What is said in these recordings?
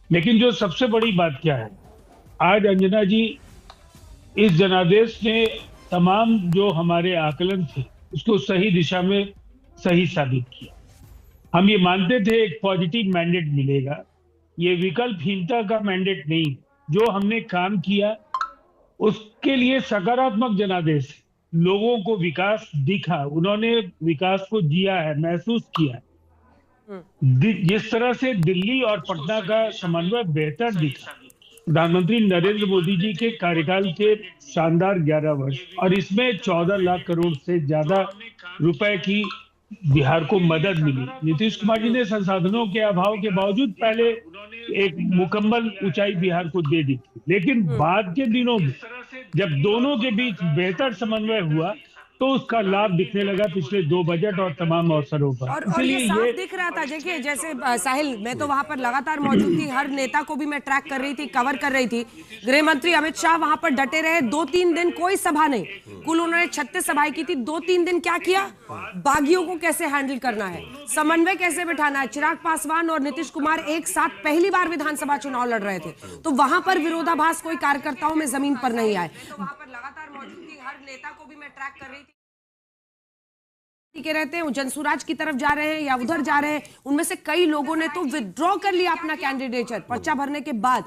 लेकिन जो सबसे बड़ी बात क्या है, आज अंजना जी, इस जनादेश ने तमाम जो हमारे आकलन थे उसको सही दिशा में सही साबित किया। हम ये मानते थे एक पॉजिटिव मैंडेट मिलेगा, ये विकल्पहीनता का मैंडेट नहीं। जो हमने काम किया उसके लिए सकारात्मक जनादेश है। लोगों को विकास दिखा, उन्होंने विकास को जिया है, महसूस किया है। हम्म। जिस तरह से दिल्ली और पटना का समन्वय बेहतर दिखा, प्रधानमंत्री नरेंद्र मोदी जी के कार्यकाल के शानदार 11 वर्ष, और इसमें 14 लाख करोड़ से ज्यादा रुपए की बिहार को मदद मिली। नीतीश कुमार जी ने संसाधनों के अभाव के बावजूद पहले एक मुकम्मल ऊंचाई बिहार को दे दी थी, लेकिन हम्म। बाद के दिनों में जब दोनों के बीच बेहतर समन्वय हुआ तो उसका लाभ दिखने लगा पिछले 2 बजट और तमाम अवसरों पर। और ये इसलिए साफ ये दिख रहा था। देखिए जैसे साहिल, मैं तो वहां पर लगातार मौजूद थी, हर नेता को भी मैं ट्रैक कर रही थी, कवर कर रही थी। गृह मंत्री अमित शाह वहां पर डटे रहे, 2-3 दिन कोई सभा नहीं। कुल उन्होंने 36 सभाएं की थी। 2-3 दिन क्या किया? बागियों को कैसे हैंडल करना है, समन्वय कैसे बिठाना है। चिराग पासवान और नीतीश कुमार एक साथ पहली बार विधानसभा चुनाव लड़ रहे थे, तो वहां पर विरोधाभास कोई कार्यकर्ताओं में जमीन पर नहीं आए। वहां पर लगातार मौजूद थी, हर नेता को भी मैं ट्रैक कर रही थी के रहते हैं, जनसुराज की तरफ जा रहे हैं या उधर जा रहे हैं। उनमें से कई लोगों ने तो विड्रॉ कर लिया अपना कैंडिडेचर पर्चा भरने के बाद।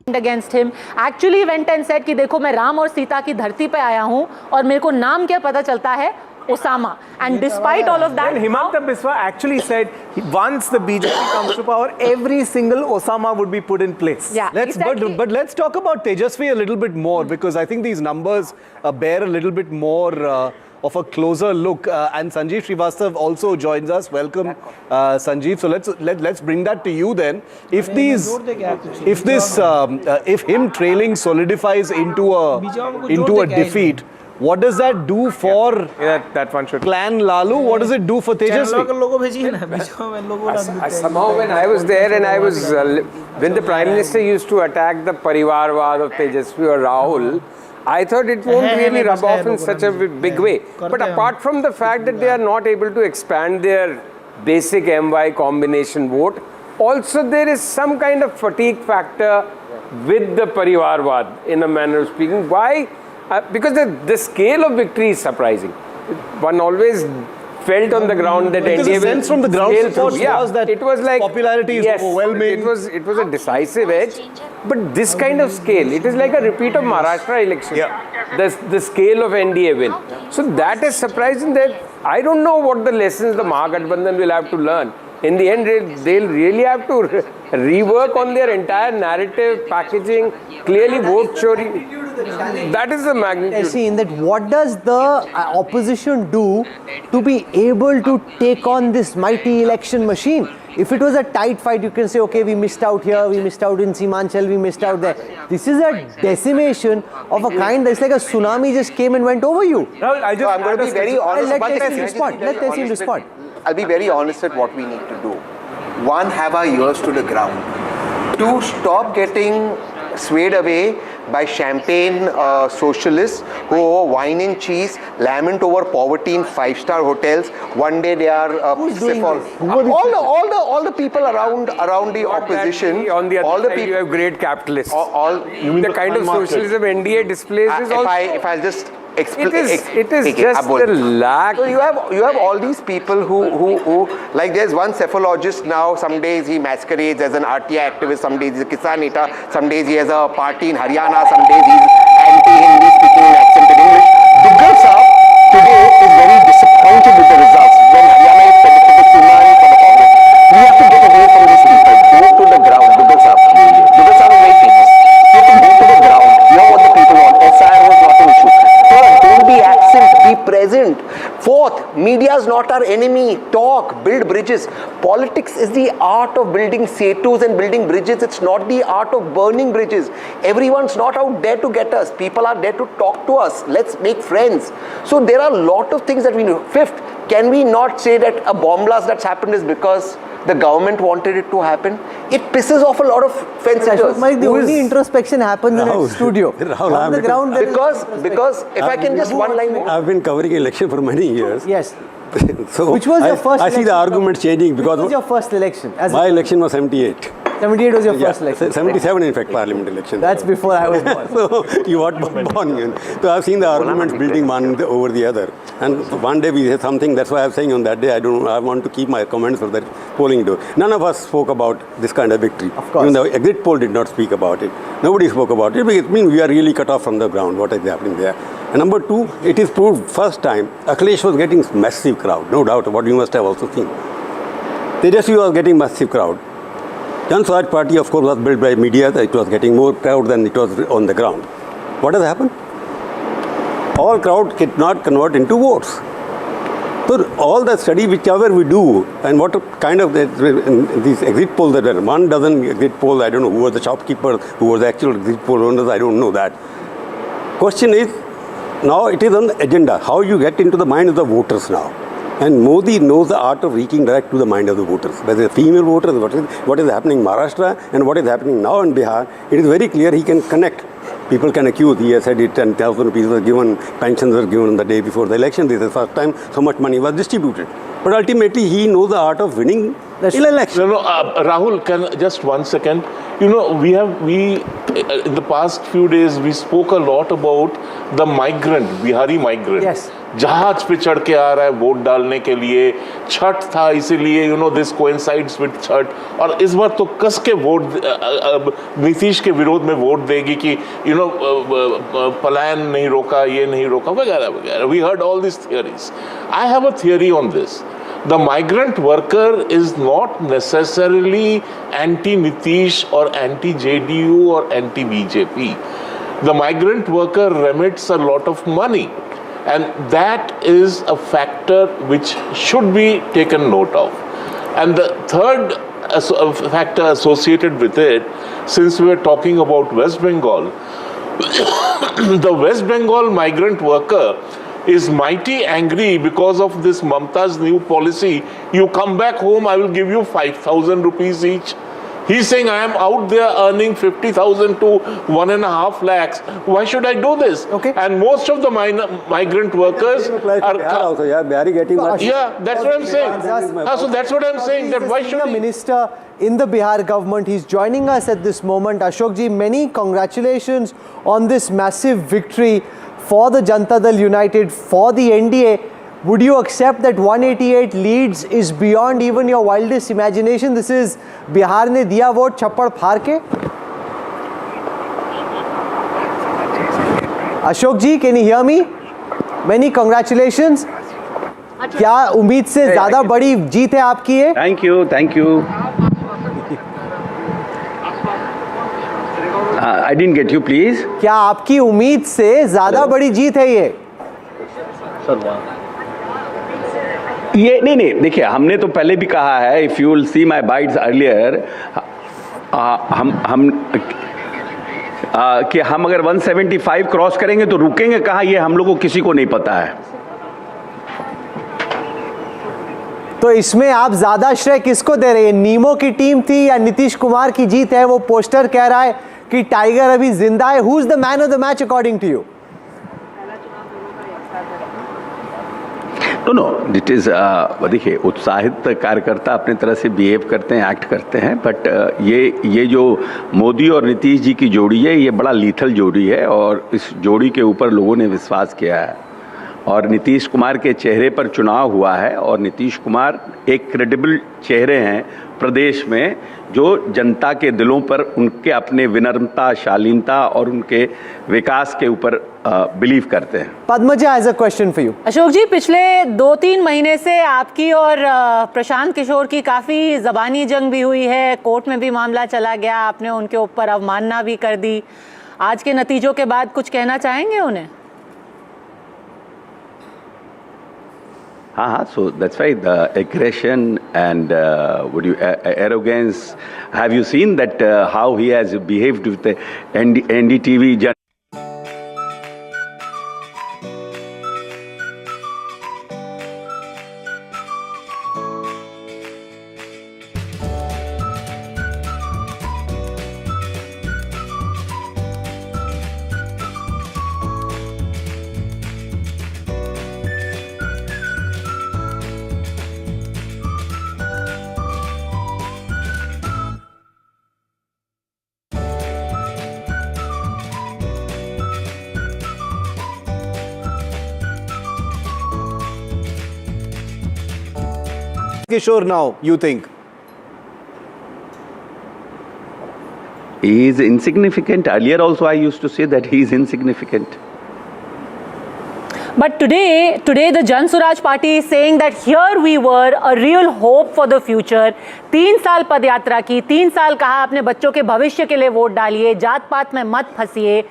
against him actually went and said कि देखो मैं राम और सीता की धरती पे आया हूँ और मेरे को नाम क्या पता चलता है, Osama. And despite all of that, then Himanta Biswa actually said once the BJP comes to power, every single Osama would be put in place. Yeah, But let's talk about Tejasvi a little bit more, because I think these numbers bear a little bit more of a closer look. And Sanjeev Srivastav also joins us. Welcome, Sanjeev. So let's bring that to you then. If him trailing solidifies into a defeat, what does that do for that one should Clan Lalu? What does it do for Tejasvi? Somehow when I was there and I was when the Prime Minister used to attack the Parivarwad of Tejasvi or Rahul, I thought it won't really rub off in such a big way. But apart from the fact that they are not able to expand their basic MY combination vote, also there is some kind of fatigue factor with the Parivarwad, in a manner of speaking. Why? Because the scale of victory is surprising. One always felt on the ground that Because NDA the sense from the ground support was that it was like popularity is overwhelming. It was a decisive edge, but this kind of scale, it is like a repeat of Maharashtra election. The scale of NDA win. So that is surprising. That I don't know what the lessons the Mahagathbandhan will have to learn. In the end, they'll really have to rework on their entire narrative, packaging, clearly vote chori. That is the magnitude. I see in that, what does the opposition do to be able to take on this mighty election machine? If it was a tight fight, you can say, okay, we missed out here, we missed out in Simanchal, we missed out there. This is a decimation of a kind that's like a tsunami just came and went over you. I'm going to be very honest. Let Tehsil respond. I'll be very honest at what we need to do. One, have our ears to the ground. Two, stop getting swayed away by champagne socialists who whine and cheese, lament over poverty in five-star hotels. One day they are Who's doing this? all the people around the opposition. On the other side, you have great capitalists. The kind of socialism NDA displays is also. If I'll just explain, it is just the lack. So you have all these people who like, there's one cephalogist now. Some days he masquerades as an RTI activist. Some days he's a Kisan Neta. Some days he has a party in Haryana. Some days he's anti-Hindi, speaking in accented English. Duggal Saab today is very disappointed with the results. When Haryana is predicted to tsunami for the Congress, we have to get away from these people. Go to the ground. Duggal Saab is very famous. You have to go to the ground. Hear what the people want. SIR was not an issue. Third, don't be absent. Be present. Fourth, media is not our enemy. Talk, build bridges. Politics is the art of building setus and building bridges. It's not the art of burning bridges. Everyone's not out there to get us. People are there to talk to us. Let's make friends. So there are a lot of things that we do. Fifth, can we not say that a bomb blast that's happened is because the government wanted it to happen? It pisses off a lot of fence sitters. The only introspection happens in a studio. Rahul, On the ground, because if I can just one line more. I've been covering election for many years. Yes. So Which was your first I see election? the argument changing because Which was your first election? my election was 78. 78 was your first election. 77 in fact, parliament election. That's before I was born. So you weren't born. So I've seen the arguments building one over the other. And one day we said something, that's why I'm saying on that day, I want to keep my comments for that polling day. None of us spoke about this kind of victory. Of course. Even the exit poll did not speak about it. Nobody spoke about it. It means we are really cut off from the ground, what is happening there. And number two, it is proved first time, Akhilesh was getting massive crowd, no doubt, what you must have also seen. Tejasvi was getting massive crowd. Jan Swaraj Party, of course, was built by media. It was getting more crowd than it was on the ground. What has happened? All crowd did not convert into votes. So all the study, whichever we do, and what kind of these exit polls that were, 1 dozen exit polls, I don't know who were the shopkeepers, who were the actual exit poll owners, I don't know that. Question is, now it is on the agenda, how you get into the mind of the voters now. And Modi knows the art of reaching direct to the mind of the voters. Whether female voters, what is happening in Maharashtra and what is happening now in Bihar, it is very clear he can connect. People can accuse, he has said it, 10,000 rupees was given, pensions were given on the day before the election. This is the first time so much money was distributed. But ultimately, he knows the art of winning the election. Rahul, can just 1 second. You know, we in the past few days, we spoke a lot about the migrant, Bihari migrant. Yes. जहाज पे चढ़ के आ रहा है vote डालने के लिए। छठ था इसीलिए दिस कोइंसाइड्स विद छठ, और इस बार तो कस के वोट नीतीश के विरोध में वोट देगी कि पलायन नहीं रोका, ये नहीं रोका, वगैरह वगैरह। We heard all this theories. I have a theory on this. The migrant worker is not necessarily anti-Nitish or anti-JDU or anti-BJP. The migrant worker remits a lot of money, and that is a factor which should be taken note of. And the third factor associated with it, since we are talking about West Bengal, the West Bengal migrant worker is mighty angry because of this Mamta's new policy. You come back home, I will give you 5,000 rupees each. He's saying, I am out there earning 50,000 to 1.5 lakhs. Why should I do this? Okay. And most of the migrant workers are also, yeah, Bihar getting much. Yeah, that's what I'm saying. So that's what I'm saying. That why should the minister in the Bihar government, he's joining us at this moment. Ashok ji, many congratulations on this massive victory for the Janata Dal United, for the NDA. Would you accept that 188 leads is beyond even your wildest imagination? This is Bihar ne diya vote chappad phar ke. Ashok ji, can you hear me? Many congratulations. क्या उम्मीद से ज़्यादा बड़ी जीत है आपकी ये? Thank you, thank you. I didn't get you, please. क्या आपकी उम्मीद से ज़्यादा बड़ी जीत है ये? ये नहीं, देखिए हमने तो पहले भी कहा है, if you will see my bites earlier, कि हम अगर 175 क्रॉस करेंगे तो रुकेंगे कहाँ, ये हम लोगों को किसी को नहीं पता है। तो इसमें आप ज़्यादा श्रेय किसको दे रहे हैं? नीमो की टीम थी या नीतीश कुमार की जीत है? वो पोस्टर कह रहा है कि टाइगर अभी जिंदा है। Who is the man of the match according to you? No, it is देखिए उत्साहित कार्यकर्ता अपने तरह से बिहेव करते हैं, एक्ट करते हैं, बट ये जो मोदी और नीतीश जी की जोड़ी है, ये बड़ा लीथल जोड़ी है और इस जोड़ी के ऊपर लोगों ने विश्वास किया है और नीतीश कुमार के चेहरे पर चुनाव हुआ है और नीतीश कुमार एक क्रेडिबल चेहरे हैं प्रदेश में जो जनता के दिलों पर उनके अपने विनम्रता, शालीनता और उनके विकास के ऊपर बिलीव करते हैं। Padmaja has a question for you. Ashok ji, पिछले 2-3 महीने से आपकी और प्रशांत किशोर की काफ़ी ज़बानी जंग भी हुई है, कोर्ट में भी मामला चला गया, आपने उनके ऊपर अवमानना भी कर दी। आज के नतीजों के बाद कुछ कहना चाहेंगे उन्हें? So that's why the aggression and arrogance. Have you seen that how he has behaved with the NDTV? Kishore now, you think? He is insignificant. Earlier also I used to say that he is insignificant. But today the Jan Suraj party is saying that here we were a real hope for the future. 3 साल पद यात्रा की, 3 साल कहा अपने बच्चों के भविष्य के लिए वोट डालिए, जात पात में मत फंसिए,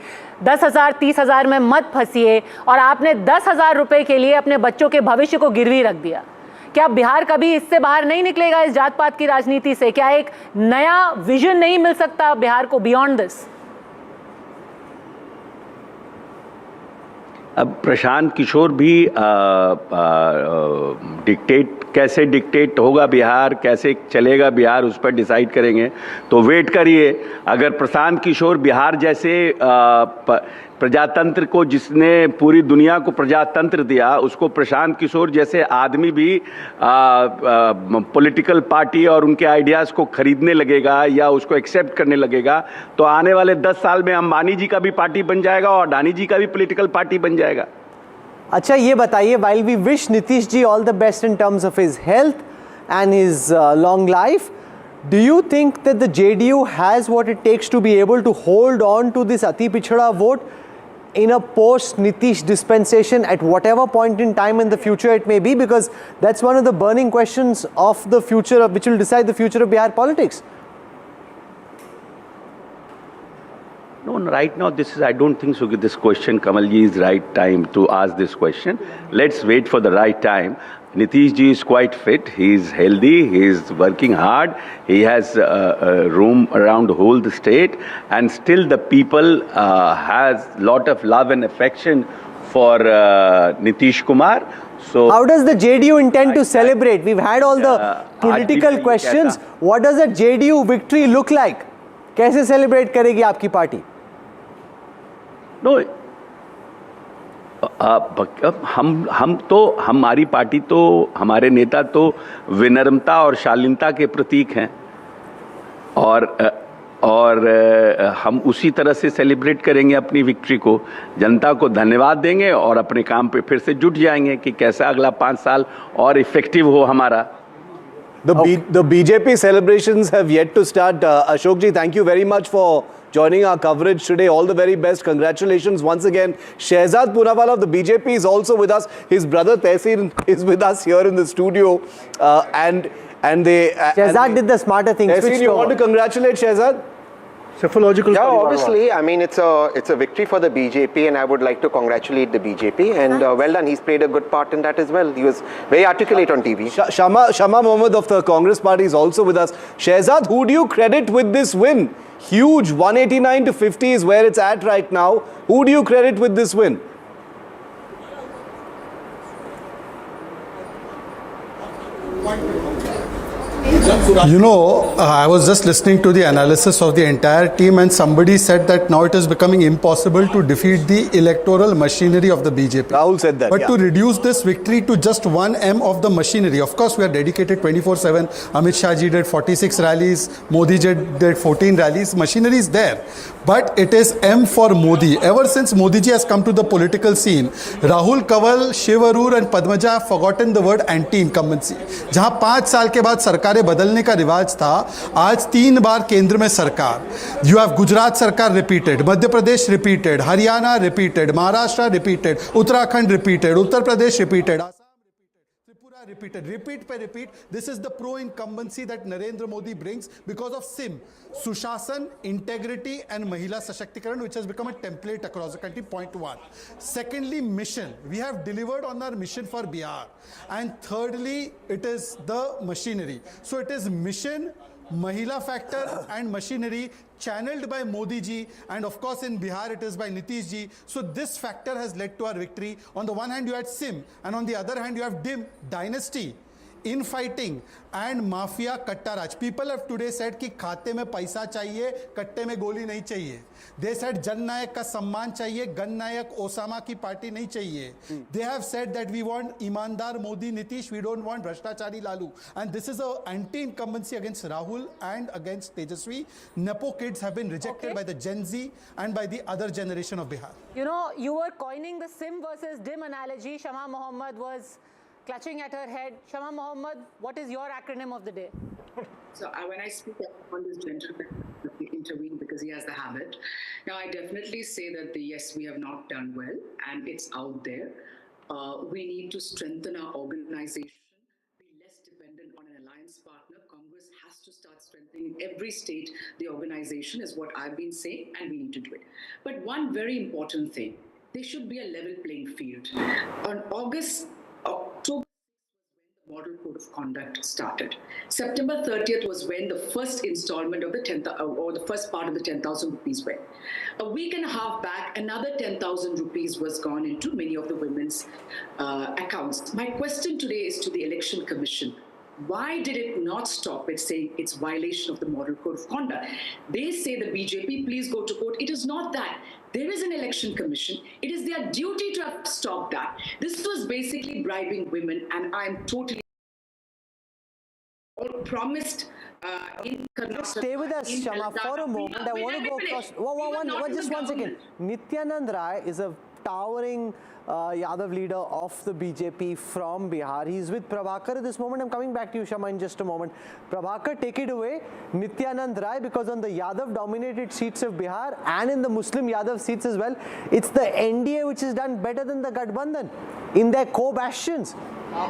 10,000 30,000 में मत फंसिए, और आपने 10,000 रुपए के लिए अपने बच्चों के भविष्य को गिरवी रख दिया। क्या बिहार कभी इससे बाहर नहीं निकलेगा, इस जात पात की राजनीति से? क्या एक नया विजन नहीं मिल सकता बिहार को बियॉन्ड दिस? अब प्रशांत किशोर भी कैसे डिक्टेट होगा बिहार, कैसे चलेगा बिहार, उस पर डिसाइड करेंगे। तो वेट करिए। अगर प्रशांत किशोर बिहार जैसे प्रजातंत्र को, जिसने पूरी दुनिया को प्रजातंत्र दिया, उसको प्रशांत किशोर जैसे आदमी भी पॉलिटिकल पार्टी और उनके आइडियाज़ को खरीदने लगेगा या उसको एक्सेप्ट करने लगेगा, तो आने वाले 10 साल में अंबानी जी का भी पार्टी बन जाएगा और अडानी जी का भी पॉलिटिकल पार्टी बन जाएगा। अच्छा ये बताइए, while we wish Nitish ji all the best in terms of his health and his long life, do you think that the JDU has what it takes to be able to hold on to this Ati Pichhada vote in a post-Nitish dispensation at whatever point in time in the future it may be? Because that's one of the burning questions of the future, which will decide the future of Bihar politics. No, right now I don't think so. This question, Kamalji, is right time to ask this question. Let's wait for the right time. Nitish ji is quite fit. He is healthy. He is working hard. He has room around the whole state, and still the people has lot of love and affection for Nitish Kumar. So how does the JDU intend to celebrate? We've had all the political questions. What does a JDU victory look like? कैसे celebrate करेगी आपकी party? No, हम तो हमारी party तो हमारे नेता तो विनम्रता और शालीनता के प्रतीक हैं और हम उसी तरह से सेलिब्रेट करेंगे अपनी विक्ट्री को, जनता को धन्यवाद देंगे और अपने काम पे फिर से जुट जाएंगे कि कैसा अगला 5 साल और इफेक्टिव हो हमारा. The BJP celebrations have yet to start. Ashok ji, thank you very much for joining our coverage today. All the very best. Congratulations once again. Shehzad Poonawala of the BJP is also with us. His brother Tehsir is with us here in the studio. And they... Shehzad did the smarter thing. Tehsir, you want to congratulate Shehzad? Yeah, obviously. I mean, it's a victory for the BJP, and I would like to congratulate the BJP. And well done. He's played a good part in that as well. He was very articulate on TV. Shama Mohammed of the Congress Party is also with us. Shehzad, who do you credit with this win? Huge, 189 to 50 is where it's at right now. Who do you credit with this win? You know, I was just listening to the analysis of the entire team, and somebody said that now it is becoming impossible to defeat the electoral machinery of the BJP. Rahul said that. But to reduce this victory to just 1 M of the machinery, of course, we are dedicated 24/7. Amit Shah ji did 46 rallies, Modi ji did 14 rallies. Machinery is there, but it is M for Modi. Ever since Modi ji has come to the political scene, Rahul Kanwal, Shiv Arur, and Padmaja have forgotten the word anti-incumbency. जहाँ 5 साल के बाद सरकारें बदलने का रिवाज था, आज 3 बार केंद्र में सरकार. यू हैव गुजरात सरकार repeated, Madhya Pradesh repeated, Haryana repeated, Maharashtra repeated, Uttarakhand repeated, Uttar Pradesh repeated, Tripura repeated, repeat by repeat. This is the pro-incumbency that Narendra Modi brings because of SIM, Sushasan, integrity and Mahila Sashaktikarana, which has become a template across the country, point 1. Secondly, mission. We have delivered on our mission for Bihar. And thirdly, it is the machinery. So it is mission, Mahila factor and machinery channeled by Modi ji, and of course in Bihar it is by Nitish ji. So this factor has led to our victory. On the one hand you had SIM, and on the other hand you have DIM, dynasty, infighting and mafia katta raj. People have today said कि खाते में पैसा चाहिए, कट्टे में गोली नहीं चाहिए. They said जन नायक का सम्मान चाहिए, गन नायक ओसामा की पार्टी नहीं चाहिए. They have said that we want ईमानदार Modi, Nitish, we don't want भ्रष्टाचारी Lalu. And this is an anti-incumbency against Rahul and against Tejaswi. Nepo kids have been rejected by the Gen Z and by the other generation of Bihar. You know, you were coining the SIM versus DIM analogy. Shama Mohammed was clutching at her head. Shama Mohammed, what is your acronym of the day? So when I speak, I want this gentleman to intervene because he has the habit. Now, I definitely say that yes, we have not done well, and it's out there. We need to strengthen our organization, be less dependent on an alliance partner. Congress has to start strengthening every state. The organization is what I've been saying, and we need to do it. But one very important thing, there should be a level playing field. On October Model Code of Conduct started. September 30th was when the first installment of the the first part of the 10,000 rupees went. A week and a half back, another 10,000 rupees was gone into many of the women's accounts. My question today is to the Election Commission. Why did it not stop it saying it's violation of the Model Code of Conduct? They say the BJP, please go to court. It is not that. There is an election commission. It is their duty to have stopped that. This was basically bribing women, and I'm totally promised in Karnataka. Stay with us, Shama, for a moment. I want to go across. Just one second. Nityanand Rai is a towering Yadav leader of the BJP from Bihar. He's with Prabhakar at this moment. I'm coming back to you, Shama, in just a moment. Prabhakar, take it away. Nityanand Rai, because on the Yadav dominated seats of Bihar and in the Muslim Yadav seats as well, it's the NDA which has done better than the Gathbandhan in their co-bastions. Yeah,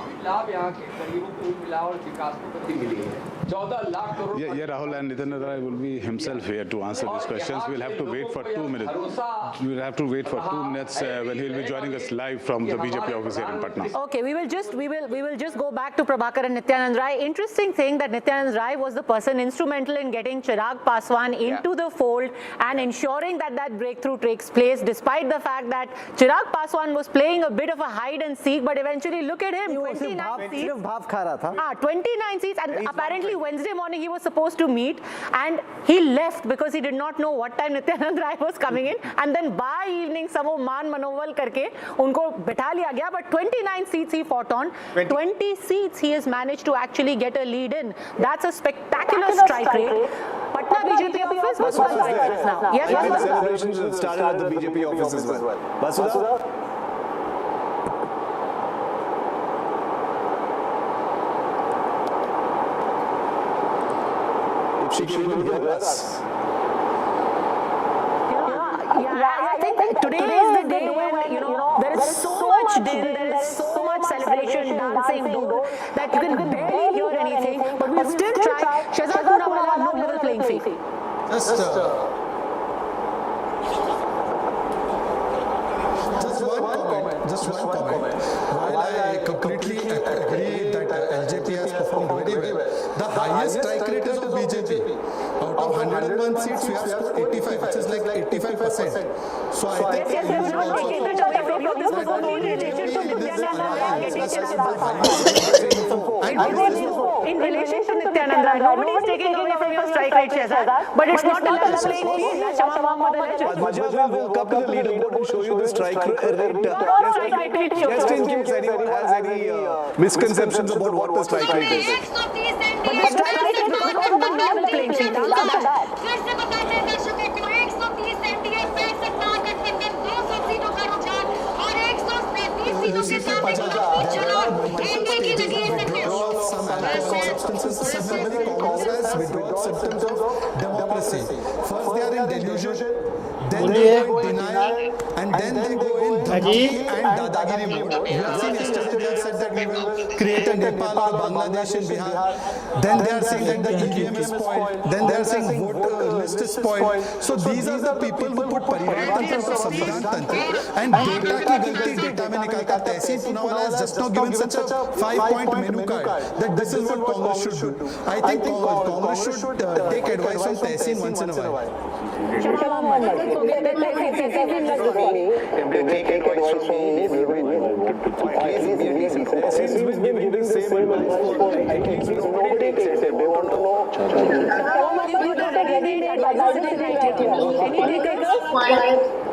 Rahul and Nityanand Rai will be himself here to answer these questions. We'll have to wait for 2 minutes. We'll have to wait for 2 minutes when he'll be joining us live from the BJP office here in Patna. Okay, we will just go back to Prabhakar and Nityanand Rai. Interesting thing that Nityanand Rai was the person instrumental in getting Chirag Paswan into the fold and ensuring that that breakthrough takes place, despite the fact that Chirag Paswan was playing a bit of a hide and seek, but eventually look at him, 29 seats. 29 seats, and apparently Wednesday morning he was supposed to meet and he left because he did not know what time Nityanand Rai was coming in, and then by evening some man manoval karke unko bitha liya gaya, but 29 seats he fought on. 20 seats he has managed to actually get a lead in. That's a spectacular strike rate. Patna BJP office was now. Yes, celebrations started at the BJP office as well. Basudha? She can even hear us. I think today is the day when, there is so much dil, there is so much celebration, dancing, that you can barely hear anything, but we'll still try. Shehzad Poonawala, no level playing field. Just one comment. While I completely agree that LJP has performed very well, the highest strike rate is of BJP. Out of 101 seats, we have scored 85, which is like 85%. So I think this was only related to in relation to Nityanand Rai. Nobody is taking away from your strike rate, Shehzad, but it's not a level playing field. Advajal will come to the leaderboard and show you the strike rate. Just in case anyone has any misconceptions about what the strike rate is. But the strike rate is because of the level playing field. Symptoms of democracy. First they are in delusion, then they go in denial, and then they go in dhaki and dadagiri mode. You have seen yesterday they have said that we will create a Nepal or Bangladesh in Bihar. Then they are saying that the EVM is spoiled. Then they are saying voter list is spoiled. So these are the people who put Parivar Tantra for Samvidhan Tantra. And data ki galti data mein nikalta. Tehseen Poonawala has just now given such a 5-point menu card that this is what Congress should do. I think Congress should take advice from Tehseen once in a while.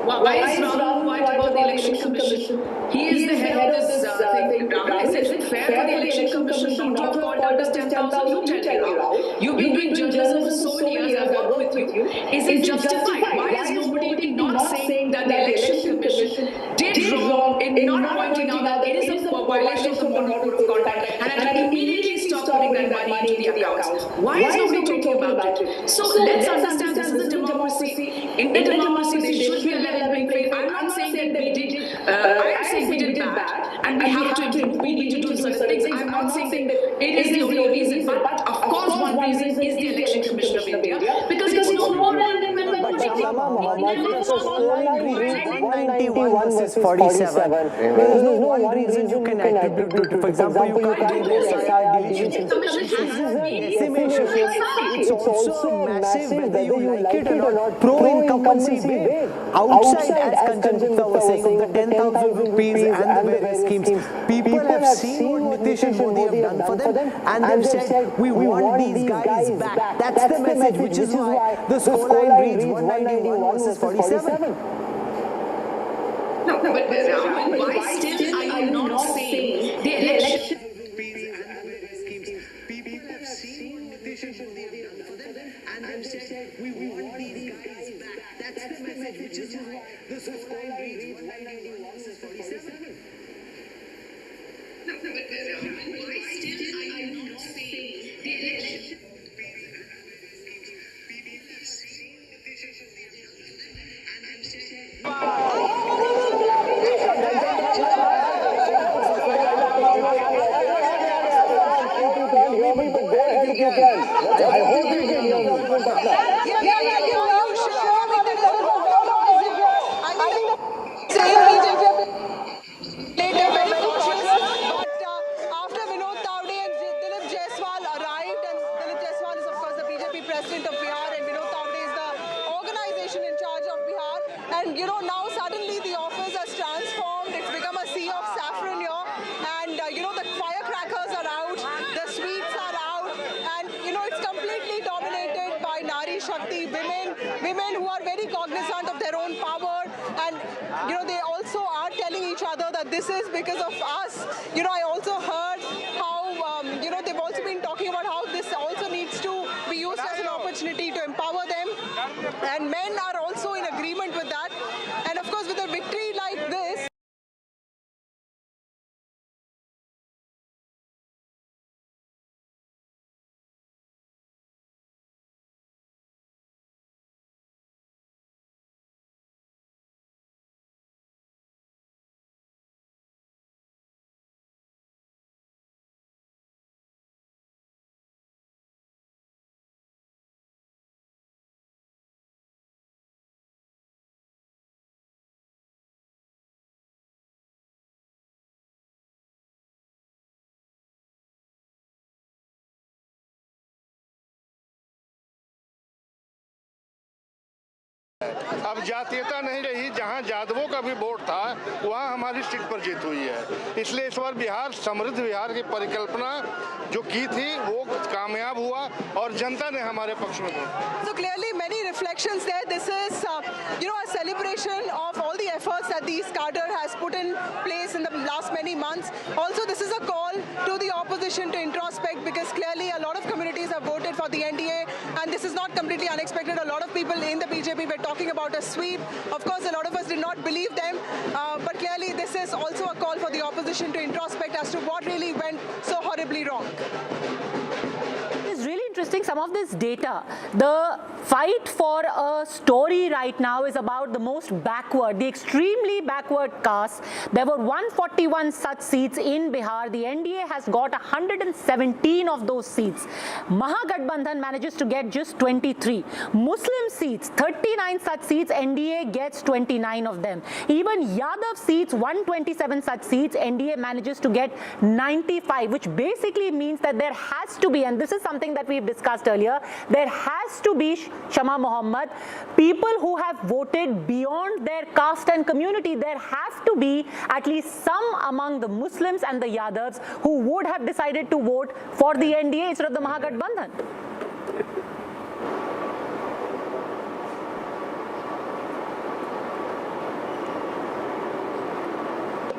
Why is Rahul quiet about the election commission? He is the head of this thing. Rahul, is it fair for the election commission not to have called us 10,000? You tell me, Rahul. You've been doing journalism for so many years. I've worked with you. Is it justified? Why is nobody not saying that the election commission did wrong in not pointing out that it is a violation of the model code of conduct and had immediately stopped putting that money into the accounts? Why is nobody talking about it? So let's understand this is a democracy. In a democracy, there should be a level playing field. I'm not saying that we did. I'm saying we did bad, and we have to improve. We need to do certain things. I'm not saying that it is the only reason, but of course, one reason is the Election Commission of India, because it's no more than when the versus 47. There is no one reason you can attribute to. For example, you can't do deletion. It's also massive, whether you like it or not. Pro-incumbency bid. Outside, as Kanchan was saying, of the 10,000 rupees and the various schemes, people have seen what Nitish and Modi have done for them, and they've said, we want these guys back. That's the message, which is why the scoreline reads 191 versus 47. No, but why still are you not saying the election? People have seen what Nitish and Modi have done for them, and they've said, we want these guys back. That's the message, which is why the scoreline reads 191. President of Bihar, and Vinod Tawde is the organization in charge of Bihar. And you know, now suddenly the office has transformed. It's become a sea of saffron here. And you know, the firecrackers are out, the sweets are out, and you know, it's completely dominated by Nari Shakti, women who are very cognizant of their own power. And you know, they also are telling each other that this is because of us. You know, I also heard how you know, they've also been talking about how this also needs to be used as an opportunity to empower them, and men are also in agreement with that. And of course, with a victory like this, अब जातीयता नहीं रही, जहां यादवों का भी vote था वहां हमारी सीट पर जीत हुई है। इसलिए इस बार बिहार समृद्ध बिहार की परिकल्पना जो की थी वो कामयाब हुआ और जनता ने हमारे पक्ष में vote. so clearly many reflections there. This is you know, a celebration of all the efforts that the cadre has put in place in the last many months. Also, this is a call to the opposition to introspect, because clearly a lot of communities have voted for the NDA, and this is not completely unexpected. A lot of people in the BJP were talking about a sweep. Of course, a lot of us did not believe them, but clearly this is also a call for the opposition to introspect as to what really went so horribly wrong. It's really interesting, some of this data. The fight for a story right now is about the most backward, the extremely backward caste. There were 141 such seats in Bihar. The NDA has got 117 of those seats. Mahagathbandhan manages to get just 23. Muslim seats, 39 such seats, NDA gets 29 of them. Even Yadav seats, 127 such seats, NDA manages to get 95, which basically means that there has to be, and this is something that we've discussed earlier, there has to be, Shama Mohammed, people who have voted beyond their caste and community. There have to be at least some among the Muslims and the Yadavs who would have decided to vote for the NDA instead of the Mahagathbandhan.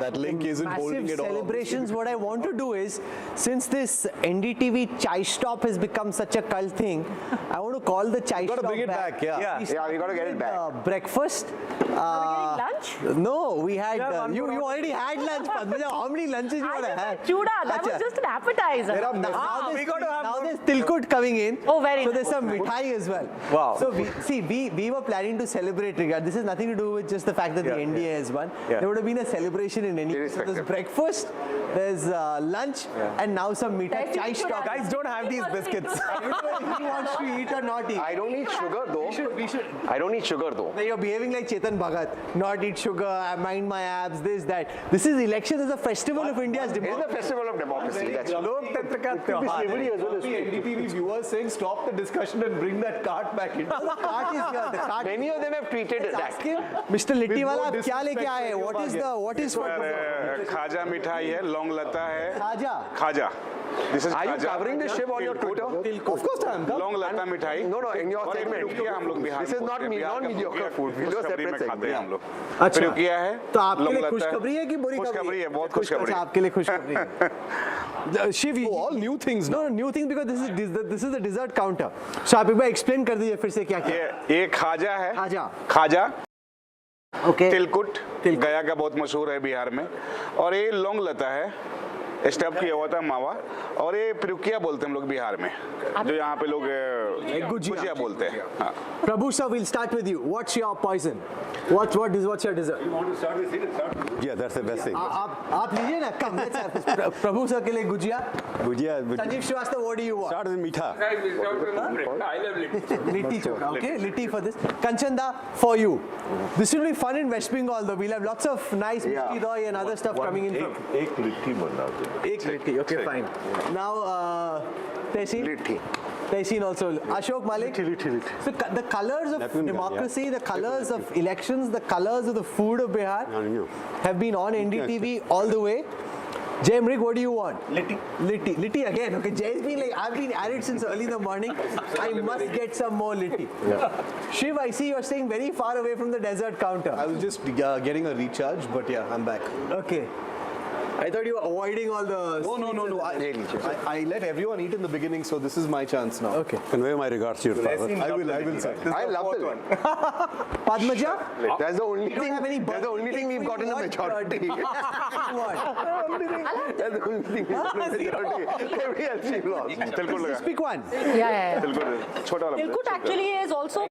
That link isn't holding it all. Celebrations. What I want to do is, since this NDTV chai stop has become such a cult thing, I want to call the chai stop. Got to bring it back, yeah. We got to get it back. Breakfast. Are we getting lunch? No, we had. You already had lunch, Padmaja. How many lunches you want to have? Chuda, that was just an appetizer. Now there's tilkut coming in. Oh, very So nice. there's some mithai as well. Wow. So we were planning to celebrate. This has nothing to do with just the fact that the NDA has won. There would have been a celebration in any case. So there's breakfast, there's lunch, and now some mithai chai stop. Guys, don't have these biscuits. If he wants to eat or not eat. I don't need sugar though. We should. I don't need sugar though. You're behaving like Chetan Bhagat. Not eat sugar, I mind my abs, this, that. This is election, this is a festival of India's democracy. It's the festival of democracy. That's right. NDTV viewers saying stop the discussion and bring that cart back in. The cart is here. The cart. Many of them have tweeted that. Mr. Littiwala, आप क्या लेके आए? What is for खाजा मिठाई है, लौंग लता है, Khaja? खाजा. This is Are you खाजा. covering this ship on your Twitter? Of course I am. लौंग लता मिठाई. No, in your segment. हम लोग Bihar This is not non-mediocre food. We do a separate खाते हैं हम segment. लोग. अच्छा. प्रयोग किया है. तो आपके लौंग लिए लता खुशखबरी है कि बुरी खबरी? खुशखबरी है, बहुत खुशखबरी. अच्छा, आपके लिए खुशखबरी है. Shiv, all new things now. No, new things, because this is the dessert counter. So आप एक बार explain कर दीजिए फिर से क्या क्या. ये खाजा है. खाजा. खाजा Okay. तिलकुट गया का बहुत मशहूर है बिहार में, और ये लौंग लता है, स्टफ किया हुआ था मावा, और ये पिरुकिया बोलते हैं हम लोग बिहार में, जो यहाँ पे लोग गुजिया बोलते हैं. हाँ. Prabhu sir, we'll start with you. What's your poison? What's your dessert? You want to start with it? Yeah, that's the best thing. आप लीजिए ना, come, let's have Prabhu sir के लिए gujiya. Sanjeev Srivastava, what do you want? Start with meetha. I love litti. Litti chokha, okay, litti for this. Kanchanda, for you. This will be fun in West Bengal though. We'll have lots of nice mishti doi and other stuff coming in from. एक लिट्टी बना दो. Ek litti, okay, fine. Now, Tehseen? Tehseen also. Ashok Malik? Litti. So the colors of democracy, the colors of elections, the colors of the food of Bihar have been on NDTV all the way. Jay Mrig, what do you want? Litti again. Okay, Jay's been like, I've been at it since early in the morning. I must get some more litti. Shiv, I see you're staying very far away from the dessert counter. I was just getting a recharge, but yeah, I'm back. Okay. I thought you were avoiding all the... No. I let everyone eat in the beginning, so this is my chance now. Okay. Convey my regards to your father. I will, sir. I love the one. Padmaja? That's the only thing. That's the only thing we've got in the majority. That's the only thing we've got in the majority. Everybody else we've lost. Just pick one. Yeah. छोटा वाला. Tilkut actually is also.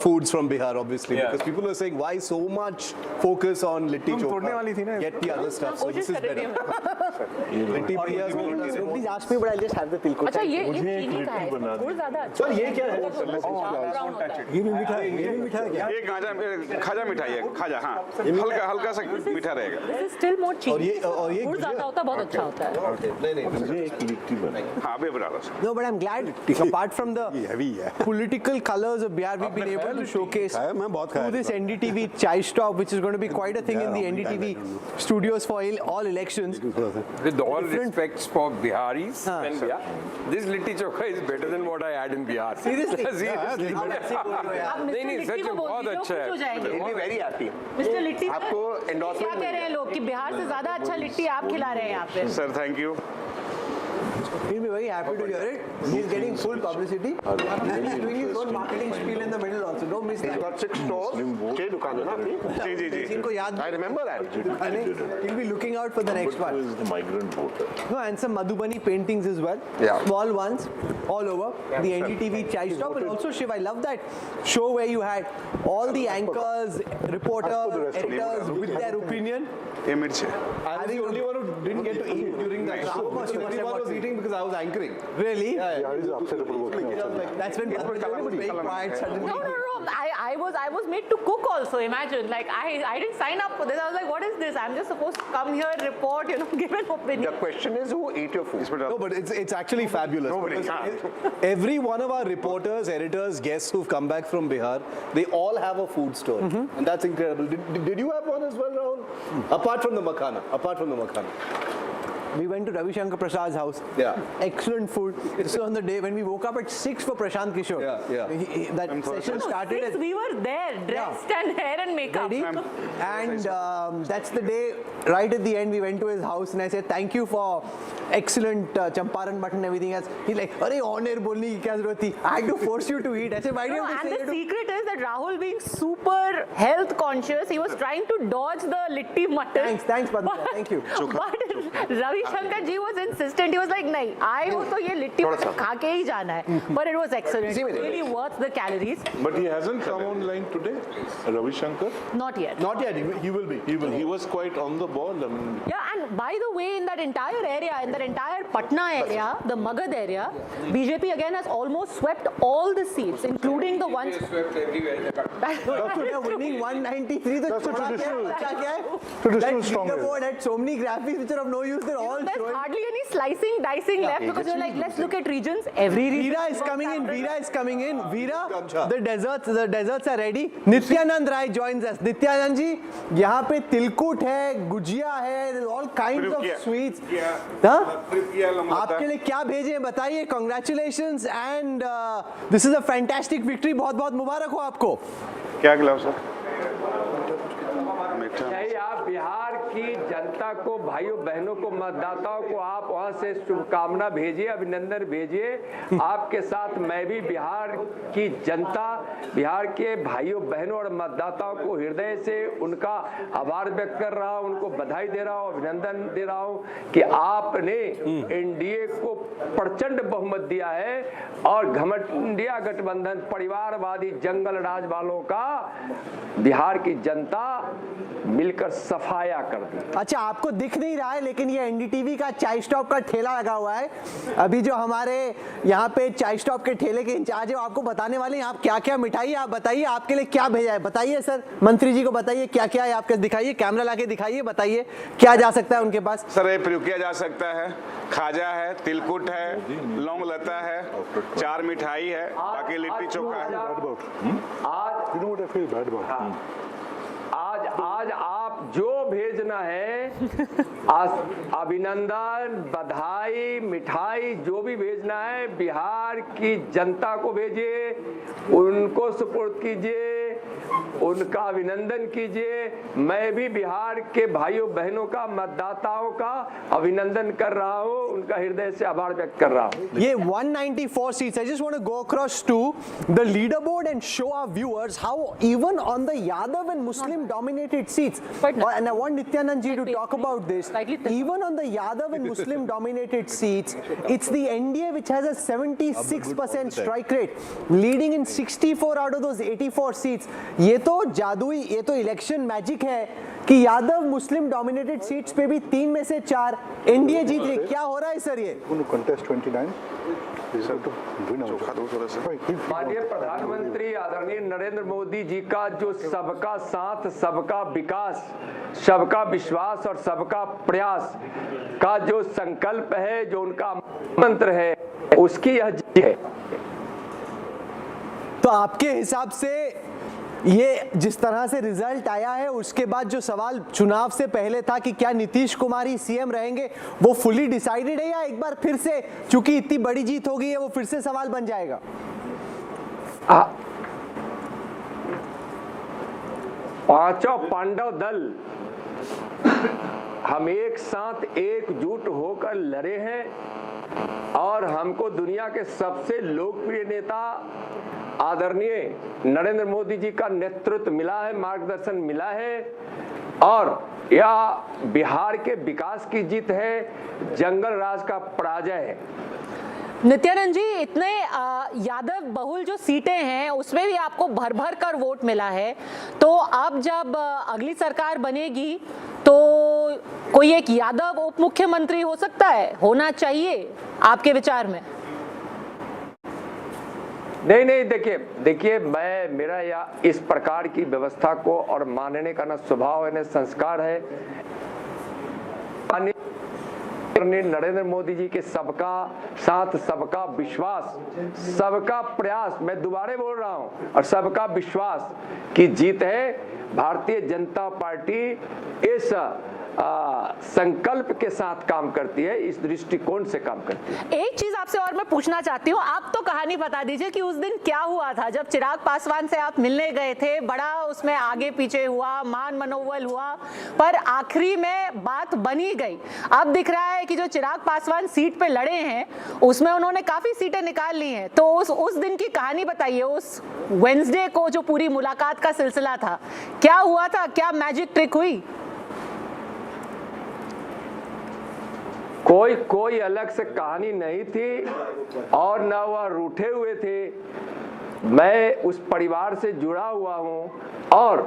Foods from Bihar, obviously, because people are saying, why so much focus on litti chokha? Get the other stuff. So this is better. Litti priyas. Please ask me, but I'll just have the tilkut. अच्छा ये चीनी का है, गुड़ ज़्यादा अच्छा. Sir ये क्या है? ये भी मीठा है क्या? ये खाजा मिठाई है, खाजा. हाँ. हल्का सा मीठा रहेगा. This is still more cheesy. और ये गुड़ ज़्यादा होता है, बहुत अच्छा होता है. नहीं. एक लिट्टी बना. हाँ, अभी बना रहा. No, but I'm glad, apart from the political colors of Bihar, we've been able to showcase through this NDTV chai stop, which is going to be quite a thing in the NDTV studios for all elections. With all respects for Biharis, this litti chokha is better than what I had in Bihar. Seriously? नहीं सच में बहुत अच्छा है. He'll be very happy. Mister litti आपको endorsement क्या कह रहे हैं लोग कि बिहार से ज़्यादा अच्छा लिट्टी आप खिला रहे हैं यहाँ पे. Sir, thank you. He'll be very happy to hear it. He's getting full publicity. And he's doing his own marketing spiel in the middle also. Don't miss that. He's got 6 stores. 6 दुकानें ना अपनी. जी. इनको याद. I remember that. He'll be looking out for the next one. is the migrant voter. No, and some Madhubani paintings as well. Yeah. Small ones all over. The NDTV chai stop. And also, Shiv, I love that show where you had all the anchors, reporters, editors with their opinion. ये मिर्च है. I was the only one who didn't get to eat during that show. Everyone was eating because I was anchoring. Really? Yeah, he's upset about it. That's when people was very quiet suddenly. No. I was made to cook also. Imagine, like I didn't sign up for this. I was like, what is this? I'm just supposed to come here, report, give an opinion. The question is who ate your food? No, but it's actually fabulous. Every one of our reporters, editors, guests who've come back from Bihar, they all have a food story. And that's incredible. Did you have one as well, Rahul? Apart from the makhana. We went to Ravi Shankar Prasad's house. Yeah. Excellent food. So on the day when we woke up at 6 for Prashant Kishore. Yeah. That session started at... We were there, dressed and hair and makeup. Ready? And that's the day, right at the end, we went to his house and I said, thank you for excellent champaran mutton and everything else. He's like, "Arey, on air bolne ki kya zarurat thi? I had to force you to eat." I said, "Why do you have to say it?" And the secret is that Rahul, being super health conscious, he was trying to dodge the litti mutton. Thanks, Padma. Thank you. But Ravi Shankar ji was insistent. He was like, "Nahi, I ho to ye litti kha ke hi jana hai." But it was excellent. Really worth the calories. But he hasn't come online today, Ravi Shankar. Not yet. Not yet. He will be. He was quite on the ball. Yeah, and by the way, in that entire area, in that entire Patna area, the Magad area, BJP again has almost swept all the seats, including the ones. Swept everywhere. They are winning 193. That's a traditional strong. That board had so many graphics which are of no no use. They're all There's showing. hardly any slicing, dicing left because you're like, let's look at regions. Every region. Veera is coming in. Veera is coming in. Veera, the desserts are ready. Nityanand Rai joins us. Nityanand ji, यहाँ पे तिलकुट है, गुजिया है, all kinds of sweets. हाँ? आपके लिए क्या भेजे हैं बताइए. Congratulations and this is a fantastic victory. बहुत बहुत मुबारक हो आपको. क्या खिलाओ सर? यही आप बिहार की जनता को, भाइयों बहनों को, मतदाताओं को आप वहां से शुभकामना भेजिए, अभिनंदन भेजिए. आपके साथ मैं भी बिहार की जनता, बिहार के भाइयों बहनों और मतदाताओं को हृदय से उनका आभार व्यक्त कर रहा हूं, उनको बधाई दे रहा हूं, अभिनंदन दे रहा हूं कि आपने एनडीए को प्रचंड बहुमत दिया है और घमंडिया गठबंधन, परिवारवादी जंगल राज वालों का बिहार की जनता मिलकर सफाया कर दी. अच्छा, आपको दिख नहीं रहा है लेकिन ये एनडीटीवी का चाय स्टॉप का ठेला लगा हुआ है. अभी जो हमारे यहाँ पे चाय स्टॉप के ठेले के इंचार्ज है, आपको बताने वाले हैं आप क्या क्या मिठाई. आप बताइए आपके लिए क्या भेजा है. बताइए सर, मंत्री जी को बताइए क्या क्या है आपके. दिखाइए, कैमरा लाके दिखाइए, बताइए क्या जा सकता है उनके पास. सर ये पिरुकिया जा सकता है, खाजा है, तिलकुट है, लौंग लता है, 4 मिठाई है, बाकी लिट्टी चोखा है. आज आप जो भेजना है, अभिनंदन, बधाई, मिठाई जो भी भेजना है, बिहार की जनता को भेजिए, उनको सुपुर्द कीजिए, उनका अभिनंदन कीजिए. मैं भी बिहार के भाइयों बहनों का, मतदाताओं का अभिनंदन कर रहा हूं, उनका हृदय से आभार व्यक्त कर रहा हूं. ये 194 seats. I just want to go across to the leaderboard and show our viewers how even on the Yadav and Muslim dominated seats, and I want Nityanand ji to talk about this. Even on the Yadav and Muslim dominated seats, it's the NDA which has a 76% strike rate, leading in 64 out of those 84 seats. ये तो जादुई, ये तो election magic है कि Yadav Muslim dominated seats पे भी 3 में से 4 एनडीए जीत रही. क्या हो रहा है सर ये? माननीय प्रधानमंत्री आदरणीय नरेंद्र मोदी जी का जो सबका साथ, सबका विकास, सबका विश्वास और सबका प्रयास का जो संकल्प है, जो उनका मंत्र है, उसकी यह जीत है. तो आपके हिसाब से ये जिस तरह से रिजल्ट आया है, उसके बाद जो सवाल चुनाव से पहले था कि क्या नीतीश कुमार ही सीएम रहेंगे, वो फुली डिसाइडेड है या एक बार फिर से, चूंकि इतनी बड़ी जीत हो गई है, वो फिर से सवाल बन जाएगा? पांचों पांडव दल हम एक साथ एकजुट होकर लड़े हैं और हमको दुनिया के सबसे लोकप्रिय नेता आदरणीय नरेंद्र मोदी जी का नेतृत्व मिला है, मार्गदर्शन मिला है और यह बिहार के विकास की जीत है, जंगल राज का पराजय है. नित्यानंद जी, इतने यादव बहुल जो सीटें हैं उसमें भी आपको भर भर कर वोट मिला है, तो अब जब अगली सरकार बनेगी तो कोई एक यादव उप मुख्यमंत्री हो सकता है, होना चाहिए आपके विचार में? नहीं, देखिए मेरा या इस प्रकार की व्यवस्था को और मानने का न स्वभाव है न संस्कार है. नरेंद्र मोदी जी के सबका साथ, सबका विश्वास, सबका प्रयास, मैं दोबारा बोल रहा हूं, और सबका विश्वास की जीत है. भारतीय जनता पार्टी इस संकल्प के साथ काम करती है, इस दृष्टिकोण से काम करती है. एक चीज आपसे और मैं पूछना चाहती हूँ, आप तो कहानी बता दीजिए कि उस दिन क्या हुआ था जब चिराग पासवान से आप मिलने गए थे. बड़ा उसमें आगे पीछे हुआ, मान मनोबल हुआ, पर आखिरी में बात बनी गई. अब दिख रहा है कि जो चिराग पासवान सीट पे लड़े हैं उसमें उन्होंने काफी सीटें निकाल ली हैं. तो उस दिन की कहानी बताइए, उस वेडनेसडे को जो पूरी मुलाकात का सिलसिला था, क्या हुआ था, क्या मैजिक ट्रिक हुई? कोई अलग से कहानी नहीं थी और न वह रूठे हुए थे. मैं उस परिवार से जुड़ा हुआ हूं और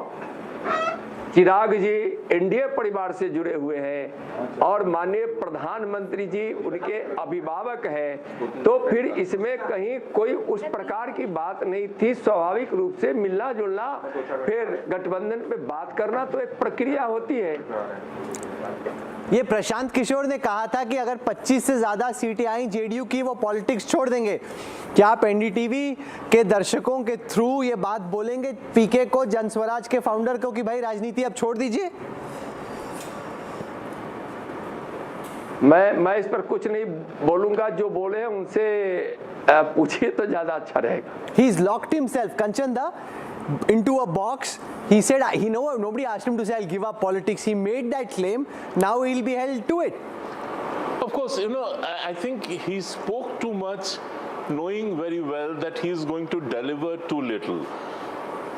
चिराग जी एनडीए परिवार से जुड़े हुए हैं और माननीय प्रधानमंत्री जी उनके अभिभावक हैं. तो फिर इसमें कहीं कोई उस प्रकार की बात नहीं थी. स्वाभाविक रूप से मिलना जुलना, फिर गठबंधन पे बात करना तो एक प्रक्रिया होती है. ये प्रशांत किशोर ने कहा था कि अगर 25 से ज्यादा सीटें आई जेडीयू की वो पॉलिटिक्स छोड़ देंगे। क्या आप एनडीटीवी के दर्शकों के थ्रू ये बात बोलेंगे पीके को, जनस्वराज के फाउंडर को, कि भाई राजनीति अब छोड़ दीजिए? मैं इस पर कुछ नहीं बोलूंगा, जो बोले हैं उनसे पूछिए तो ज्यादा अच्छा रहेगा। He is locked himself, Kanchanda, into a box. He said nobody asked him to say I'll give up politics. He made that claim. Now he'll be held to it. Of course, I think he spoke too much, knowing very well that he is going to deliver too little.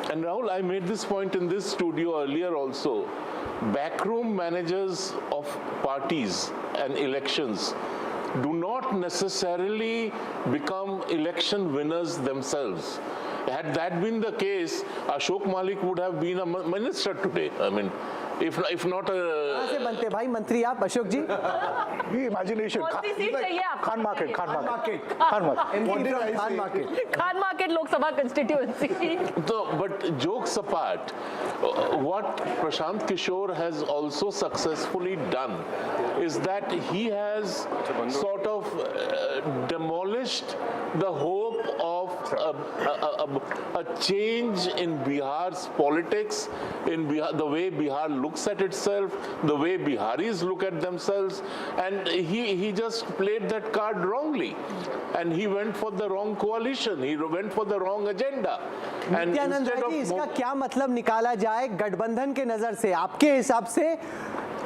And Rahul, I made this point in this studio earlier also. Backroom managers of parties and elections do not necessarily become election winners themselves. Had that been the case, Ashok Malik would have been a minister today. I mean, if not a... कहाँ से बनते भाई मंत्री आप, Ashok ji? Imagination Khan market Khan market Lok Sabha constituency. So, but jokes apart, what Prashant Kishore has also successfully done is that he has sort of demolished the hope of a change in Bihar's politics, in Bihar, the way Bihar looks at itself, the way Biharis look at themselves, and he just played that card wrongly, and he went for the wrong coalition, he went for the wrong agenda. And Nityanand Rai ji, इसका क्या मतलब निकाला जाए गठबंधन के नजर से? आपके हिसाब से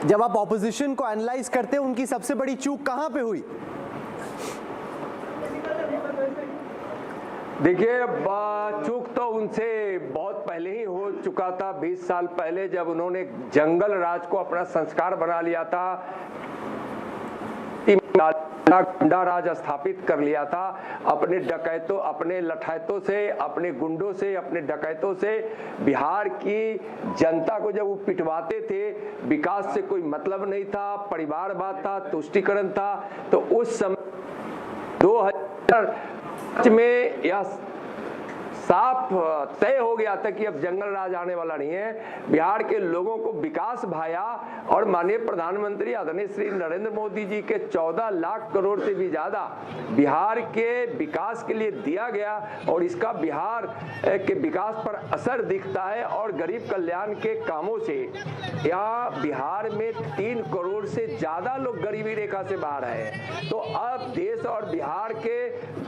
जब आप ऑपोजिशन को एनालाइज करते हैं, उनकी सबसे बड़ी चूक कहां पे हुई? देखिए, चूक तो उनसे बहुत पहले ही हो चुका था, 20 साल पहले, जब उन्होंने जंगल राज को अपना संस्कार बना लिया था, गुंडा राज स्थापित कर लिया था, अपने डकैतों, अपने लठायतों से, अपने गुंडों से, अपने डकैतों से बिहार की जनता को जब वो पिटवाते थे, विकास से कोई मतलब नहीं था, परिवारवाद था, तुष्टीकरण था, तो उस समय 2000 में यह साफ तय हो गया था कि अब जंगल राज आने वाला नहीं है। बिहार के लोगों को विकास भाया और माननीय प्रधानमंत्री आदरणीय श्री नरेंद्र मोदी जी के 14 लाख करोड़ से भी ज्यादा बिहार के विकास के लिए दिया गया, और इसका बिहार के विकास पर असर दिखता है। और गरीब कल्याण के कामों से यहाँ बिहार में 3 करोड़ से ज्यादा लोग गरीबी रेखा से बाहर हैं। तो अब देश और बिहार के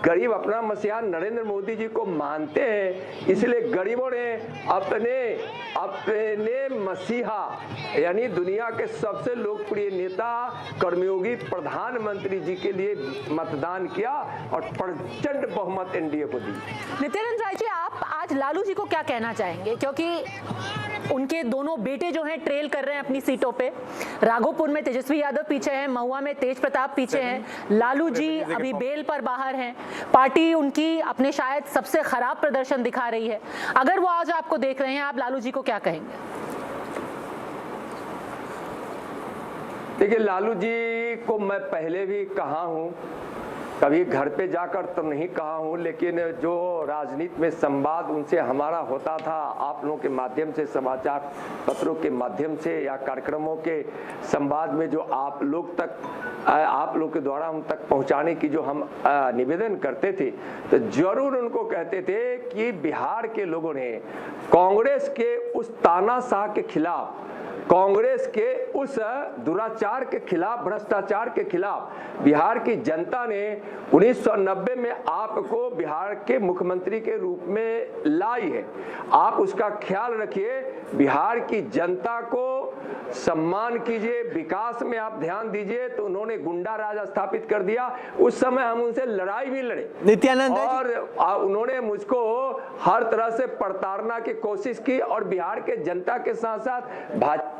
गरीब अपना मसीहा नरेंद्र मोदी जी को मानते हैं, इसलिए गरीबों ने अपने मसीहा यानी दुनिया के सबसे लोकप्रिय नेता कर्मयोगी प्रधानमंत्री जी के लिए मतदान किया और प्रचंड बहुमत एनडीए को दी। नित्यानंद राय जी, आप आज लालू जी को क्या कहना चाहेंगे, क्योंकि उनके दोनों बेटे जो हैं ट्रेल कर रहे हैं अपनी सीटों पे? राघोपुर में तेजस्वी यादव पीछे हैं, महुआ में तेज प्रताप पीछे हैं, लालू जी अभी बेल पर बाहर हैं, पार्टी उनकी अपने शायद सबसे खराब प्रदर्शन दिखा रही है। अगर वो आज आपको देख रहे हैं, आप लालू जी को क्या कहेंगे? देखिए, लालू जी को मैं पहले भी कहा हूं, कभी घर पे जाकर तो नहीं कहा हूं, लेकिन जो राजनीति में संवाद उनसे हमारा होता था, आप लोगों के माध्यम से, समाचार पत्रों के माध्यम से या कार्यक्रमों के संवाद में जो आप लोग के द्वारा हम तक पहुंचाने की जो हम निवेदन करते थे, तो जरूर उनको कहते थे कि बिहार के लोगों ने कांग्रेस के उस तानाशाह के खिलाफ, कांग्रेस के उस दुराचार के खिलाफ, भ्रष्टाचार के खिलाफ बिहार की जनता ने 1990 में आपको बिहार के मुख्यमंत्री के रूप में लाई है। आप उसका ख्याल रखिए, बिहार की जनता को सम्मान कीजिए, विकास में आप ध्यान दीजिए। तो उन्होंने गुंडा राज स्थापित कर दिया, उस समय हम उनसे लड़ाई भी लड़े नित्यानंद, और उन्होंने मुझको हर तरह से प्रताड़ना की कोशिश की, और बिहार के जनता के साथ साथ भाजपा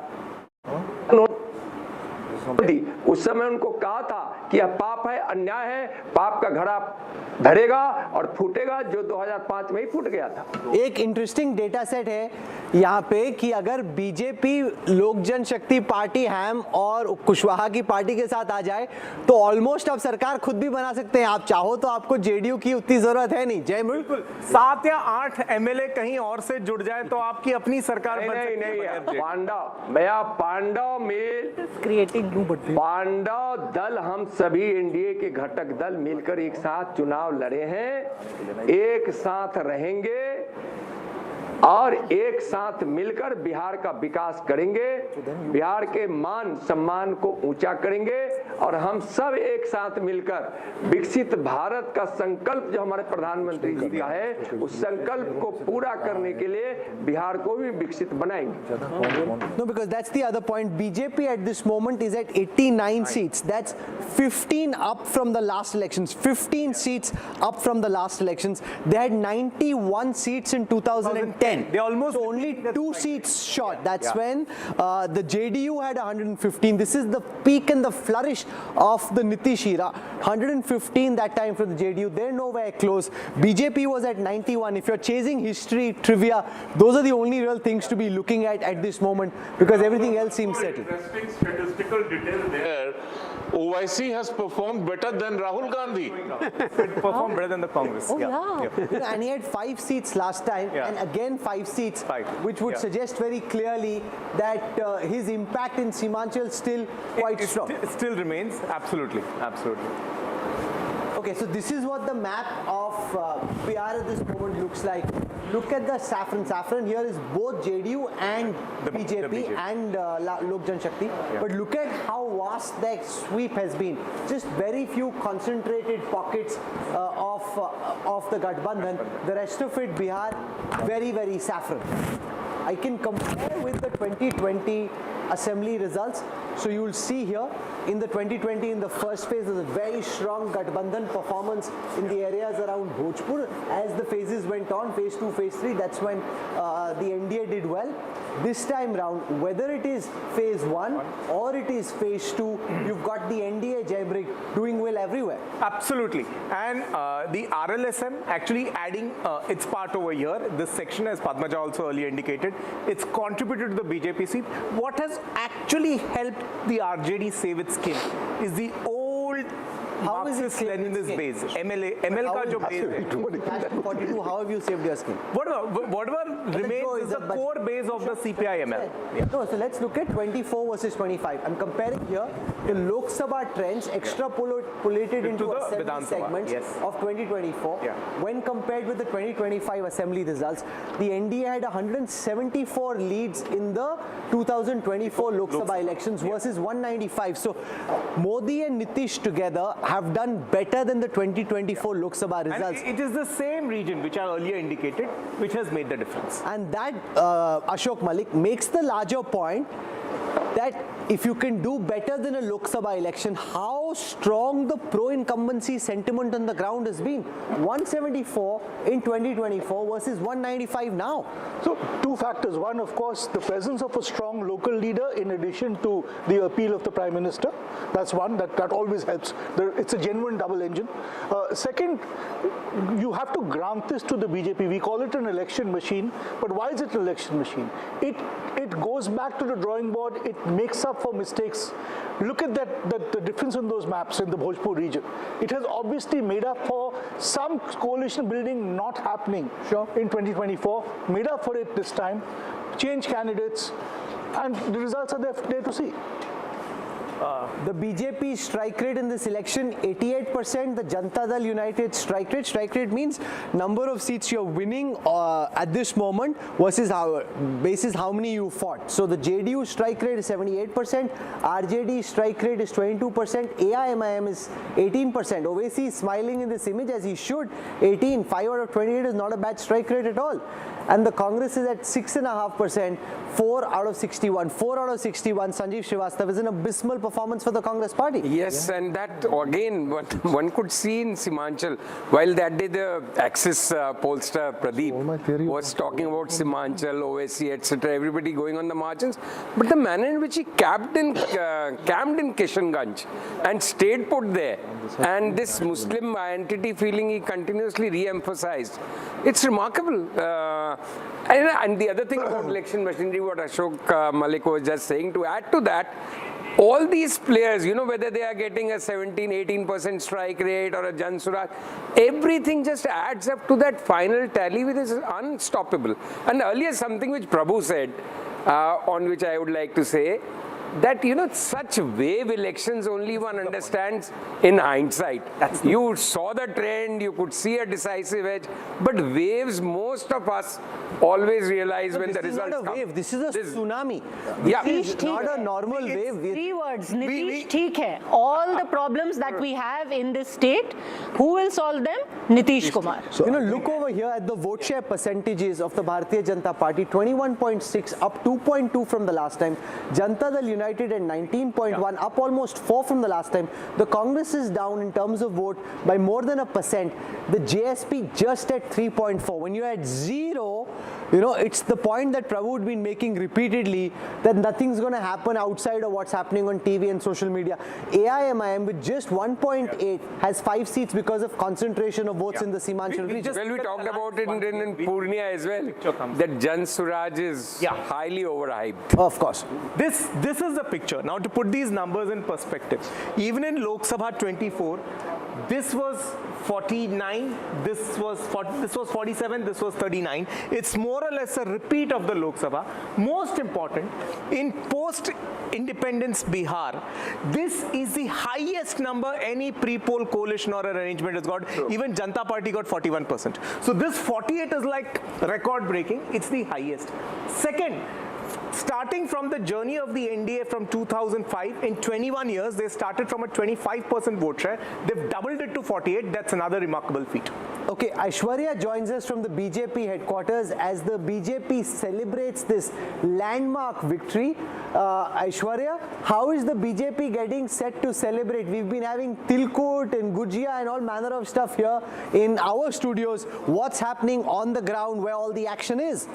उस समय उनको कहा था कि यह पाप है, अन्याय है, पाप का घड़ा भरेगा और फूटेगा, जो 2005 में ही फूट गया था। एक इंटरेस्टिंग डेटा सेट है यहाँ पे कि अगर बीजेपी लोक जनशक्ति पार्टी हैम और कुशवाहा की पार्टी के साथ आ जाए तो ऑलमोस्ट आप सरकार खुद भी बना सकते हैं। आप चाहो तो आपको जेडीयू की उतनी जरूरत है नहीं। जय बिल्कुल 7 या 8 एमएलए कहीं और से जुड़ जाए तो आपकी अपनी सरकार बन सकती है। पांडव में पांडव दल हम सभी एनडीए के घटक दल मिलकर एक साथ चुनाव लड़े हैं, एक साथ रहेंगे और एक साथ मिलकर बिहार का विकास करेंगे, बिहार के मान सम्मान को ऊंचा करेंगे और हम सब एक साथ मिलकर विकसित भारत का संकल्प जो हमारे प्रधानमंत्री जी का है, उस संकल्प को पूरा करने के लिए बिहार को भी विकसित बनाएंगे। No, because that's the other point. BJP at this moment is at 89 seats. That's 15 up from the last elections. 15 seats up from the last elections. They had 91 seats in 2010. They almost only 2 seats short. That's when the JDU had 115. This is the peak and the flourish of the Nitish era. 115 that time for the JDU. They're nowhere close. BJP was at 91. If you're chasing history, trivia, those are the only real things to be looking at this moment, because everything else seems settled. Interesting statistical detail there. OIC has performed better than Rahul Gandhi. It performed better than the Congress. Oh, yeah. You know, and he had 5 seats last time, and again 5 seats, which would suggest very clearly that his impact in Simanchal still quite strong. It still remains, absolutely. Okay, so this is what the map of Bihar at this moment looks like. Look at the saffron. Saffron here is both JDU and BJP and Lok Jan Shakti. But look at how vast that sweep has been. Just very few concentrated pockets of the Gathbandhan. The rest of it, Bihar, very, very saffron. I can compare with the 2020 assembly results. So you will see here in the 2020, in the first phase, there's a very strong Gathbandhan performance in the areas around Bhojpur. As the phases went on, phase 2, phase 3, that's when the NDA did well. This time round, whether it is phase 1 or it is phase 2, you've got the NDA jailbreak doing well everywhere. Absolutely. And the RLSM actually adding its part over here. This section, as Padmaja also earlier indicated, it's contributed to the BJP seat. What has actually helped the RJD save its skin is the old Marxist-Leninist base. ML का जो base है. 42, how have you saved your skin? Whatever remains is the core base of the CPI-ML. No, so let's look at 24 versus 25. I'm comparing here the Lok Sabha trends extrapolated into assembly segments of 2024. When compared with the 2025 assembly results, the NDA had 174 leads in the 2024 Lok Sabha elections versus 195. So Modi and Nitish together have done better than the 2024 Lok Sabha results. And it is the same region which I earlier indicated which has made the difference. And that, Ashok Malik, makes the larger point that if you can do better than a Lok Sabha election, how strong the pro-incumbency sentiment on the ground has been. 174 in 2024 versus 195 now. So, 2 factors. One, of course, the presence of a strong local leader in addition to the appeal of the Prime Minister. That's one, that always helps. It's a genuine double engine. Second, you have to grant this to the BJP. We call it an election machine, but why is it an election machine? It goes back to the drawing board. It makes up for mistakes. Look at the difference in those maps in the Bhojpur region. It has obviously made up for some coalition building not happening in 2024, made up for it this time, change candidates, and the results are there to see. The BJP strike rate in this election, 88%. The Janata Dal United strike rate. Strike rate means number of seats you're winning at this moment versus basis how many you fought. So the JDU strike rate is 78%. RJD strike rate is 22%. AIMIM is 18%. Owaisi is smiling in this image as he should. 18. 5 out of 28 is not a bad strike rate at all. And the Congress is at 6.5%, 4 out of 61. 4 out of 61, Sanjeev Srivastava is an abysmal performance for the Congress party. Yes, and that again, what one could see in Simanchal, while that day the Axis pollster Pradeep was talking about Simanchal, OSC, etc., everybody going on the margins, but the manner in which he camped in Kishanganj and stayed put there, and this Muslim identity feeling he continuously re-emphasized, it's remarkable. And the other thing about election machinery, what Ashok Malik was just saying, to add to that, all these players, you know, whether they are getting a 17-18% strike rate or a Jan Suraj, everything just adds up to that final tally which is unstoppable. And earlier something which Prabhu said, on which I would like to say, that such wave elections only one understands in hindsight. You saw the trend, you could see a decisive edge, but waves most of us always realize when the results come. This is a tsunami. Yeah. This is not a normal wave. Three words, Nitish theek hai. All the problems that we have in this state, who will solve them? Nitish Kumar. So, look over here at the vote share percentages of the Bharatiya Janata Party, 21.6, up 2.2 from the last time. Janata Dal United at 19.1, up almost 4 from the last time. The Congress is down in terms of vote by more than 1%. The JSP just at 3.4. When you're at 0, it's the point that Prabhu had been making repeatedly, that nothing's going to happen outside of what's happening on TV and social media. AIMIM with just 1.8 has 5 seats because of concentration of votes in the Simanchal region. Well, we talked about it in Purnia as well, that Jan Suraj is highly overhyped. Of course. This is the picture. Now, to put these numbers in perspective, even in Lok Sabha 24, this was 49, this was 47, this was 39. It's more or less a repeat of the Lok Sabha. Most important, in post-independence Bihar, this is the highest number any pre-poll coalition or arrangement has got. Even Janata Party got 41%. So this 48 is like record-breaking. It's the highest. Second, starting from the journey of the NDA from 2005, in 21 years, they started from a 25% vote share. They've doubled it to 48. That's another remarkable feat. Okay, Aishwarya joins us from the BJP headquarters as the BJP celebrates this landmark victory. Aishwarya, how is the BJP getting set to celebrate? We've been having Tilkut and Gujia and all manner of stuff here in our studios. What's happening on the ground where all the action is?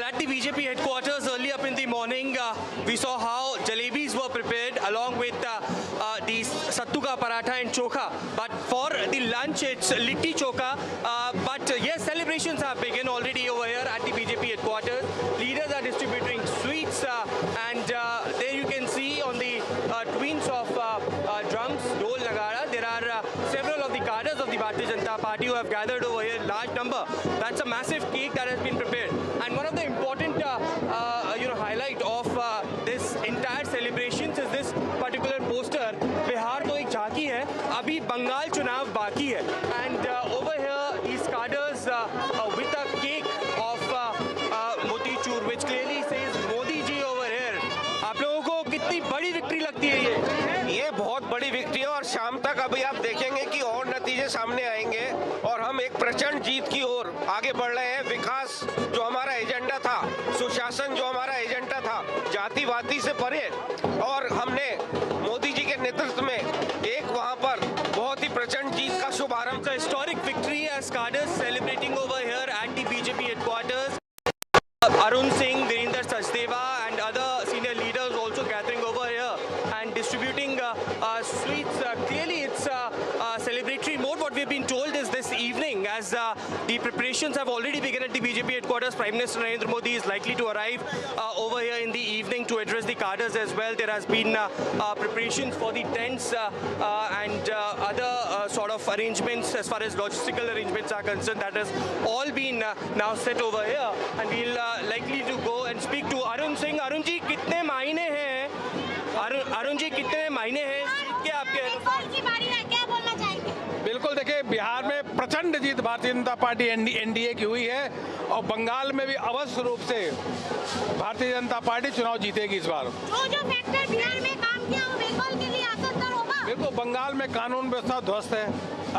At the BJP headquarters early up in the morning, we saw how jalebis were prepared along with the sattu ka paratha and chokha. But for the lunch, it's litti chokha. But yes, celebrations have begun already over here at the BJP headquarters. Leaders are distributing sweets, and there you can see on the twins of drums, dol, nagara. There are several of the cadres of the Bharatiya Janata Party who have gathered over here in large number. That's a massive cake that has been prepared. And one of the important highlight of this entire celebrations is this particular poster. Bihar to ek jhaanki hai, abhi Bengal chunav baki hai. And over here, these cadres with a cake of motichur, which clearly says Modi ji over here. आप लोगों को कितनी बड़ी victory लगती है ये बहुत बड़ी विक्ट्री है और शाम तक अभी आप देखेंगे कि और नतीजे सामने आएंगे और हम एक प्रचंड जीत की ओर आगे बढ़ रहे हैं। विकास जो हमारा एजेंडा था, सुशासन जो हमारा एजेंडा था, जातिवादी से परे, और हमने मोदी जी के नेतृत्व में एक वहां पर बहुत ही प्रचंड जीत का शुभारंभ। Historic victory as cadres celebrating over here at the BJP headquarters. Arun Singh, Virender Sachdeva and other senior leaders also gathering over here and distributing sweets. Clearly it's celebratory mode. What we've been told is this evening, as the preparations have already begun at the BJP headquarters, Prime Minister Narendra Modi is likely to arrive over here in the evening to address the cadres as well. There has been preparations for the tents and other sort of arrangements as far as logistical arrangements are concerned. That has all been now set over here, and we'll likely to go and speak to Arun Singh. Arun ji, कितने मायने हैं? अरुण जी, कितने मायने हैं जीत के आपके? क्या बोलना चाहेंगे? बिल्कुल, देखिए, बिहार में प्रचंड जीत भारतीय जनता पार्टी एनडीए की हुई है और बंगाल में भी अवश्य रूप से भारतीय जनता पार्टी चुनाव जीतेगी इस बार। जो फैक्टर बिहार में काम किया वो बंगाल के लिए असरदार होगा। बिल्कुल, बंगाल में कानून व्यवस्था ध्वस्त है,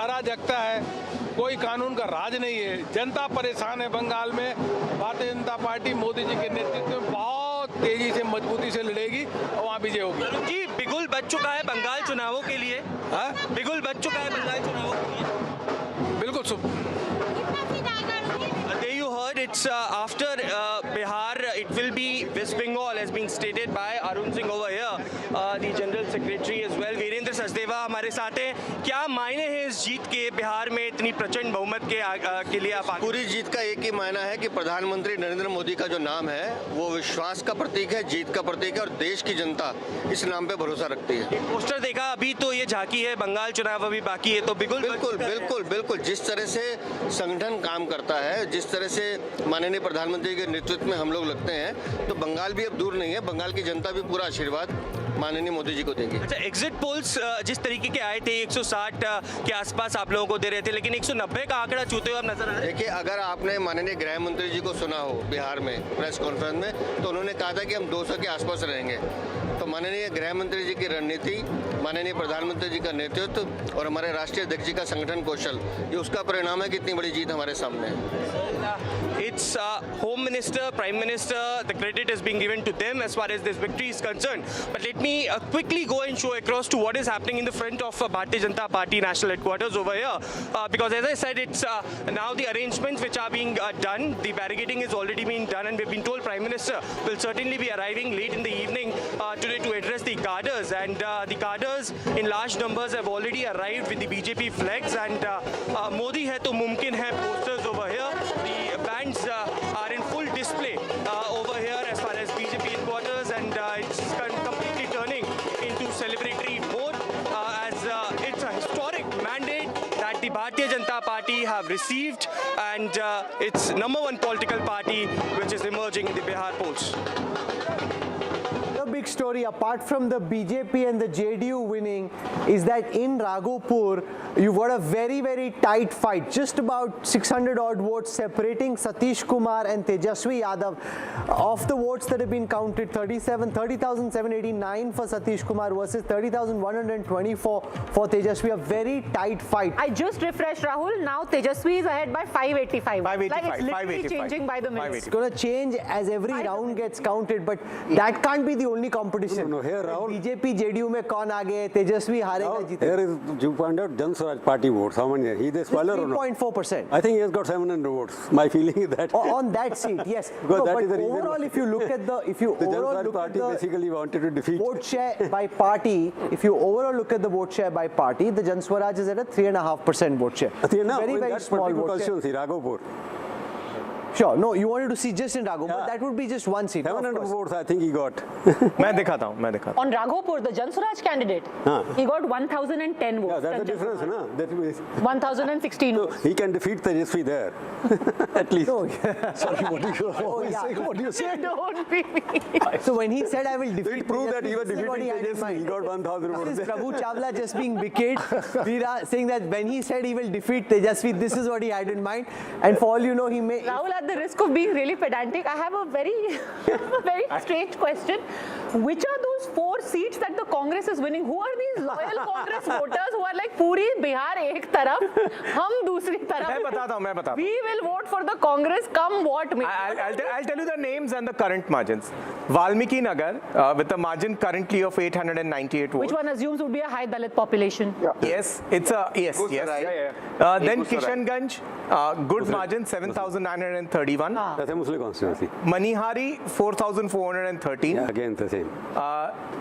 अराजकता है, कोई कानून का राज नहीं है, जनता परेशान है बंगाल में। भारतीय जनता पार्टी मोदी जी के नेतृत्व में बहुत तेजी से मजबूती से लड़ेगी और वहाँ विजय होगी। जी, बिगुल बच चुका है बंगाल चुनावों के लिए। बिगुल बच चुका है बंगाल चुनावों के लिए। बिल्कुल। There you heard, it's after Bihar, it will be West Bengal, as being stated by Arun Singh over here, the General Secretary as well. Virendra Sachdeva हमारे साथ हैं। क्या मायने हैं इस जीत के? बिहार में इतनी प्रचंड प्रचंड बहुमत के लिए आप पूरी जीत का एक ही मायना है कि प्रधानमंत्री नरेंद्र मोदी का जो नाम है वो विश्वास का प्रतीक है, जीत का प्रतीक है और देश की जनता इस नाम पे भरोसा रखती है। पोस्टर देखा, अभी तो ये झांकी है, बंगाल चुनाव अभी बाकी है, तो बिल्कुल जिस तरह से संगठन काम करता है, जिस तरह से माननीय प्रधानमंत्री के नेतृत्व में हम लोग लगते हैं, तो बंगाल भी अब दूर नहीं है। बंगाल की जनता भी पूरा आशीर्वाद माननीय मोदी जी को देगी। अच्छा, एग्जिट पोल्स जिस तरीके के आए थे 160 के आसपास आप लोगों को दे रहे थे, लेकिन 190 का आंकड़ा छूते हुए आप नजर आ रहे हैं। देखिए, अगर आपने माननीय गृह मंत्री जी को सुना हो बिहार में प्रेस कॉन्फ्रेंस में, तो उन्होंने कहा था कि हम 200 के आसपास रहेंगे। तो माननीय गृह मंत्री जी की रणनीति, माननीय प्रधानमंत्री जी का नेतृत्व और हमारे राष्ट्रीय अध्यक्ष जी का संगठन कौशल, ये उसका परिणाम है कि इतनी बड़ी जीत हमारे सामने है। It's Home Minister, Prime Minister, the credit is being given to them as far as this victory is concerned. But let me quickly go and show across to what is happening in the front of Bharatiya Janata Party National Headquarters over here. Because as I said, it's now the arrangements which are being done. The barricading is already being done, and we've been told Prime Minister will certainly be arriving late in the evening today to address the cadres. And the cadres in large numbers have already arrived with the BJP flags. And Modi hai to mumkin hai posters over here. The bands are in full display over here as far as BJP headquarters, and it's completely turning into celebratory mode as it's a historic mandate that the Bharatiya Janata Party have received, and it's #1 political party which is emerging in the Bihar polls. Big story apart from the BJP and the JDU winning is that in Raghopur you've got a very tight fight, just about 600 odd votes separating Satish Kumar and Tejaswi Yadav. Of the votes that have been counted, 30,789 for Satish Kumar versus 30,124 for Tejaswi. A very tight fight. I just refreshed, Rahul. Now Tejaswi is ahead by 585. 585. Like it's literally changing by the minute. It's going to change as every round gets counted, but that can't be the only competition. No, here Rahul, BJP, JDU में कौन आगे, तेजस्वी हारेगा जीतेगा. Here is, you find out Jan Swaraj party votes. How many? He is the spoiler or not? 3.4%. I think he has got 700 votes. My feeling is that. On that seat, yes. Because that but is the reason. Overall, if you look at the, Jan Swaraj party basically wanted to defeat. Vote share by party, if you overall look at the vote share by party, the Jan Swaraj is at a 3.5% vote share. Very small vote share. Raghopur. Sure. No, you wanted to see just in Raghopur, but that would be just one seat. 700 votes, I think he got. मैं दिखाता हूँ. On Raghopur, the Jan Swaraj candidate, he got 1,010 votes. Yeah, that's the difference, na? That means 1,016 votes. He can defeat Tejaswi there, at least. No, Sorry, what do you say? Don't be me. So when he said I will defeat, It proved that he was this is what defeating he had in Tejaswi. mind. He got 1,000 votes. This is Prabhu Chawla just being wicked. Veera saying that when he said he will defeat Tejaswi, this is what he had in mind. And for all you know, he may. Rahul, at the risk of being really pedantic, I have a very strange question. Which are those 4 seats that the Congress is winning? Who are these loyal Congress voters who are like, पूरी बिहार एक तरफ, हम दूसरी तरफ? मैं बताता हूँ. We will vote for the Congress, come what may. I'll tell you the names and the current margins. Valmiki Nagar with a margin currently of 898 votes. Which one assumes would be a high Dalit population? Yes, it's a yes. Then Kishanganj, good margin 7,931. That's a Muslim constituency. Manihari 4,413. Yeah, again the same.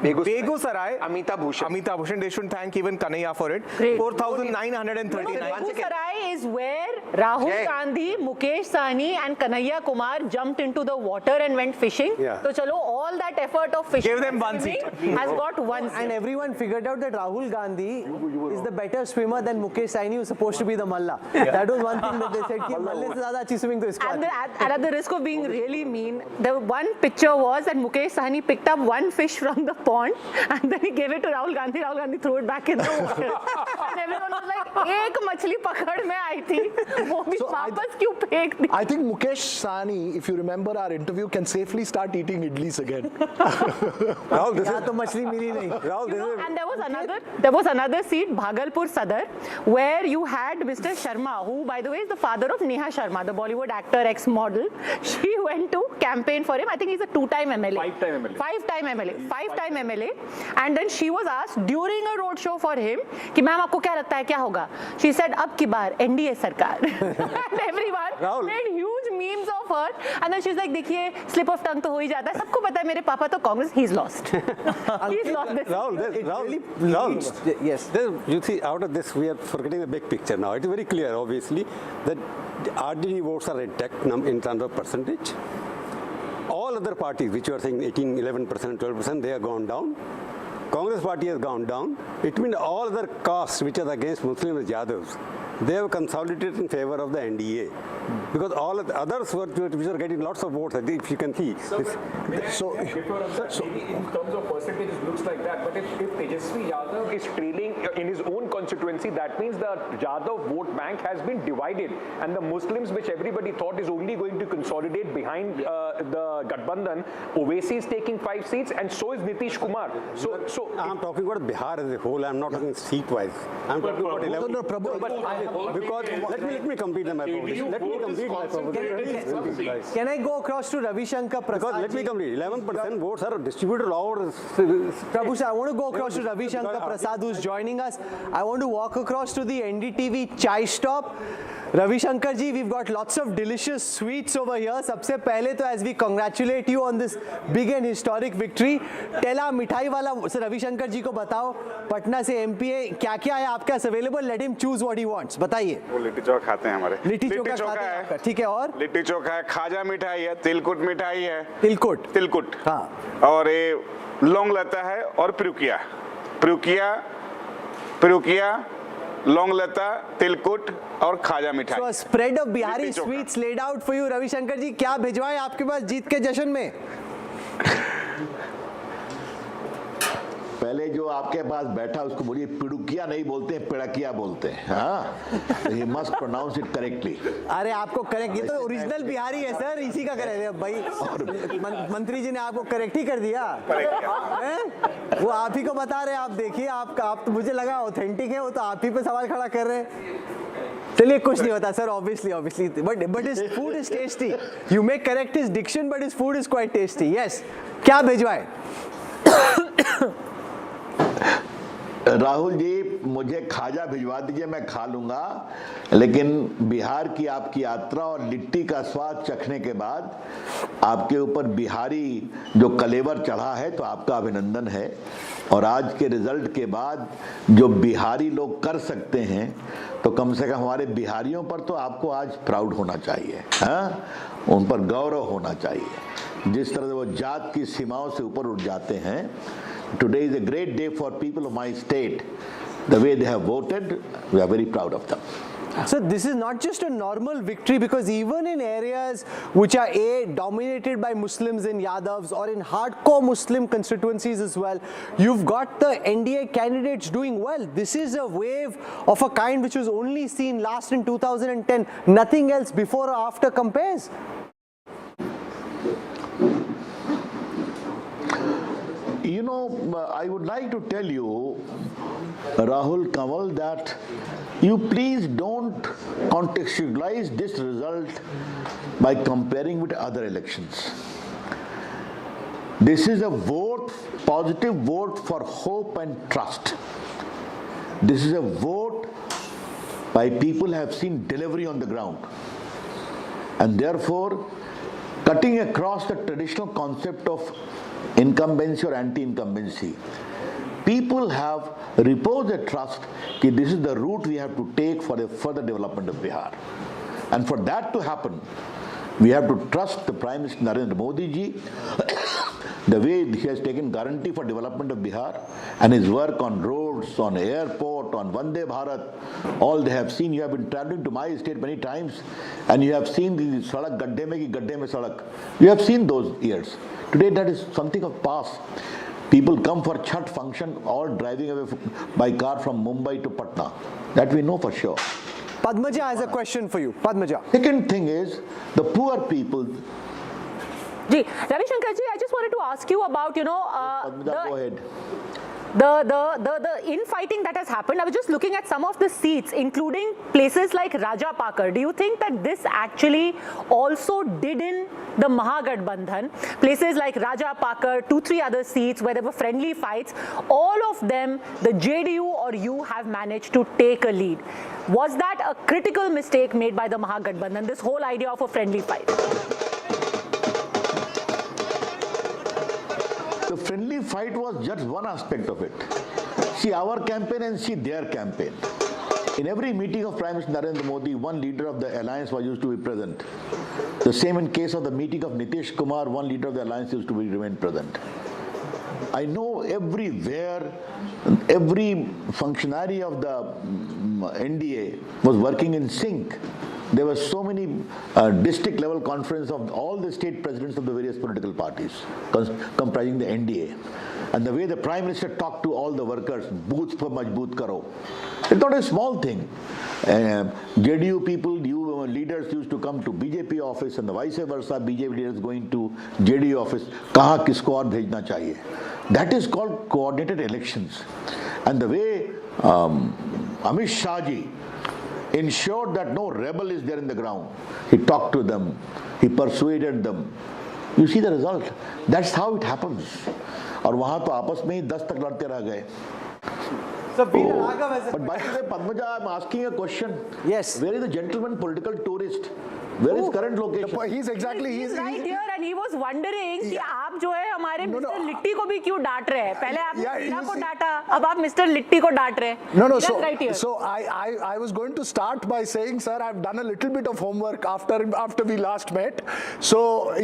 Begussarai, Amita Bhushan, they should thank even Kanhaiya for it. Great. 4,939. Begussarai is where Rahul Gandhi, Mukesh Sahni and Kanhaiya Kumar jumped into the water and went fishing. Yeah. So chalo, all that effort of fishing Give them one seat. has got one seat. And everyone figured out that Rahul Gandhi is the better swimmer than Mukesh Sahni, who's supposed to be the Malla. That was one thing that they said, कि Malle से ज़्यादा अच्छी swimming तो इसको And at the risk of being really mean, the one picture was that Mukesh Sahni picked up one fish from the pond and then he gave it to Rahul Gandhi. Rahul Gandhi threw it back in the water. And everyone was like, एक मछली पकड़ में आई थी, वो भी वापस क्यों फेंक दी? I think Mukesh Sahni, if you remember our interview, can safely start eating idlis again. Rahul, this यहाँ तो मछली मिली नहीं. Rahul, this is. And there was another seat, Bhagalpur Sadar, where you had Mr. Sharma, who by the way is the father of Neha Sharma, the Bollywood actor, ex-model. She went to campaign for him. I think he's a 2-time MLA. 5-time MLA. 5-time MLA. 5 lifetime MLA, and then she was asked during a road show for him कि ma'am आपको क्या लगता है क्या होगा? She said अब की बार NDA सरकार. And everyone made huge memes of her, and then she's like देखिए slip of tongue तो हो ही जाता है, सबको पता है मेरे पापा तो Congress, he's lost. He's lost this. Rahul, yes. You see, out of this, we are forgetting the big picture now. It is very clear, obviously, that RDD votes are intact in terms of percentage. All other parties, which you are saying 18, 11%, 12%, they have gone down. Congress party has gone down. It means all other castes which are against Muslims Yadavs, they have consolidated in favor of the NDA. Because all of the others which are getting lots of votes, I think if you can see. So maybe in terms of percentages looks like that, but if Tejasvi Yadav is trailing in his own constituency, that means the Yadav vote bank has been divided, and the Muslims, which everybody thought is only going to consolidate behind the Gathbandhan, Owaisi is taking 5 seats, and so is Nitish Kumar. So I'm talking about Bihar as a whole. I'm not talking seat-wise. I'm talking about 11. Because let me complete my proposition. Let me complete my proposition. Can I go across to Ravi Shankar Prasad? Because let me complete. 11% votes are distributed all over. Prabhu, I want to go across to Ravi Shankar Prasad, who's joining us. I want to walk across to the NDTV chai stop. Ravi Shankar ji, we've got lots of delicious sweets over here. सबसे पहले तो as we congratulate you on this big and historic victory, टेला मिठाई वाला रवि शंकर जी को बताओ, पटना से MPA क्या-क्या है आपके पास available? Let him choose what he wants. बताइए. वो लिट्टी चोखा खाते हैं हमारे. लिट्टी चोखा खाते हैं. ठीक है और? लिट्टी चोखा है, खाजा मिठाई है, तिलकुट मिठाई है. तिलकुट. हाँ. और ये लौंग लता है और पिरुकिया, लौंग लता, तिलकुट और खाजा मिठाई. So a spread of Bihari sweets laid out for you, Ravi Shankar ji. क्या भिजवाएं आपके पास जीत के जश्न में? पहले जो आपके पास बैठा उसको बोलिए पिड़ुकिया नहीं बोलते हैं, पिड़किया बोलते हैं. हाँ, he must pronounce it correctly. अरे आपको करेक्ट, ये तो ओरिजिनल बिहारी है सर, इसी का करेक्ट भाई. मंत्री जी ने आपको करेक्ट ही कर दिया. वो आप ही को बता रहे हैं. आप देखिए, आप तो मुझे लगा ऑथेंटिक है, वो तो आप ही पे सवाल खड़ा कर रहे हैं. चलिए कुछ नहीं होता sir, obviously, but his food is tasty. You may correct his diction, but his food is quite tasty. Yes. क्या भिजवाएं? राहुल जी, मुझे खाजा भिजवा दीजिए, मैं खा लूंगा. लेकिन बिहार की आपकी यात्रा और लिट्टी का स्वाद चखने के बाद आपके ऊपर बिहारी जो कलेवर चढ़ा है, तो आपका अभिनंदन है. और आज के रिजल्ट के बाद जो बिहारी लोग कर सकते हैं, तो कम से कम हमारे बिहारियों पर तो आपको आज प्राउड होना चाहिए. हाँ, उन पर गौरव होना चाहिए. जिस तरह से वो जात की सीमाओं से ऊपर उठ जाते हैं. Today is a great day for people of my state. The way they have voted, we are very proud of them. So this is not just a normal victory, because even in areas which are dominated by Muslims and Yadavs, or in hardcore Muslim constituencies as well, you've got the NDA candidates doing well. This is a wave of a kind which was only seen last in 2010. Nothing else before or after compares. You know, I would like to tell you, Rahul Kanwal, that you please don't contextualize this result by comparing with other elections. This is a vote, positive vote for hope and trust. This is a vote by people who have seen delivery on the ground. And therefore, cutting across the traditional concept of incumbency or anti-incumbency, people have reposed their trust that this is the route we have to take for the further development of Bihar. And for that to happen, we have to trust the Prime Minister Narendra Modi ji, the way he has taken guarantee for development of Bihar, and his work on roads, on airport, on Vande Bharat. All they have seen. You have been traveling to my state many times, and you have seen the sadak gadde mein sadak. You have seen those years. Today that is something of past. People come for Chhath function, all driving away by car from Mumbai to Patna. That we know for sure. Padmaja has a question for you. Padmaja. Second thing is, the poor people. Ji, Ravi Shankar ji, I just wanted to ask you about, Padmaja, go ahead. the infighting that has happened, I was just looking at some of the seats, including places like Rajapakar. Do you think that this actually also did in the Mahagathbandhan? Places like Rajapakar, 2-3 other seats where there were friendly fights, all of them, the JDU or you have managed to take a lead. Was that a critical mistake made by the Mahagathbandhan, this whole idea of a friendly fight? The friendly fight was just one aspect of it. See our campaign and see their campaign. In every meeting of Prime Minister Narendra Modi, one leader of the alliance was used to be present. The same in case of the meeting of Nitish Kumar, one leader of the alliance used to remain present. I know everywhere, every functionary of the NDA was working in sync. There were so many district level conference of all the state presidents of the various political parties comprising the NDA. And the way the Prime Minister talked to all the workers, booth per majboot karo. It's not a small thing. JDU people, leaders used to come to BJP office and the vice versa, BJP leaders going to JDU office. Kaha kisko aur bhejna chahiye. That is called coordinated elections. And the way Amit Shah ji ensured that no rebel is there in the ground. He talked to them. He persuaded them. You see the result. That's how it happens. और वहाँ तो आपस में ही 10 तक लड़ते रह गए. But by the way, Padmaja, I'm asking a question. Yes. Where is the gentleman political tourist? Where is current location? He's right here and he was wondering कि आप जो है हमारे मिस्टर लिट्टी को भी क्यों डांट रहे हैं? पहले आपने मीरा को डांटा, अब आप मिस्टर लिट्टी को डांट रहे हैं. No, right here. so I was going to start by saying, sir, I've done a little bit of homework after we last met. So,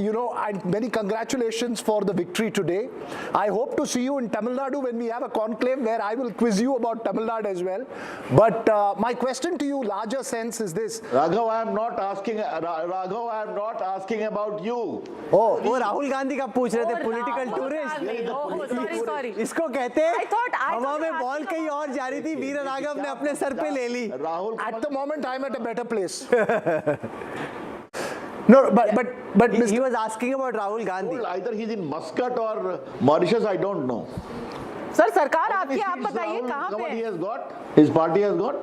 many congratulations for the victory today. I hope to see you in Tamil Nadu when we have a conclave where I will quiz you about Tamil Nadu as well. But my question to you, larger sense, is this. Raghav, I am not asking about you. Oh, वो राहुल गांधी का पूछ रहे थे, political tourist. Sorry. इसको कहते हैं हवा में बॉल कहीं और जा रही थी, वीर राघव ने अपने सर पे ले ली. Rahul, at the moment I'm at a better place. No, but he was asking about Rahul Gandhi. Either he's in Muscat or Mauritius, I don't know. Sir सरकार आपकी, आप बताइए कहाँ पे? He has got, his party has got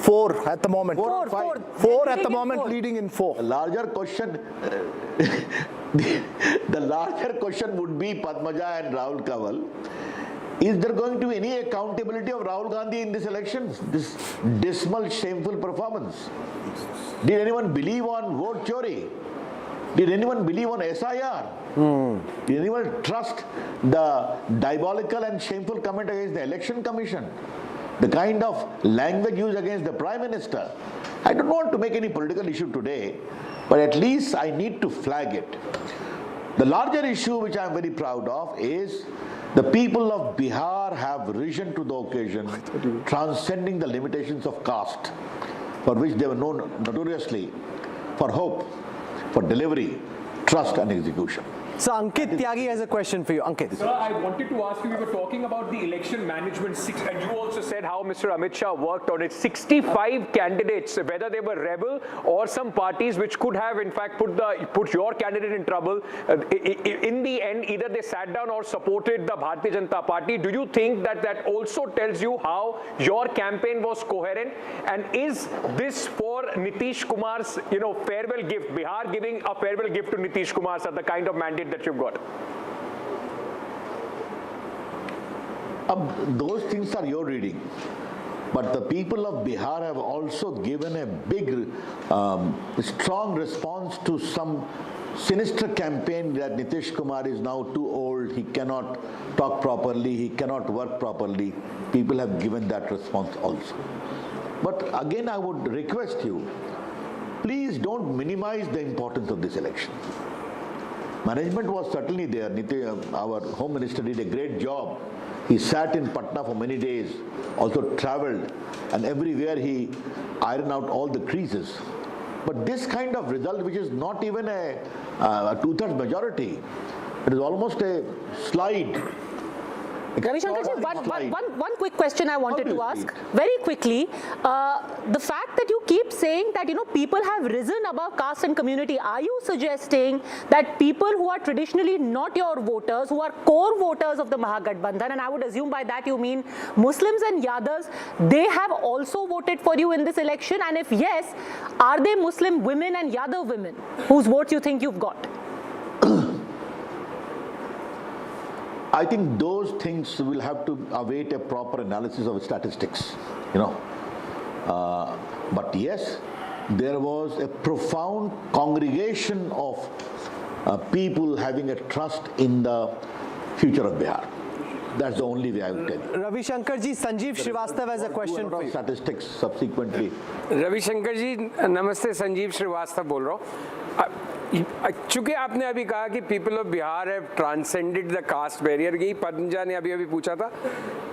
4 at the moment. 4 at the moment, leading in 4. The larger question, the larger question would be Padmaja and Rahul Kanwal. Is there going to be any accountability of Rahul Gandhi in this election? This dismal, shameful performance. Did anyone believe on vote chori? Did anyone believe on SIR? Did anyone trust the diabolical and shameful comment against the Election Commission? The kind of language used against the Prime Minister. I don't want to make any political issue today, but at least I need to flag it. The larger issue which I am very proud of is the people of Bihar have risen to the occasion, transcending the limitations of caste, for which they were known notoriously for hope, for delivery, trust and execution. So Ankit Tyagi has a question for you. Ankit. Sir, I wanted to ask you, we were talking about the election management, and you also said how Mr. Amit Shah worked on it. 65 candidates, whether they were rebel or some parties which could have in fact put your candidate in trouble, in the end either they sat down or supported the Bharatiya Janata Party. Do you think that also tells you how your campaign was coherent? And is this for Nitish Kumar's farewell gift, Bihar giving a farewell gift to Nitish Kumar, sir, the kind of mandate that you've got? Those things are your reading. But the people of Bihar have also given a big, strong response to some sinister campaign that Nitish Kumar is now too old, he cannot talk properly, he cannot work properly. People have given that response also. But again, I would request you, please don't minimize the importance of this election. Management was certainly there. Our Home Minister did a great job. He sat in Patna for many days, also travelled, and everywhere he ironed out all the creases. But this kind of result, which is not even a two-thirds majority, it is almost a slide. Ravi Shankar ji, one quick question I wanted to ask very quickly. The fact that you keep saying that people have risen above caste and community, are you suggesting that people who are traditionally not your voters, who are core voters of the Mahagathbandhan, and I would assume by that you mean Muslims and Yadavs, they have also voted for you in this election? And if yes, are they Muslim women and Yadav women whose votes you think you've got? I think those things will have to await a proper analysis of statistics, but yes, there was a profound congregation of people having a trust in the future of Bihar. That's the only way I will tell you. Ravi Shankar ji, Sanjeev Srivastava has a question for you. Statistics subsequently. Ravi Shankar ji नमस्ते, संजीव श्रीवास्तव बोल रहा हूँ। चूंकि आपने अभी कहा कि people of Bihar have transcended the caste barrier, यही पद्मजा ने अभी पूछा था,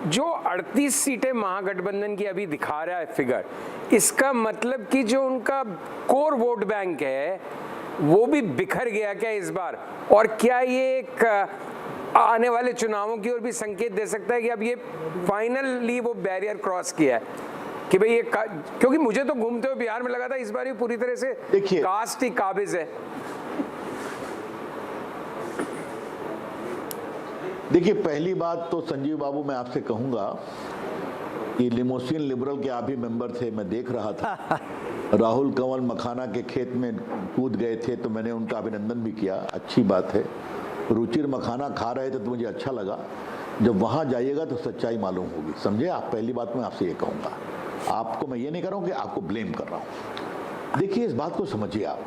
जो 38 सीटें महागठबंधन की अभी दिखा रहा है फिगर, इसका मतलब कि जो उनका कोर वोट बैंक है वो भी बिखर गया क्या इस बार? और क्या ये एक आने वाले चुनावों की ओर भी संकेत दे सकता है कि अब ये फाइनली वो बैरियर क्रॉस किया है कि भाई ये क्योंकि मुझे तो घूमते हुए बिहार में लगा था इस बार ये पूरी तरह से कास्ट ही काबिज है। देखिए, पहली बात तो संजीव बाबू मैं आपसे कहूंगा, ये लिमोसिन लिबरल के आप भी मेंबर थे, मैं देख रहा था। राहुल कंवल मखाना के खेत में कूद गए थे तो मैंने उनका अभिनंदन भी किया, अच्छी बात है। रुचिर मखाना खा रहे थे तो मुझे अच्छा लगा। जब वहां जाइएगा तो सच्चाई मालूम होगी, समझे आप? पहली बात मैं आपसे ये कहूंगा, आपको मैं ये नहीं कर रहा हूं कि आपको ब्लेम कर रहा हूं। देखिए, इस बात को समझिए आप,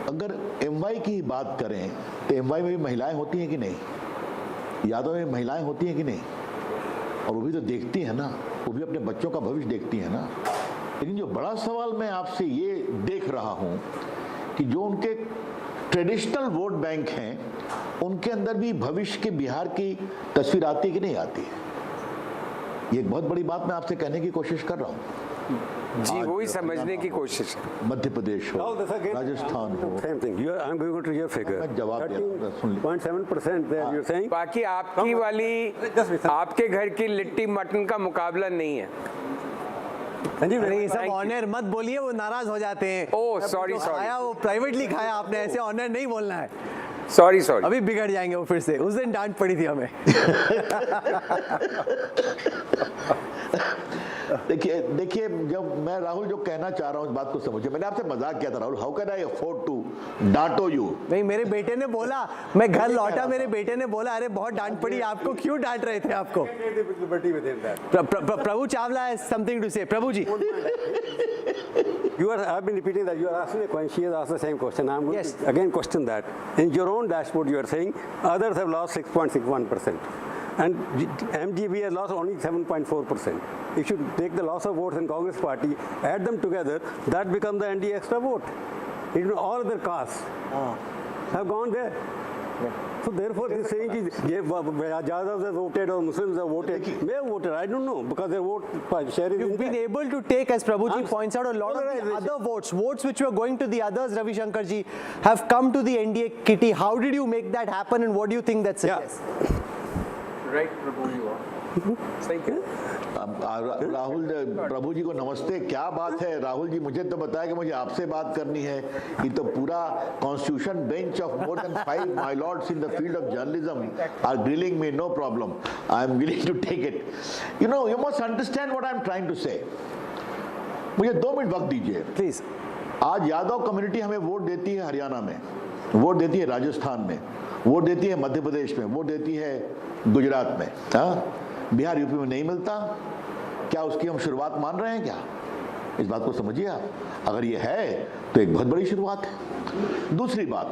अगर एमवाई की बात करें तो एमवाई में भी महिलाएं होती हैं कि नहीं? यादव में महिलाएं होती हैं कि नहीं? और वो भी तो देखती हैं ना, वो भी अपने बच्चों का भविष्य देखती हैं ना। लेकिन जो बड़ा सवाल मैं आपसे ये देख रहा हूं कि जो उनके ट्रेडिशनल वोट बैंक हैं उनके अंदर भी भविष्य के बिहार की तस्वीर आती है कि नहीं आती है? ये एक बहुत बड़ी बात मैं आपसे कहने की कोशिश कर रहा हूँ जी, वही समझने की कोशिश। मध्य प्रदेश हो, राजस्थान हो, जवाब 0.7% बाकी आपकी वाली आपके घर की लिट्टी मटन का मुकाबला नहीं है। अरे ये सब ऑनर मत बोलिए, वो नाराज हो जाते हैं। ओह सॉरी, खाया वो प्राइवेटली खाया आपने, ऐसे ऑनर नहीं बोलना है। सॉरी अभी बिगड़ जाएंगे वो फिर से। उस दिन डांट पड़ी थी हमें। देखिए जब मैं राहुल जो कहना चाह रहा हूँ इस बात को समझिए। मैंने आपसे मजाक किया था Rahul, how can I afford to डांटो यू? नहीं, मेरे बेटे ने बोला, मैं घर लौटा, मेरे बेटे ने बोला अरे बहुत डांट पड़ी आपको, क्यों डांट रहे थे आपको? प्रभु Chawla has something to say. Prabhu ji, I've been repeating that you are asking a question. She has asked the same question. I'm going to again question that. In your own dashboard, you are saying others have lost 6.61%, and MGB has lost only 7.4%. If you take the loss of votes in Congress Party, add them together, that becomes the NDA extra vote. All other castes have gone there. So therefore, this saying that Yadavs have voted or Muslims have voted, they have voted. I don't know, because their vote share is. You've been able to take, as Prabhuji points out, a lot of the other votes which were going to the others, Ravi Shankar ji, have come to the NDA kitty. How did you make that happen, and what do you think that suggests? Right, Prabhu, you are. Thank you. Rahul प्रभु जी को नमस्ते। क्या बात है राहुल जी, मुझे तो बताया कि मुझे आपसे बात करनी है। ये तो पूरा constitution bench of more than 5 my lords in the field of journalism are grilling me, no problem, I am willing to take it. You must understand what I am trying to say. मुझे 2 minute वक्त दीजिए please. आज Yadav community हमें vote देती है हरियाणा में, vote देती है राजस्थान में, वोट देती है मध्य प्रदेश में, वोट देती है गुजरात में। बिहार यूपी में नहीं मिलता। क्या उसकी हम शुरुआत मान रहे हैं क्या? इस बात को समझिए आप। अगर ये है तो एक बहुत बड़ी शुरुआत है। दूसरी बात,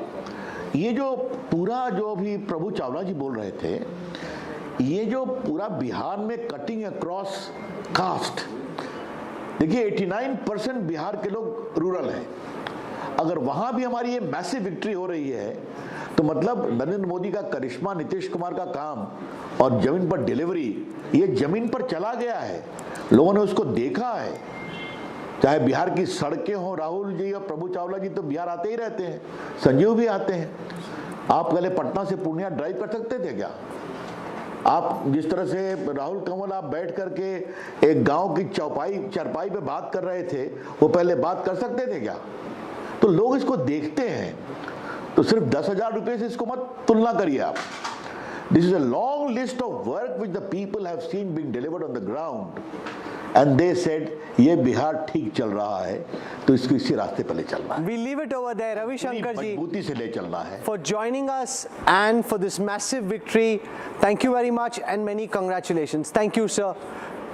ये जो पूरा जो भी प्रभु चावला जी बोल रहे थे, ये जो पूरा बिहार में कटिंग अक्रॉस कास्ट, देखिए 89% बिहार के लोग रूरल हैं। अगर वहां भी हमारी ये मैसिव विक्ट्री हो रही है तो मतलब नरेंद्र मोदी का करिश्मा, नीतीश कुमार का काम और जमीन पर डिलीवरी, ये जमीन पर चला गया है, लोगों ने उसको देखा है। चाहे बिहार की सड़कें हो, राहुल जी और प्रभु चावला जी तो बिहार आते ही रहते हैं, संजीव भी आते हैं। आप पहले पटना से पूर्णिया ड्राइव कर सकते थे क्या? आप जिस तरह से राहुल कंवल आप बैठ करके एक गांव की चरपाई पे बात कर रहे थे, वो पहले बात कर सकते थे क्या? तो लोग इसको देखते हैं, तो सिर्फ 10,000 रुपए से इसको मत तुलना करिए आप. This is a long list of work which the people have seen being delivered on the ground, and they said ये बिहार ठीक चल रहा है तो इसको इसी रास्ते पर ले चलना है. We leave it over there, Ravi Shankar ji, मजबूती से ले चलना है. for joining us and for this massive victory. Thank you very much and many congratulations. Thank you, sir.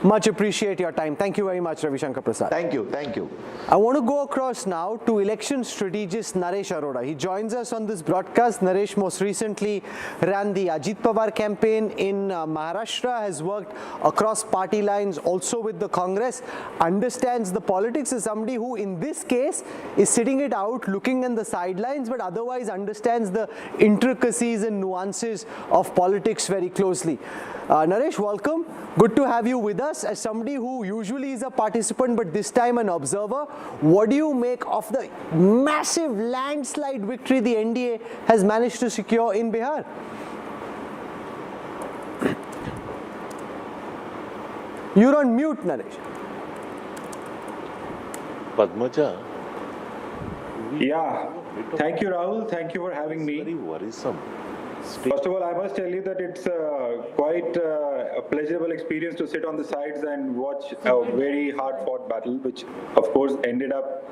Much appreciate your time. Thank you very much, Ravi Shankar Prasad. Thank you, thank you. I want to go across now to election strategist Naresh Arora. He joins us on this broadcast. Naresh most recently ran the Ajit Pawar campaign in Maharashtra, has worked across party lines, also with the Congress, understands the politics, is somebody who in this case is sitting it out, looking in the sidelines, but otherwise understands the intricacies and nuances of politics very closely. Naresh, welcome. Good to have you with us as somebody who usually is a participant but this time an observer. What do you make of the massive landslide victory the NDA has managed to secure in Bihar? You're on mute, Naresh. Padmaja. Yeah. Thank you, Rahul. Thank you for having me. Very worrisome. First of all, I must tell you that it's quite a pleasurable experience to sit on the sides and watch a very hard-fought battle, which of course ended up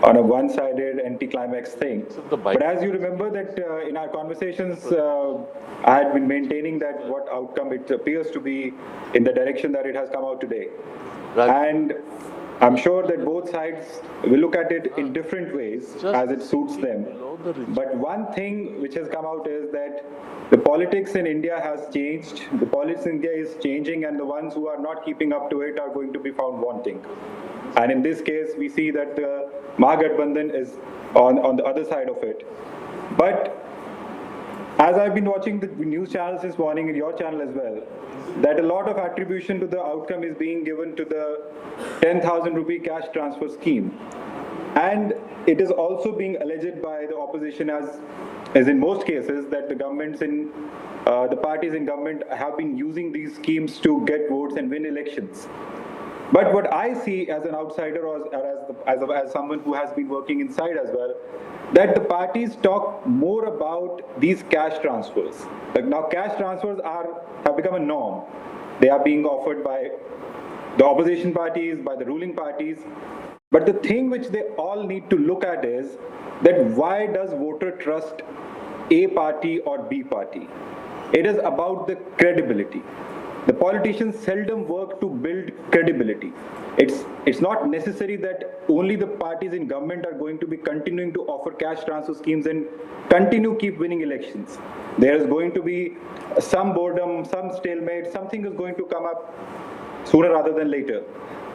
on a one-sided anti-climax thing. But as you remember that in our conversations, I had been maintaining that what outcome it appears to be in the direction that it has come out today. And I'm sure that both sides will look at it in different ways as it suits them. But one thing which has come out is that the politics in India has changed. The politics in India is changing, and the ones who are not keeping up to it are going to be found wanting. And in this case, we see that the Mahagathbandhan is on the other side of it. But as I've been watching the news channels this morning, and your channel as well, that a lot of attribution to the outcome is being given to the 10,000 rupee cash transfer scheme. And it is also being alleged by the opposition as in most cases that the governments in the parties in government have been using these schemes to get votes and win elections. But what I see as an outsider or as someone who has been working inside as well, that the parties talk more about these cash transfers. Like now cash transfers have become a norm. They are being offered by the opposition parties, by the ruling parties. But the thing which they all need to look at is that why does voter trust A party or B party? It is about the credibility. The politicians seldom work to build credibility. It's not necessary that only the parties in government are going to be continuing to offer cash transfer schemes and keep winning elections. There is going to be some boredom, some stalemate, something is going to come up sooner rather than later.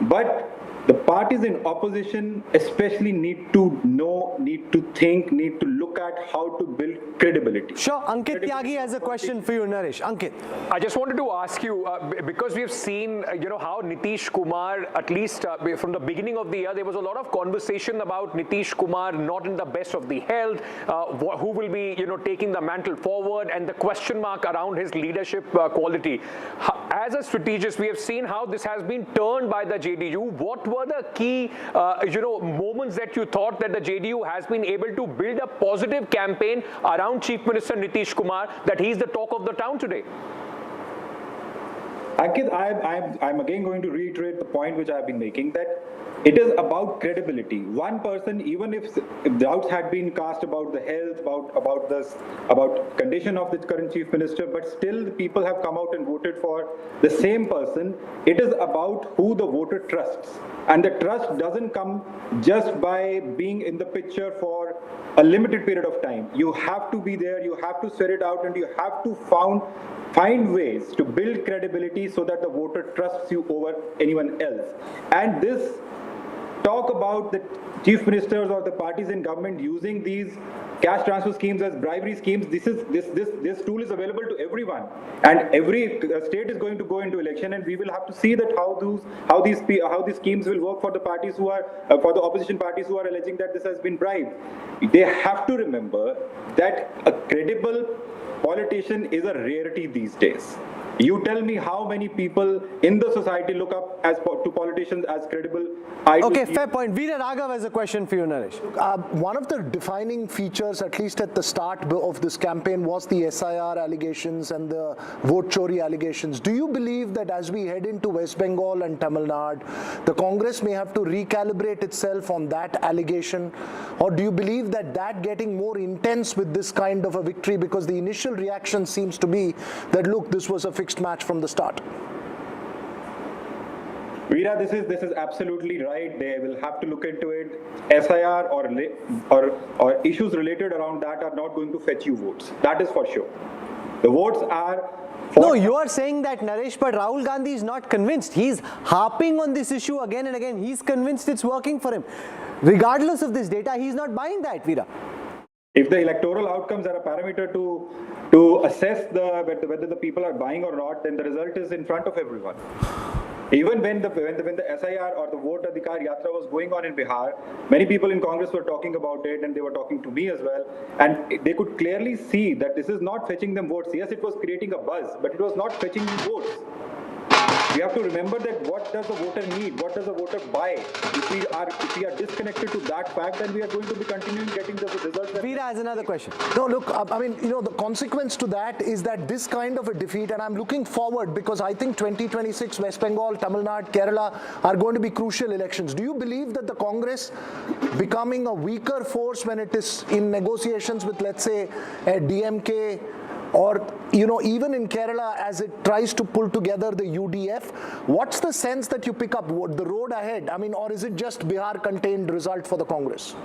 But the parties in opposition especially need to know, need to think, need to look at how to build credibility. Sure, Ankit Tyagi has a question for you, Naresh. Ankit. I just wanted to ask you, because we've seen, how Nitish Kumar, at least from the beginning of the year, there was a lot of conversation about Nitish Kumar not in the best of the health, who will be, taking the mantle forward, and the question mark around his leadership quality. As a strategist, we have seen how this has been turned by the JDU. What were the key, moments that you thought that the JDU has been able to build a positive campaign around Chief Minister Nitish Kumar, that he's the talk of the town today? Ankit, I'm again going to reiterate the point which I've been making, that it is about credibility. One person, even if doubts had been cast about the health, about condition of the current chief minister, but still the people have come out and voted for the same person. It is about who the voter trusts. And the trust doesn't come just by being in the picture for a limited period of time. You have to be there, you have to sweat it out, and you have to find ways to build credibility so that the voter trusts you over anyone else. And this talk about the chief ministers or the parties in government using these cash transfer schemes as bribery schemes, this tool is available to everyone, and every state is going to go into election, and we will have to see that how these schemes will work for the parties who are for the opposition parties who are alleging that this has been bribed. They have to remember that a credible politician is a rarity these days. You tell me how many people in the society look up to politicians as credible. Okay, fair point. Veera Raghav has a question for you, Naresh. One of the defining features, at least at the start of this campaign, was the SIR allegations and the vote chori allegations. Do you believe that as we head into West Bengal and Tamil Nadu, the Congress may have to recalibrate itself on that allegation? Or do you believe that getting more intense with this kind of a victory, because the initial reaction seems to be that, look, this was a fixed match from the start? Veera, this is absolutely right. They will have to look into it. SIR or issues related around that are not going to fetch you votes. That is for sure. The votes are. No, you are saying that, Naresh, but Rahul Gandhi is not convinced. He's harping on this issue again and again. He's convinced it's working for him. Regardless of this data, he's not buying that, Veera. If the electoral outcomes are a parameter to assess whether the people are buying or not, then the result is in front of everyone. Even when the SIR or the Vote Adhikar Yatra was going on in Bihar, many people in Congress were talking about it, and they were talking to me as well, and they could clearly see that this is not fetching them votes. Yes, it was creating a buzz, but it was not fetching them votes. We have to remember that what does the voter need? What does the voter buy? If we are disconnected to that fact, then we are going to be continuing getting the results. Veera has another question. No, look, I mean, the consequence to that is that this kind of a defeat, and I'm looking forward because I think 2026 West Bengal, Tamil Nadu, Kerala are going to be crucial elections. Do you believe that the Congress becoming a weaker force when it is in negotiations with, let's say, a DMK, or even in Kerala as it tries to pull together the UDF, what's the sense that you pick up, the road ahead? I mean, or is it just Bihar contained result for the Congress?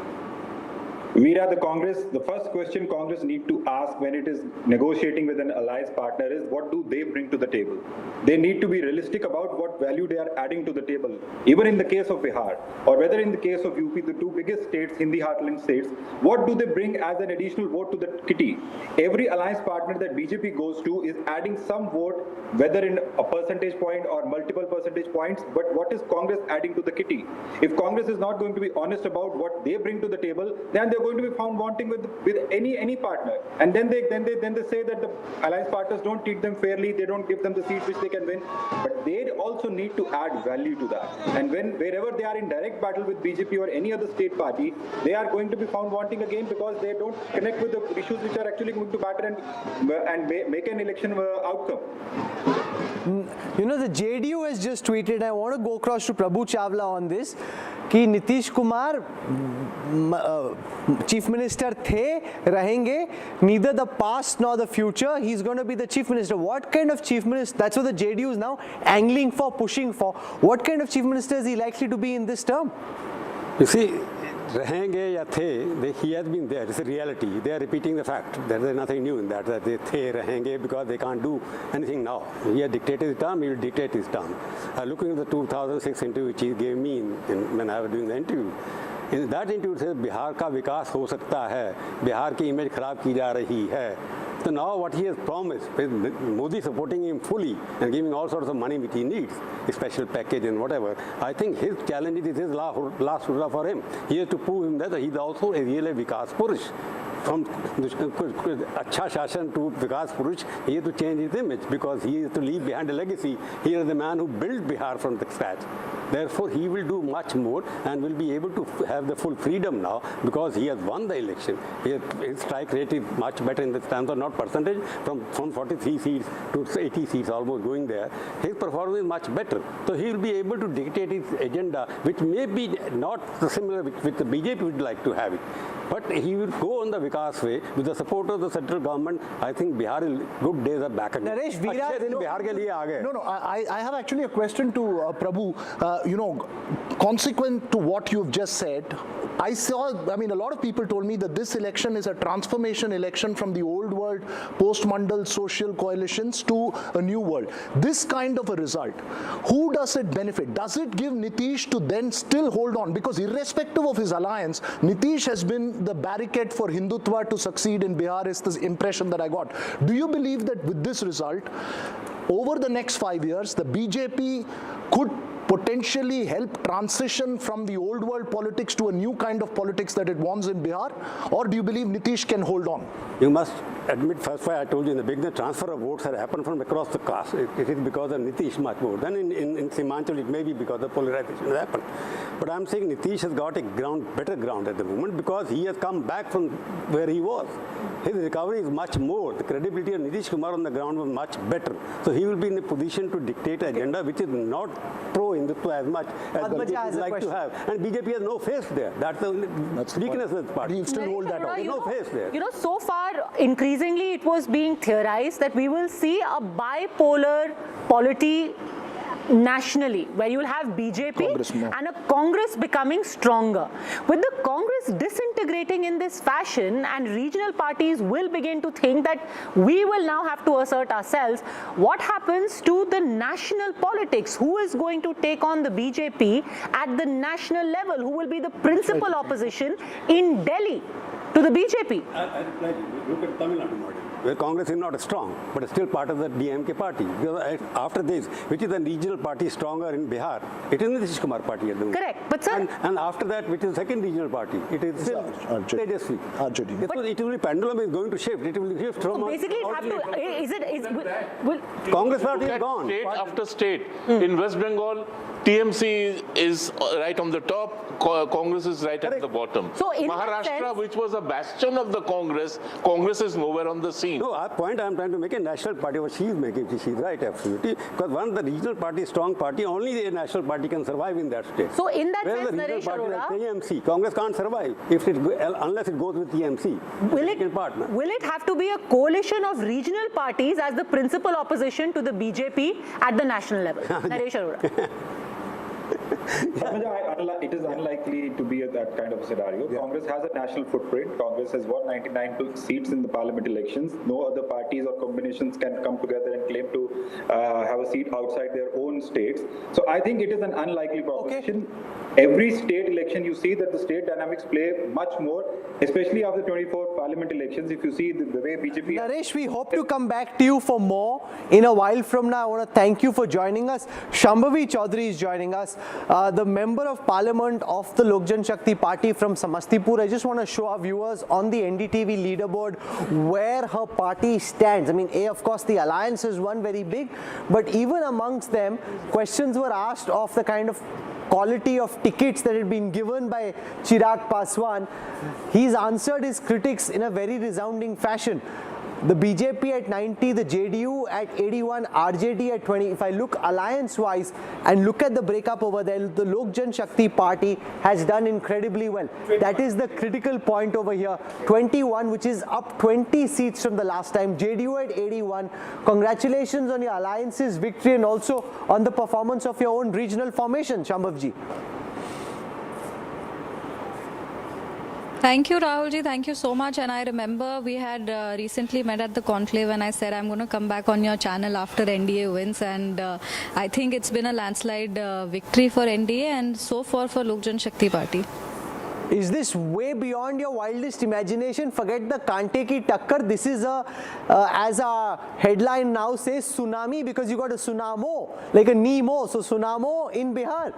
Veera, the first question Congress need to ask when it is negotiating with an alliance partner is, what do they bring to the table? They need to be realistic about what value they are adding to the table. Even in the case of Bihar, or whether in the case of UP, the two biggest states, Hindi heartland states, what do they bring as an additional vote to the kitty? Every alliance partner that BJP goes to is adding some vote, whether in a percentage point or multiple percentage points, but what is Congress adding to the kitty? If Congress is not going to be honest about what they bring to the table, then they're going to be found wanting with any partner, and then they say that the alliance partners don't treat them fairly, they don't give them the seats which they can win, but they also need to add value to that. And wherever they are in direct battle with BJP or any other state party, they are going to be found wanting again because they don't connect with the issues which are actually going to matter and make an election outcome. The JDU has just tweeted, I want to go across to Prabhu Chawla on this, कि Nitish Kumar chief minister the rahenge, neither the past nor the future, he's going to be the chief minister. What kind of chief minister? That's what the JDU is now angling for, pushing for. What kind of chief minister is he likely to be in this term? You see, rahenge ya the, he has been there. It's a reality. They are repeating the fact. There is nothing new in that they rahenge because they can't do anything now. He has dictated his term, he will dictate his term. Looking at the 2006 interview which he gave me when I was doing the interview, in that interview it says Bihar ka vikas ho sakta hai, Bihar ki image kharab ki ja rahi hai. So now what he has promised, with Modi supporting him fully and giving all sorts of money which he needs, a special package and whatever, I think his challenge is his last hurrah for him. He has to prove him that he's also a real Vikas Purush. From Acha Shashan to Vikas Purush, he has to change his image because he has to leave behind a legacy. He is the man who built Bihar from the scratch. Therefore, he will do much more and will be able to have the full freedom now because he has won the election. His strike rate is much better in the terms of not percentage, from 43 seats to 80 seats almost going there. His performance is much better. So he will be able to dictate his agenda, which may be not similar which the BJP would like to have it. But he will go on the Vikas way with the support of the central government. I think Bihar good days are back again. Naresh, I have actually a question to Prabhu. Consequent to what you've just said, a lot of people told me that this election is a transformation election from the old world, post-Mandal social coalitions to a new world. This kind of a result, who does it benefit? Does it give Nitish to then still hold on? Because irrespective of his alliance, Nitish has been the barricade for Hindutva to succeed in Bihar is the impression that I got. Do you believe that with this result, over the next 5 years, the BJP could potentially help transition from the old world politics to a new kind of politics that it wants in Bihar? Or do you believe Nitish can hold on? You must admit first why I told you in the beginning, the transfer of votes have happened from across the caste. It is because of Nitish much more. Then in Simanchal, it may be because of polarization has happened. But I'm saying Nitish has got a better ground at the moment because he has come back from where he was. His recovery is much more. The credibility of Nitish Kumar on the ground was much better. So he will be in a position to dictate an agenda which is not pro-Hindutva as much as BJP would like to have. And BJP has no face there. That's the weakness of the party. You still hold that out. There's no face there. You know, so far, increasingly, it was being theorized that we will see a bipolar polity nationally, where you will have BJP and a Congress becoming stronger. With the Congress disintegrating in this fashion, and regional parties will begin to think that we will now have to assert ourselves, what happens to the national politics? Who is going to take on the BJP at the national level? Who will be the principal opposition in Delhi to the BJP? I reply to you. Look at Tamil Nadu model, where Congress is not strong, but it's still part of the DMK party. Because after this, which is the regional party stronger in Bihar, it is Nitish Kumar party at the moment. Correct, but sir, and after that, which is the second regional party, it is still Tejasvi. It will be pendulum is going to shift. It will shift from. So basically, it have to. Will Congress party is gone. State after state. In West Bengal, TMC is right on the top. Congress is right at the bottom. So in Maharashtra, which was a bastion of the Congress is nowhere on the scene. No, our point I'm trying to make a national party, what she's making, she's right, absolutely. Because one, the regional party, strong party, only a national party can survive in that state. So in that Whereas sense, the regional Naresh party Arora, like TMC, Congress can't survive if unless it goes with TMC. Will it have to be a coalition of regional parties as the principal opposition to the BJP at the national level? Naresh Arora. It is unlikely to be that kind of scenario. Congress has a national footprint. Congress has won 99 seats in the parliament elections. No other parties or combinations can come together and claim to have a seat outside their own states. So I think it is an unlikely proposition. Every state election, you see that the state dynamics play much more, especially after 24 parliament elections. If you see the way BJP... Naresh, we hope to come back to you for more in a while from now. I want to thank you for joining us. Shambhavi Chaudhary is joining us, the Member of Parliament of the Lok Jan Shakti Party from Samastipur. I just want to show our viewers on the NDTV leaderboard where her party stands. I mean, of course, the alliance is one very big, but even amongst them, questions were asked of the kind of quality of tickets that had been given by Chirag Paswan. He's answered his critics in a very resounding fashion. The BJP at 90, the JDU at 81, RJD at 20. If I look alliance-wise and look at the breakup over there, the Lok Jan Shakti Party has done incredibly well. That is the critical point over here. 21, which is up 20 seats from the last time. JDU at 81. Congratulations on your alliance's victory and also on the performance of your own regional formation, Shambhavji. Thank you, Rahulji. Thank you so much. And I remember we had recently met at the conclave and I said I'm going to come back on your channel after NDA wins. And I think it's been a landslide victory for NDA and so far for Lok Jan Shakti Party. Is this way beyond your wildest imagination? Forget the Kante ki takkar. This is as our headline now says, tsunami, because you got a tsunamo, like a Nemo. So tsunamo in Bihar.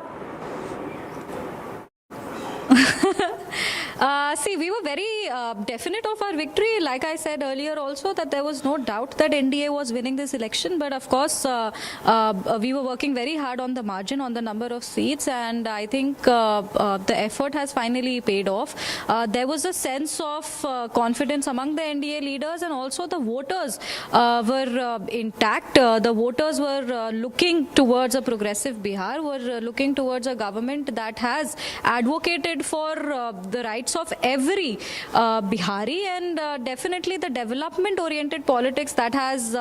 See, we were very definite of our victory. Like I said earlier also that there was no doubt that NDA was winning this election. But of course, we were working very hard on the margin, on the number of seats. And I think the effort has finally paid off. There was a sense of confidence among the NDA leaders and also the voters were intact. The voters were looking towards a progressive Bihar, were looking towards a government that has advocated for the rights of every Bihari and definitely the development-oriented politics that has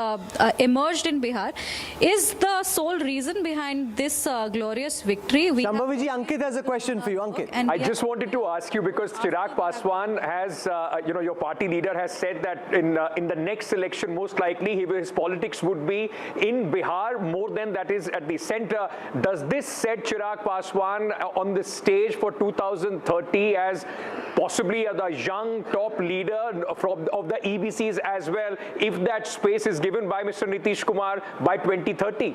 emerged in Bihar is the sole reason behind this glorious victory. Shambhaviji, Ankit has a question for you. Ankit. I just wanted to ask you because Chirag Paswan has, your party leader has said that in the next election, most likely his politics would be in Bihar more than that is at the center. Does this set Chirag Paswan on the stage for 2030 as possibly the young top leader of the EBCs as well, if that space is given by Mr. Nitish Kumar by 2030?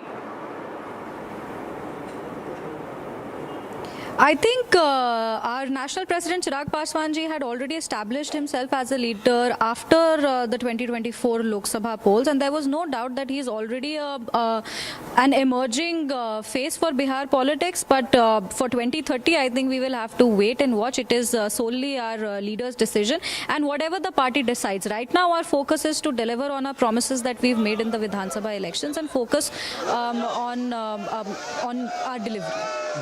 I think our national president Chirag Paswan ji had already established himself as a leader after the 2024 Lok Sabha polls, and there was no doubt that he is already an emerging face for Bihar politics. But for 2030, I think we will have to wait and watch. It is solely our leader's decision, and whatever the party decides. Right now, our focus is to deliver on our promises that we've made in the Vidhan Sabha elections and focus on our delivery.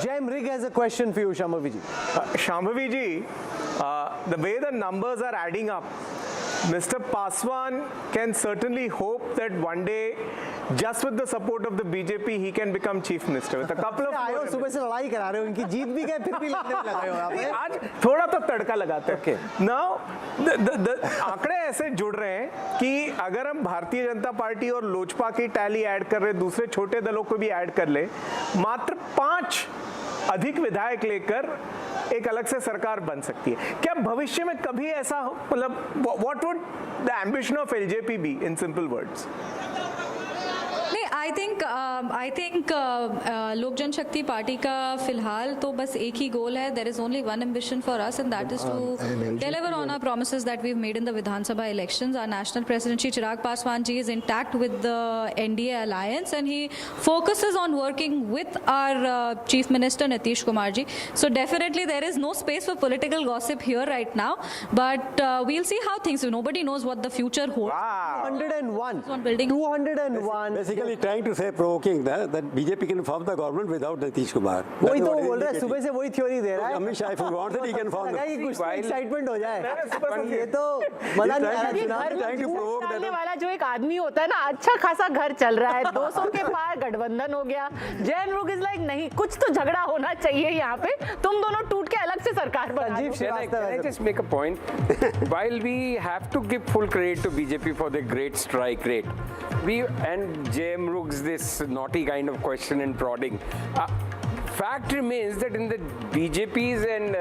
Jem Rig has a question for you, Shambhavi ji. Shambhavi ji, the way the numbers are adding up, Mr. Paswan can certainly hope that one day, just with the support of the BJP, he can become chief minister with a couple of. आयो सुबह से लड़ाई करा रहे हो, उनकी जीत भी गए फिर भी लड़ने में लगाए हो आप। आज थोड़ा तो तड़का लगाते हैं। Now, the आंकड़े ऐसे जुड़ रहे हैं कि अगर हम भारतीय जनता पार्टी और लोजपा की टैली ऐड कर रहे, दूसरे छोटे दलों को भी ऐड कर ले, मात्र 5 अधिक विधायक लेकर एक अलग से सरकार बन सकती है। क्या भविष्य में कभी ऐसा मतलब what would the ambition of LJP be in simple words? I think लोक जनशक्ति पार्टी का फिलहाल तो बस एक ही गोल है. There is only one ambition for us, and that is to deliver on our promises that we've made in the Vidhan Sabha elections. Our national president Shri Chirag Paswan ji is intact with the NDA alliance, and he focuses on working with our chief minister Nitish Kumar ji. So definitely there is no space for political gossip here right now, but we'll see how things. Nobody knows what the future holds. 201. 201. Basically trying to say, provoking that BJP can form the government without Nitish Kumar. वही तो बोल रहा है, सुबह से वही theory दे रहा है। Amit Shah, if he wants it, he can form. लगा कि कुछ एक्साइटमेंट हो जाए। ये तो मजा नहीं आ रहा। डालने वाला जो एक आदमी होता है ना, अच्छा खासा घर चल रहा है, 200 के पार गठबंधन हो गया। जैन रुग इज लाइक नहीं, कुछ तो झगड़ा होना चाहिए यहाँ पे, तुम दोनों टूट के अलग से सरकार बना दो। Can I just make a point? While we have to give full credit to BJP for their great strike rate, and JM Rug's this naughty kind of question and prodding. Fact remains that in the BJP's and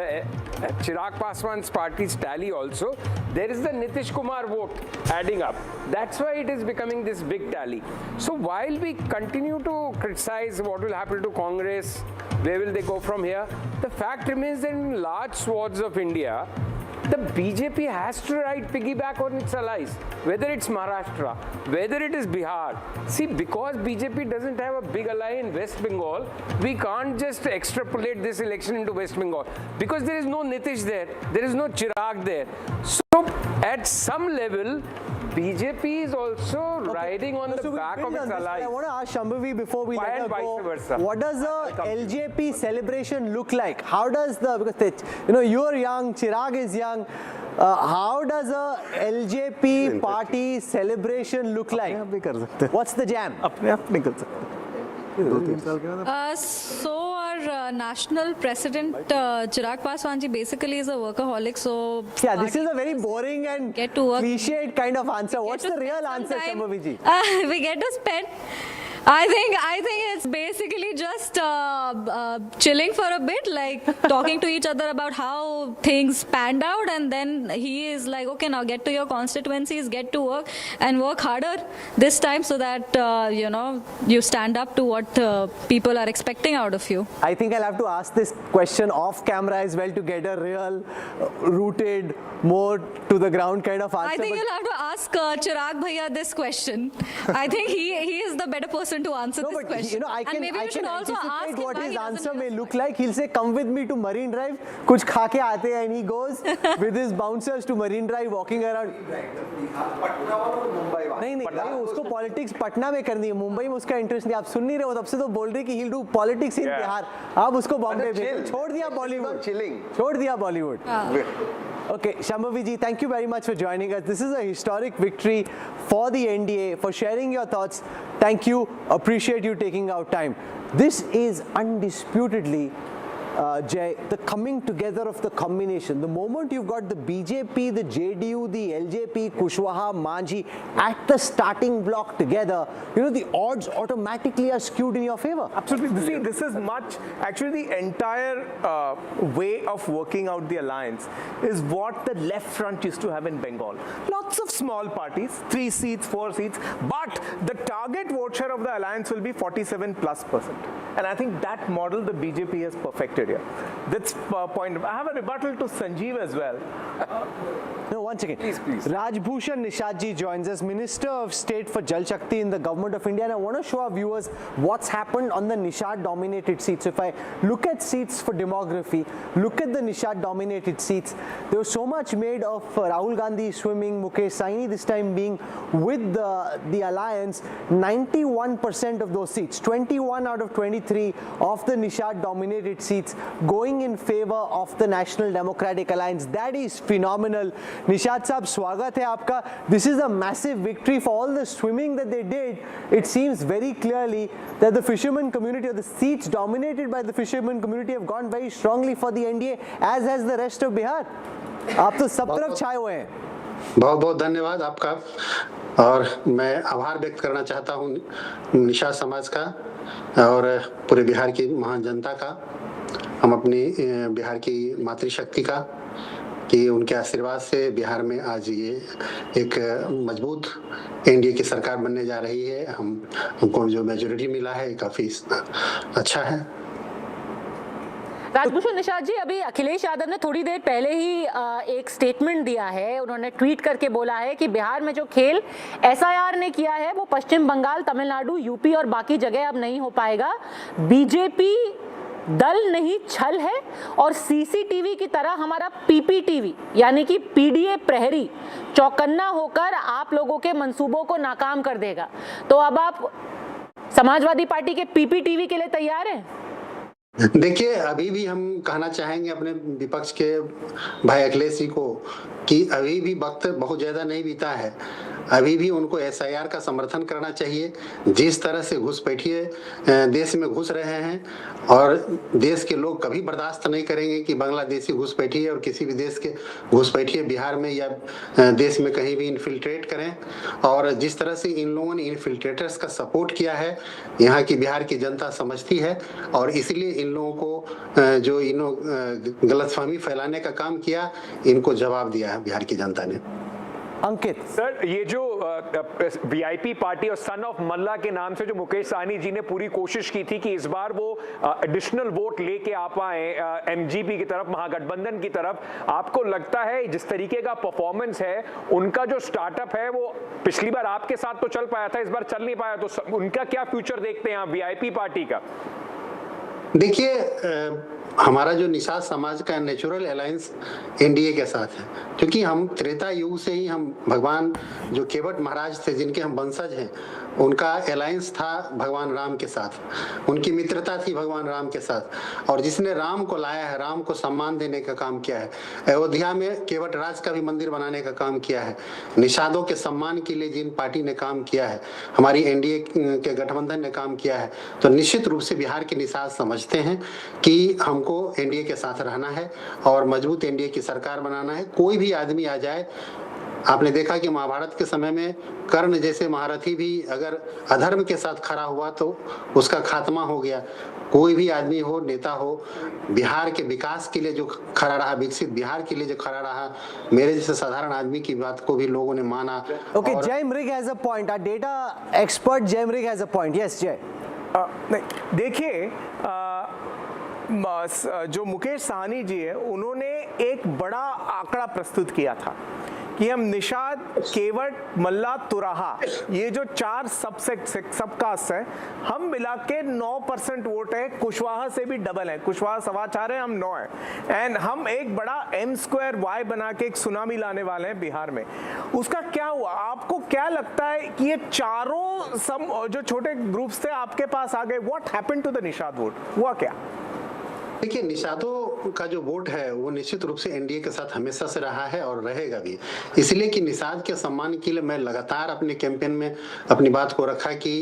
Chirag Paswan's party's tally also, there is the Nitish Kumar vote adding up. That's why it is becoming this big tally. So while we continue to criticize what will happen to Congress, where will they go from here, the fact remains that in large swaths of India, the BJP has to ride piggyback on its allies, whether it's Maharashtra, whether it is Bihar. See, because BJP doesn't have a big ally in West Bengal, we can't just extrapolate this election into West Bengal, because there is no Nitish there is no Chirag there. So at some level, BJP is also riding on the back of its allies. I want to ask Shambhavi before we let her go, versa. what does the LJP celebration look like? How does because you're young, Chirag is young. How does a LJP party celebration look like? What's the jam? So our national president Chirag Paswan ji basically is a workaholic. So yeah, this is a very boring and cliched kind of answer. What's the real answer, Shambhavi ji? We get to spend. I think it's basically just chilling for a bit, like talking to each other about how things panned out, and then he is like, okay, now get to your constituencies, get to work and work harder this time, so that you stand up to what people are expecting out of you. I think I'll have to ask this question off camera as well to get a real rooted, more to the ground kind of answer. I think you'll have to ask Chirag Bhaiya this question. I think he is the better person to answer this question. I can also ask what his answer may look like. He'll say, come with me to Marine Drive, kuch kha ke aate hain, and he goes with his bouncers to Marine Drive, walking around. नहीं भाई, उसको politics Patna में करनी है, मुंबई में उसका interest नहीं। आप सुन नहीं रहे हो, तब से तो बोल रहे कि he'll do politics in Bihar. आप उसको बॉम्बे भेजो, छोड़ दिया बॉलीवुड, छोड़ दिया Bollywood. Okay, Shambhavi ji, thank you very much for joining us. This is a historic victory for the NDA, for sharing your thoughts. Thank you. Appreciate you taking out time. This is undisputedly, Jay, the coming together of the combination. The moment you've got the BJP, the JDU, the LJP, Kushwaha, Manjhi at the starting block together, the odds automatically are skewed in your favor. Absolutely. See, this is actually the entire way of working out the alliance is what the left front used to have in Bengal. Lots of small parties, 3 seats, 4 seats, but the target vote share of the alliance will be 47+%. And I think that model the BJP has perfected. disappointed here. That's point. I have a rebuttal to Sanjeev as well. No, one second. Please. Rajbhushan Nishadji joins us, Minister of State for Jal Shakti in the Government of India. And I want to show our viewers what's happened on the Nishad-dominated seats. If I look at seats for demography, look at the Nishad-dominated seats. There was so much made of Rahul Gandhi swimming, Mukesh Saini this time being with the alliance. 91% of those seats, 21 out of 23 of the Nishad-dominated seats going in favor of the National Democratic Alliance. That is phenomenal. Nishad Saab, swagat hai aapka. This is a massive victory for all the swimming that they did. It seems very clearly that the fishermen community, or the seats dominated by the fishermen community, have gone very strongly for the NDA, as has the rest of Bihar. आप तो सब तरफ छाए हुए हैं. बहुत बहुत धन्यवाद आपका, और मैं आभार व्यक्त करना चाहता हूं निषाद समाज का और पूरे बिहार की महान जनता का, हम अपनी बिहार की मातृशक्ति का, कि उनके आशीर्वाद से बिहार में आज ये एक मजबूत एनडीए की सरकार बनने जा रही है. हमको जो मेजोरिटी मिला है काफ़ी अच्छा है. राजभूषण निषाद जी, अभी अखिलेश यादव ने थोड़ी देर पहले ही एक स्टेटमेंट दिया है. उन्होंने ट्वीट करके बोला है कि बिहार में जो खेल एसआईआर ने किया है वो पश्चिम बंगाल, तमिलनाडु, यूपी और बाकी जगह अब नहीं हो पाएगा. बीजेपी दल नहीं छल है और सीसीटीवी की तरह हमारा पीपीटीवी यानी कि पीडीए प्रहरी चौकन्ना होकर आप लोगों के मंसूबों को नाकाम कर देगा. तो अब आप समाजवादी पार्टी के पीपीटीवी के लिए तैयार हैं? देखिए, अभी भी हम कहना चाहेंगे अपने विपक्ष के भाई अखिलेश जी को कि अभी भी वक्त बहुत ज़्यादा नहीं बीता है. अभी भी उनको एसआईआर का समर्थन करना चाहिए. जिस तरह से घुसपैठिए देश में घुस रहे हैं, और देश के लोग कभी बर्दाश्त नहीं करेंगे कि बांग्लादेशी घुसपैठिए और किसी भी देश के घुसपैठिए बिहार में या देश में कहीं भी इन्फिल्ट्रेट करें. और जिस तरह से इन लोगों ने इन्फिल्ट्रेटर्स का सपोर्ट किया है, यहाँ की बिहार की जनता समझती है, और इसलिए इन लोगों को जो गलतफहमी फैलाने का काम किया, इनको जवाब दिया है बिहार की जनता ने. अंकित सर, ये जो वीआईपी पार्टी और सन ऑफ मल्ला के नाम से जो मुकेश साहनी जी ने पूरी कोशिश की थी कि इस बार वो एडिशनल वोट लेके आ पाए एमजीपी की तरफ, महागठबंधन की तरफ, आपको लगता है जिस तरीके का परफॉर्मेंस है, उनका जो स्टार्टअप है वो पिछली बार आपके साथ तो चल पाया था, इस बार चल नहीं पाया, तो उनका क्या फ्यूचर देखते हैं आप वीआईपी पार्टी का? देखिए, हमारा जो निषाद समाज का नेचुरल अलायंस एनडीए के साथ है, क्योंकि हम त्रेता युग से ही हम भगवान जो केवट महाराज थे, जिनके हम वंशज हैं, उनका अलायंस था भगवान राम के साथ. उनकी मित्रता थी भगवान राम के साथ, और जिसने राम को लाया है, राम को सम्मान देने का काम किया है. अयोध्या में केवट राज का भी मंदिर बनाने का काम किया है. निषादों के सम्मान के लिए जिन पार्टी ने काम किया है, हमारी एनडीए के गठबंधन ने काम किया है, तो निश्चित रूप से बिहार के निषाद समझते हैं कि हमको एनडीए के साथ रहना है और मजबूत एनडीए की सरकार बनाना है. कोई भी आदमी आ जाए, आपने देखा कि महाभारत के समय में कर्ण जैसे महारथी भी अगर अधर्म के साथ खड़ा हुआ तो उसका खात्मा हो गया. कोई भी आदमी हो, नेता हो, बिहार के विकास के लिए जो खड़ा रहा, विकसित बिहार के लिए जो खड़ा रहा, मेरे जैसे साधारण आदमी की बात को भी लोगों ने माना. Okay, Jai Mrug has a point. Our data expert Jai Mrug has a point. Yes जय. नहीं, देखिए, जो मुकेश साहनी जी है, उन्होंने एक बड़ा आंकड़ा प्रस्तुत किया था कि हम निषाद, केवट, मल्ला, तुराहा, ये जो 4 सबकास्ट है, हम मिला के 9% वोट है. कुशवाहा से भी डबल है, कुशवाहा 4.25 है, हम 9 है. एंड हम एक बड़ा M2Y बना के एक सुनामी लाने वाले हैं बिहार में. उसका क्या हुआ? आपको क्या लगता है कि ये चारों जो छोटे ग्रुप्स थे आपके पास आ गए? What happened to the Nishad vote? हुआ क्या? देखिए, निषादों का जो वोट है वो निश्चित रूप से एनडीए के साथ हमेशा से रहा है और रहेगा भी. इसलिए कि निषाद के सम्मान के लिए मैं लगातार अपने कैंपेन में अपनी बात को रखा कि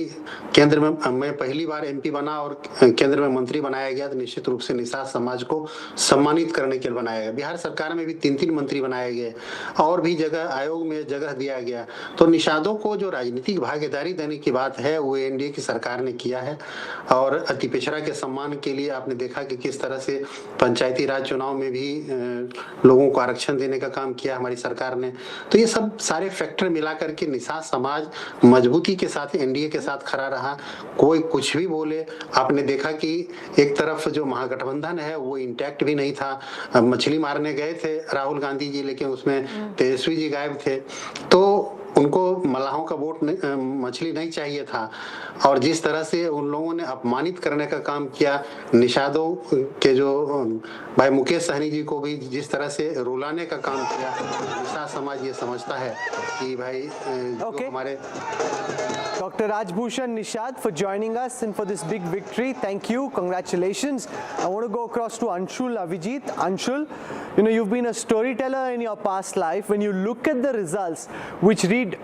केंद्र में मैं पहली बार एमपी बना और केंद्र में मंत्री बनाया गया, तो निश्चित रूप से निषाद समाज को सम्मानित करने के लिए बनाया गया. बिहार सरकार में भी 3 मंत्री बनाए गए और भी जगह आयोग में जगह दिया गया. तो निषादों को जो राजनीतिक भागीदारी देने की बात है वो एनडीए की सरकार ने किया है. और अति पिछड़ा के सम्मान के लिए आपने देखा कि किस तरह से पंचायती राज चुनाव में भी लोगों को आरक्षण देने का काम किया हमारी सरकार ने। तो ये सब सारे फैक्टर मिला करके निषाद समाज मजबूती के साथ एनडीए के साथ खड़ा रहा। कोई कुछ भी बोले, आपने देखा कि एक तरफ जो महागठबंधन है वो इंटैक्ट भी नहीं था। मछली मारने गए थे राहुल गांधी जी, लेकिन उसमें तेजस्वी जी गायब थे। तो उनको मल्लाहों का वोट मछली नहीं चाहिए था। और जिस तरह से उन लोगों ने अपमानित करने का काम किया, निषादों के जो भाई मुकेश सहनी जी को भी जिस तरह से रुलाने का काम किया, निषाद समाज ये समझता है कि भाई हमारे Dr. Rajbhushan Nishad for joining us and for this big victory. Thank you. Congratulations. I want to go across to Anshul Avijit. Anshul, you know, you've been a storyteller in your past life. When you look at the results, which read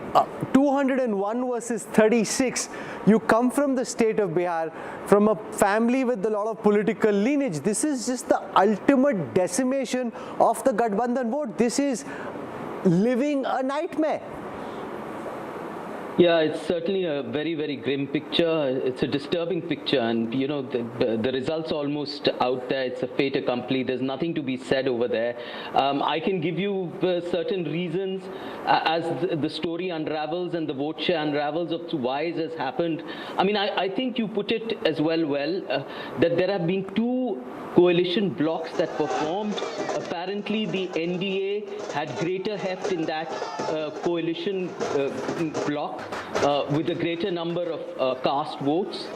201 versus 36, you come from the state of Bihar, from a family with a lot of political lineage. This is just the ultimate decimation of the Gadbandhan vote. This is living a nightmare. Yeah, it's certainly a very, very grim picture. It's a disturbing picture, and you know the results almost out there. It's a fait accompli. There's nothing to be said over there. I can give you certain reasons as the story unravels and the vote share unravels of why this has happened. I mean, I think you put it as well that there have been two coalition blocks that were formed. Apparently, the NDA had greater heft in that coalition block with a greater number of caste votes.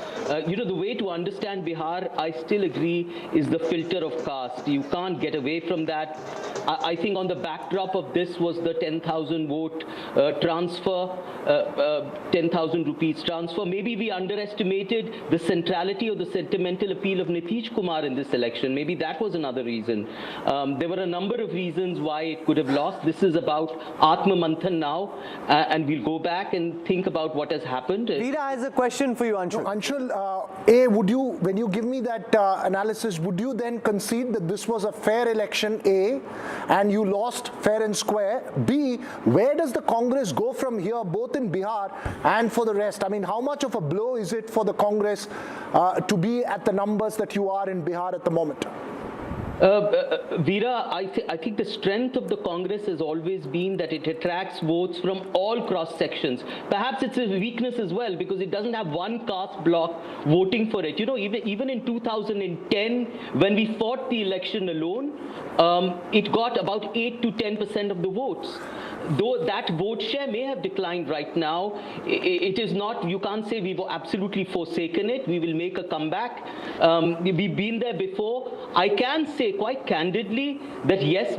You know, the way to understand Bihar, I still agree, is the filter of caste. You can't get away from that. I think on the backdrop of this was the 10,000 vote transfer, 10,000 rupees transfer. Maybe we underestimated the centrality or the sentimental appeal of Nitish Kumar in this election. Maybe that was another reason. There were a number of reasons why it could have lost. This is about Atma Manthan now, and we'll go back and think about what has happened. Veera has a question for you, Anshul. No, Anshul, would you, when you give me that analysis, would you then concede that this was a fair election, A, and you lost fair and square? B, where does the Congress go from here, both in Bihar and for the rest? I mean, how much of a blow is it for the Congress to be at the numbers that you are in Bihar at the moment? Veera, I think the strength of the Congress has always been that it attracts votes from all cross sections. Perhaps it's a weakness as well because it doesn't have one caste block voting for it. You know, even in 2010, when we fought the election alone, it got about 8 to 10% of the votes. Though that vote share may have declined right now, it is not, you can't say we've absolutely forsaken it. We will make a comeback. We've been there before. I can say quite candidly that yes,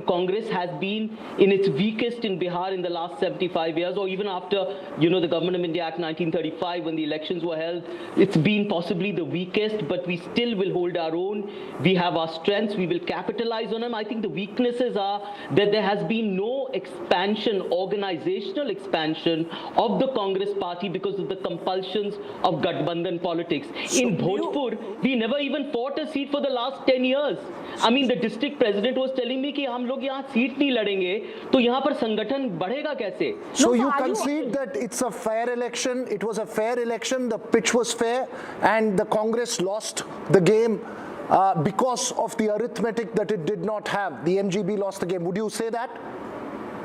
Congress has been in its weakest in Bihar in the last 75 years, or even after, you know, the Government of India Act 1935 when the elections were held. It's been possibly the weakest, but we still will hold our own. We have our strengths. We will capitalize on them. I think the weaknesses are that there has been no expansion, organizational expansion of the Congress party because of the compulsions of Gadbandhan politics. In Bhojpur, we never even fought a seat for the last 10 years. I mean, the district president was telling me कि हम लोग यहाँ seat नहीं लड़ेंगे, तो यहाँ पर संगठन बढ़ेगा कैसे? So you concede that it's a fair election, it was a fair election, the pitch was fair, and the Congress lost the game because of the arithmetic that it did not have. The MGB lost the game. Would you say that?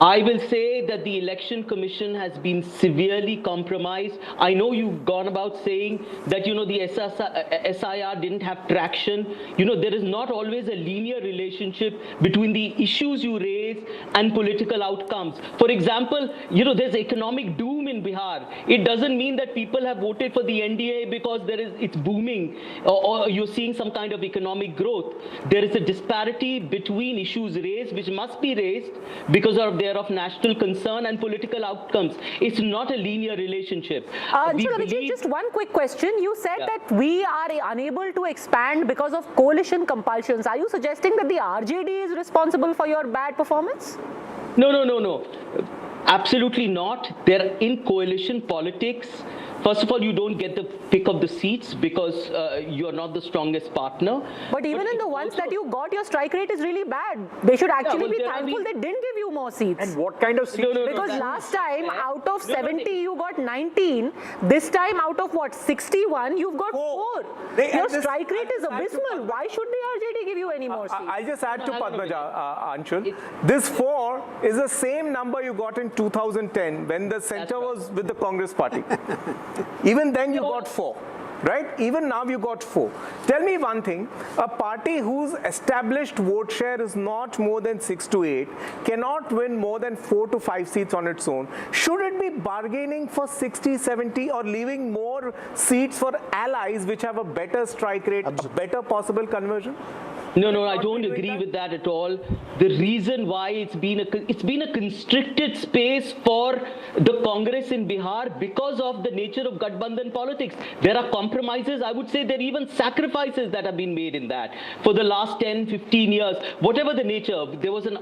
I will say that the Election Commission has been severely compromised. I know you've gone about saying that, you know, the SIR didn't have traction. You know, there is not always a linear relationship between the issues you raise and political outcomes. For example, you know, there's economic doom in Bihar. It doesn't mean that people have voted for the NDA because it's booming or you're seeing some kind of economic growth. There is a disparity between issues raised, which must be raised because of their of national concern and political outcomes. It's not a linear relationship. Just one quick question. You said that we are unable to expand because of coalition compulsions. Are you suggesting that the RJD is responsible for your bad performance? No. Absolutely not. They're in coalition politics. First of all, you don't get the pick of the seats because you are not the strongest partner. But even in the ones that you got, your strike rate is really bad. They should actually be thankful they didn't give you more seats. And what kind of seats? Because last time, out of 70, you got 19. This time, out of what, 61, you've got 4. Your strike rate is abysmal. Why should the RJD give you any more seats? I'll just add to Padmaja, Anshul. This 4 is the same number you got in 2010 when the center was with the Congress party. Even then you got 4. Right? Even now you got 4. Tell me one thing, a party whose established vote share is not more than 6 to 8 cannot win more than 4 to 5 seats on its own. Should it be bargaining for 60, 70 or leaving more seats for allies which have a better strike rate, a better possible conversion? No, I don't agree with that at all. The reason why it's been a constricted space for the Congress in Bihar because of the nature of Gathbandhan politics. There are compromises. I would say there are even sacrifices that have been made in that for the last 10, 15 years. Whatever the nature, there was an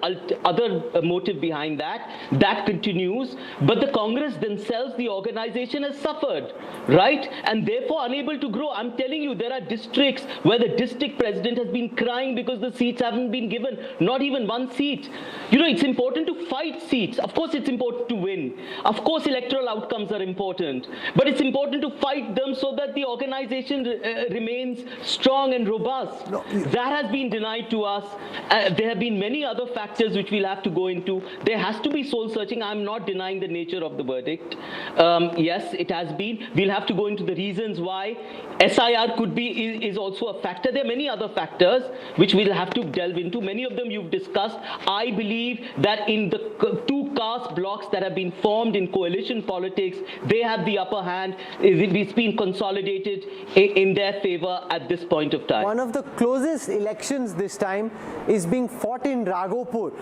other motive behind that. That continues. But the Congress themselves, the organization has suffered, right? And therefore unable to grow. I'm telling you, there are districts where the district president has been crying because the seats haven't been given, not even one seat. You know, it's important to fight seats. Of course, it's important to win. Of course, electoral outcomes are important. But it's important to fight them so that the organization remains strong and robust. That has been denied to us. There have been many other factors which we'll have to go into. There has to be soul searching. I'm not denying the nature of the verdict. Yes, it has been. We'll have to go into the reasons why. SIR could be is also a factor. There are many other factors which we'll have to delve into. Many of them you've discussed. I believe that in the 2 caste blocks that have been formed in coalition politics, they have the upper hand. It's been consolidated in their favor at this point of time. One of the closest elections this time is being fought in Raghopur.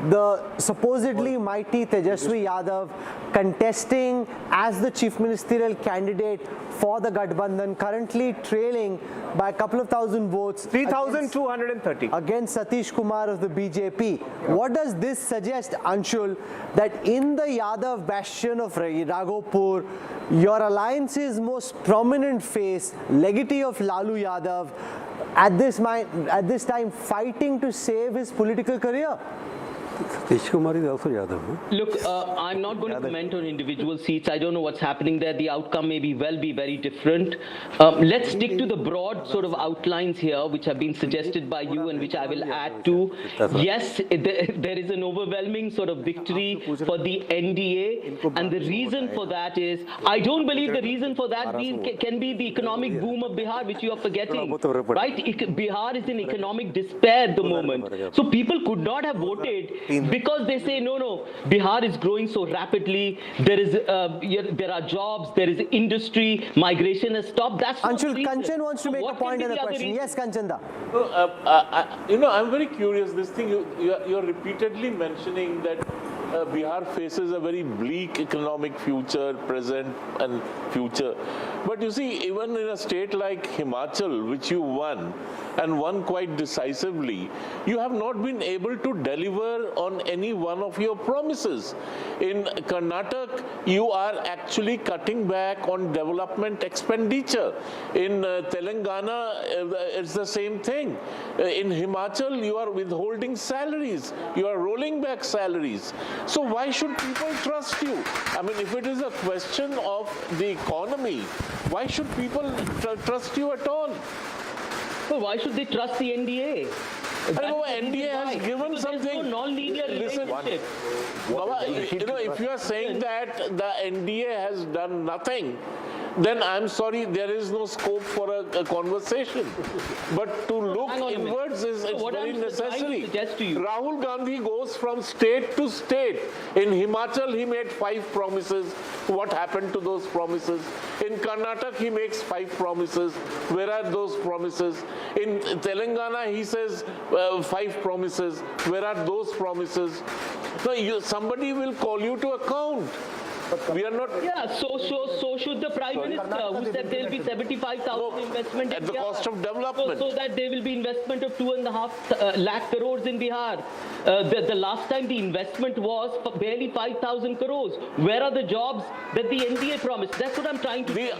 The supposedly mighty Tejaswi Yadav contesting as the chief ministerial candidate for the Gathbandhan, currently trailing by a couple of thousand votes. 3,230. Against Satish Kumar of the BJP. What does this suggest, Anshul, that in the Yadav bastion of Raghopur, your alliance's most prominent face, legatee of Lalu Yadav, at this time fighting to save his political career? Satish Kumar is also Yadav. Look, I'm not going to comment on individual seats. I don't know what's happening there. The outcome may be very different. Let's stick to the broad sort of outlines here, which have been suggested by you and which I will add to. Yes, there is an overwhelming sort of victory for the NDA. And the reason for that is, I don't believe the reason for that can be the economic boom of Bihar, which you are forgetting. Right? Bihar is in economic despair at the moment. So people could not have voted because they say, no, Bihar is growing so rapidly, there are jobs, there is industry, migration has stopped. That's Anshul, Kanchan wants to make a point and a question. Yes, Kanchanda. I'm very curious, this thing, you're repeatedly mentioning that Bihar faces a very bleak economic future, present and future. But you see, even in a state like Himachal, which you won, and won quite decisively, you have not been able to deliver on any one of your promises. In Karnataka, you are actually cutting back on development expenditure. In Telangana, it's the same thing. In Himachal, you are withholding salaries. You are rolling back salaries. So why should people trust you? I mean, if it is a question of the economy, why should people trust you at all? Well, why should they trust the NDA? I know NDA has given something. No non-linear relationship. Baba, if you are saying that the NDA has done nothing, then I'm sorry, there is no scope for a conversation. But to look inwards is very necessary. Rahul Gandhi goes from state to state. In Himachal, he made 5 promises. What happened to those promises? In Karnataka, he makes 5 promises. Where are those promises? In Telangana, he says 5 promises. Where are those promises? No, somebody will call you to account. We are not. Yeah, so should the Prime Minister, who said there will be 75,000 investment at in the Bihar. cost of development. So that there will be investment of 2.5 lakh crores in Bihar. The last time the investment was barely 5,000 crores. Where are the jobs that the NDA promised? That's what I'm trying to say.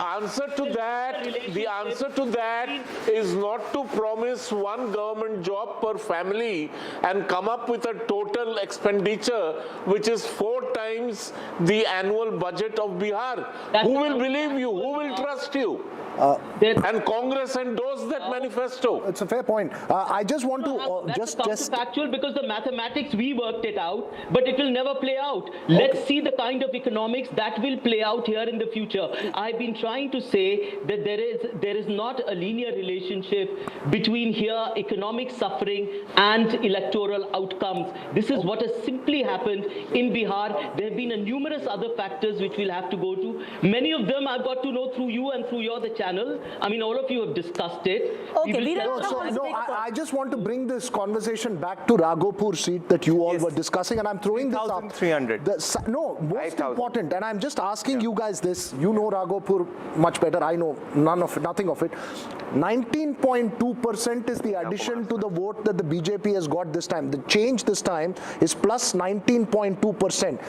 The answer to that is not to promise one government job per family and come up with a total expenditure which is 4 times the annual budget of Bihar. Who will believe you? Who will trust you? And Congress endorsed that manifesto. It's a fair point. I just want to That's counterfactual because the mathematics, we worked it out, but it will never play out. Let's see the kind of economics that will play out here in the future. I've been trying to say that there is not a linear relationship between here economic suffering and electoral outcomes. This is what has simply happened in Bihar. There have been numerous other factors which we'll have to go to. Many of them I've got to know through you and through the channel. I mean, all of you have discussed it. Okay, I just want to bring this conversation back to Raghopur seat that you all were discussing, and I'm throwing this up. 3,300. Most important, and I'm just asking you guys this. You know Raghopur much better. I know nothing of it. 19.2% is the addition to the vote that the BJP has got this time. The change this time is plus 19.2%.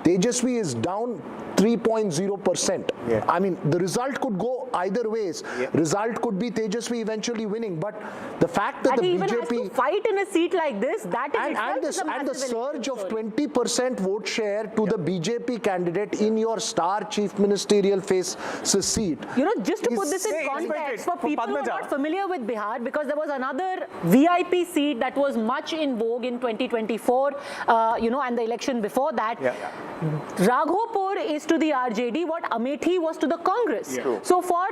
Tejasvi is down 3.0%. I mean, the result could go either ways. Result could be Tejasvi eventually winning, but the fact that the he even BJP has to fight in a seat like this, that is and the surge of 20% vote share to the BJP candidate in your star chief ministerial faces seat. You know, just to put this in context for people who are not familiar with Bihar, because there was another VIP seat that was much in vogue in 2024, and the election before that. Raghopur is to the RJD what Amethi was to the Congress. So for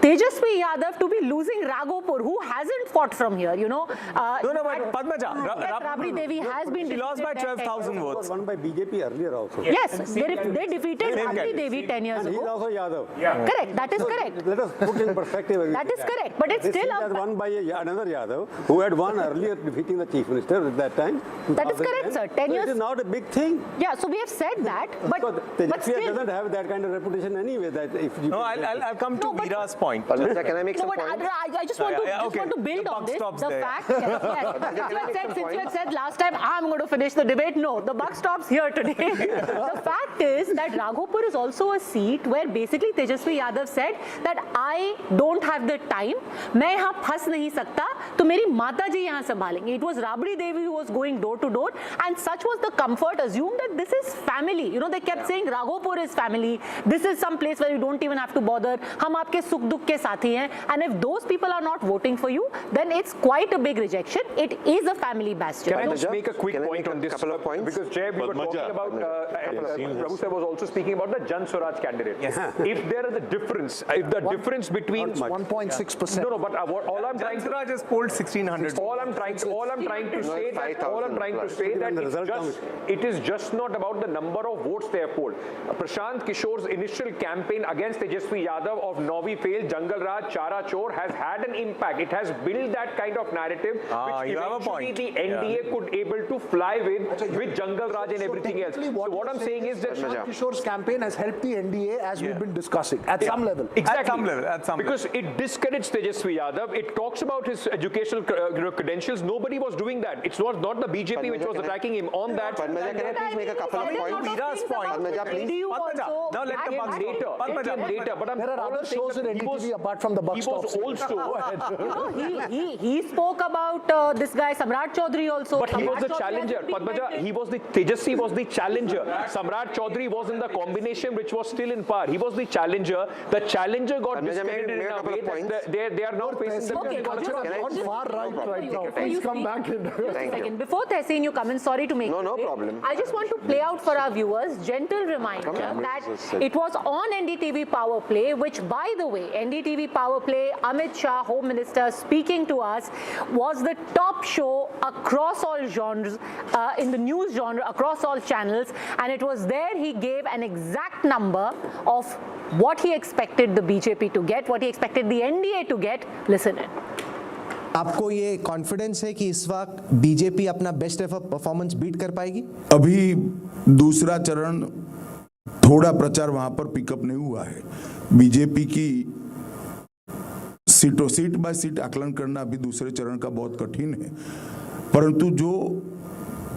Tejasvi Yadav to be losing Raghopur, who hasn't fought from here, No, but Padmaja, Rabri Devi has been she lost by 12,000 votes. Won by BJP earlier also. Yes, they defeated Rabri Devi 10 years ago. He's also Yadav. Correct, that is correct. Let us put in perspective. That is correct, but it's still a won by another Yadav who had won earlier, defeating the chief minister at that time. That is correct, sir. 10 years. It is not a big thing. Yeah, so we have said that, but still doesn't have that kind of reputation anyway. That if you I'll come to Veera's point. Can I make some points? I just want to build on this. The fact, since you had said last time, I'm going to finish the debate. No, the buck stops here today. The fact is that Raghopur is also a seat where basically Tejasvi Yadav said that I don't have the time. मैं यहाँ फंस नहीं सकता, तो मेरी माता जी यहाँ संभालेंगे. It was Rabri Devi who was going door to door, and such was the comfort. Assume that this is family. You know, they kept saying Raghopur is family. This is some place where you don't even have to bother. हम आपके सुख दुख के साथी हैं, and if those people are not voting for you, then it's quite a big rejection. It is a family bastion. Can I just make a quick point on this? Couple of points. Because Jay, we were talking about, Prabhu sir was also speaking about the Jan Swaraj candidate. If there is a difference, if the difference between 1.6%. No, but all I'm trying to Swaraj has polled 1,600. All I'm trying to say that it is just not about the number of votes they have polled. Prashant Kishore's initial campaign against Tejasvi Yadav of Novi failed, Jungle Raj, Chara Chor has had an impact. It has built that kind of narrative which eventually the NDA could able to fly with Jungle Raj and everything else. So what I'm saying is that Prashant Kishore's campaign has helped the NDA as we've been discussing at some level. Exactly. Because it discredits Tejasvi Yadav. It talks about his educational credentials. Nobody was doing that. It's not the BJP which was attacking him on that. Padmaja, can I please make a couple of points? Veera's point. Padmaja, please. Now let the buck later. But there are other shows in NDTV apart from the buck stops. He spoke about this guy Samrat Chaudhary also. But he was the challenger. Padmaja, Tejasvi was the challenger. Samrat Chaudhary was in the combination which was still in power. He was the challenger. The challenger got discredited in a way that they are now facing the far right now. Please come back in. Before Tehseen, you come in. Sorry to make no problem. I just want to play out for our viewers, gentle reminder that it was on NDTV Power Play, which by the way, NDTV Power Play, Amit Shah, Home Minister, speaking to us, was the top show across all genres, in the news genre, across all channels, and it was there he gave an exact number of what he expected the BJP to get, what he expected the NDA to get. Listen in. आपको ये confidence है कि इस वक्त BJP अपना best एफर performance beat कर पाएगी? अभी दूसरा चरण थोड़ा प्रचार वहां पर पिकअप नहीं हुआ है। बीजेपी की सीट बाय सीट आकलन करना अभी दूसरे चरण का बहुत कठिन है, परंतु जो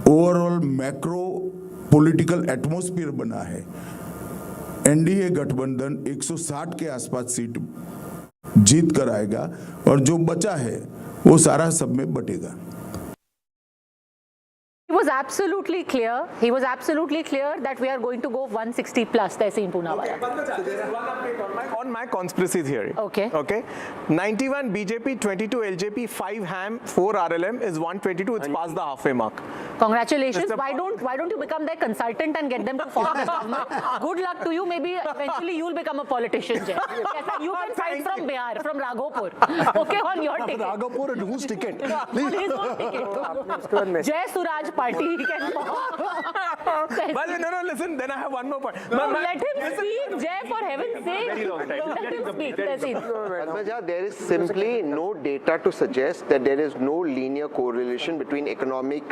ओवरऑल मैक्रो पॉलिटिकल एटमॉस्फेयर बना है, एनडीए गठबंधन 160 के आसपास सीट जीत कर आएगा और जो बचा है वो सारा सब में बटेगा। He was absolutely clear. He was absolutely clear that we are going to go 160 plus. Tehseen Poonawala. So there is one update on my conspiracy theory. Okay. Okay. 91 BJP, 22 LJP, 5 HAM, 4 RLM is 122. It's past the halfway mark. Congratulations. Why don't you become their consultant and get them to form the government? Good luck to you. Maybe eventually you'll become a politician, Jay. Yes, you can fight from Bihar, from Raghopur. Okay, on your ticket. Raghopur and whose ticket? On his own ticket. Jay Suraj party. He can. Well, no, listen. Then I have one more point. Let him speak, Jay, for heaven's sake. Let him speak. Padmaja, there is simply no data to suggest that there is no linear correlation between economic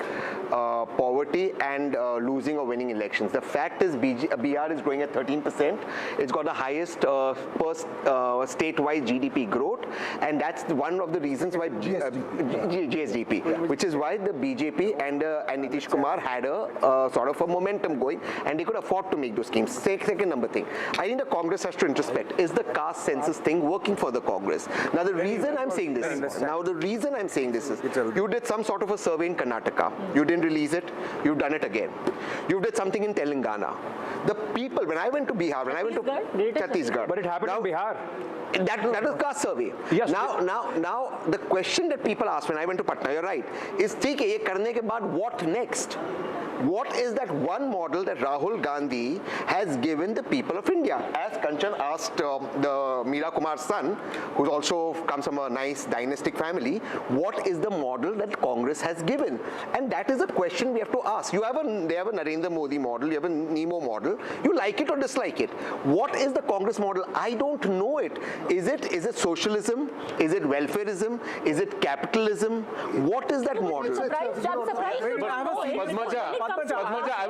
poverty and losing or winning elections. The fact is Bihar is growing at 13%. It's got the highest statewide GDP growth, and that's one of the reasons why GSDP, which is why the BJP and Nitish Kumar had a sort of a momentum going, and they could afford to make those schemes. Second number thing, I think the Congress has to introspect. Is the caste census thing working for the Congress? Now the reason I'm saying this is, you did some sort of a survey in Karnataka. You didn't release it. You've done it again. You did something in Telangana. The people, when I went to Bihar, when I went to Chhattisgarh, but it happened in Bihar. That was caste survey. Yes. Now the question that people ask when I went to Patna, you're right, is ठीक है ये करने के बाद what next? What is that one model that Rahul Gandhi has given the people of India? As Kanchan asked the Meera Kumar's son, who also comes from a nice dynastic family, what is the model that Congress has given? And that is a question we have to ask. They have a Narendra Modi model, you have a Nemo model. You like it or dislike it. What is the Congress model? I don't know it. Is it socialism? Is it welfareism? Is it capitalism? What is that model? Padmaja, I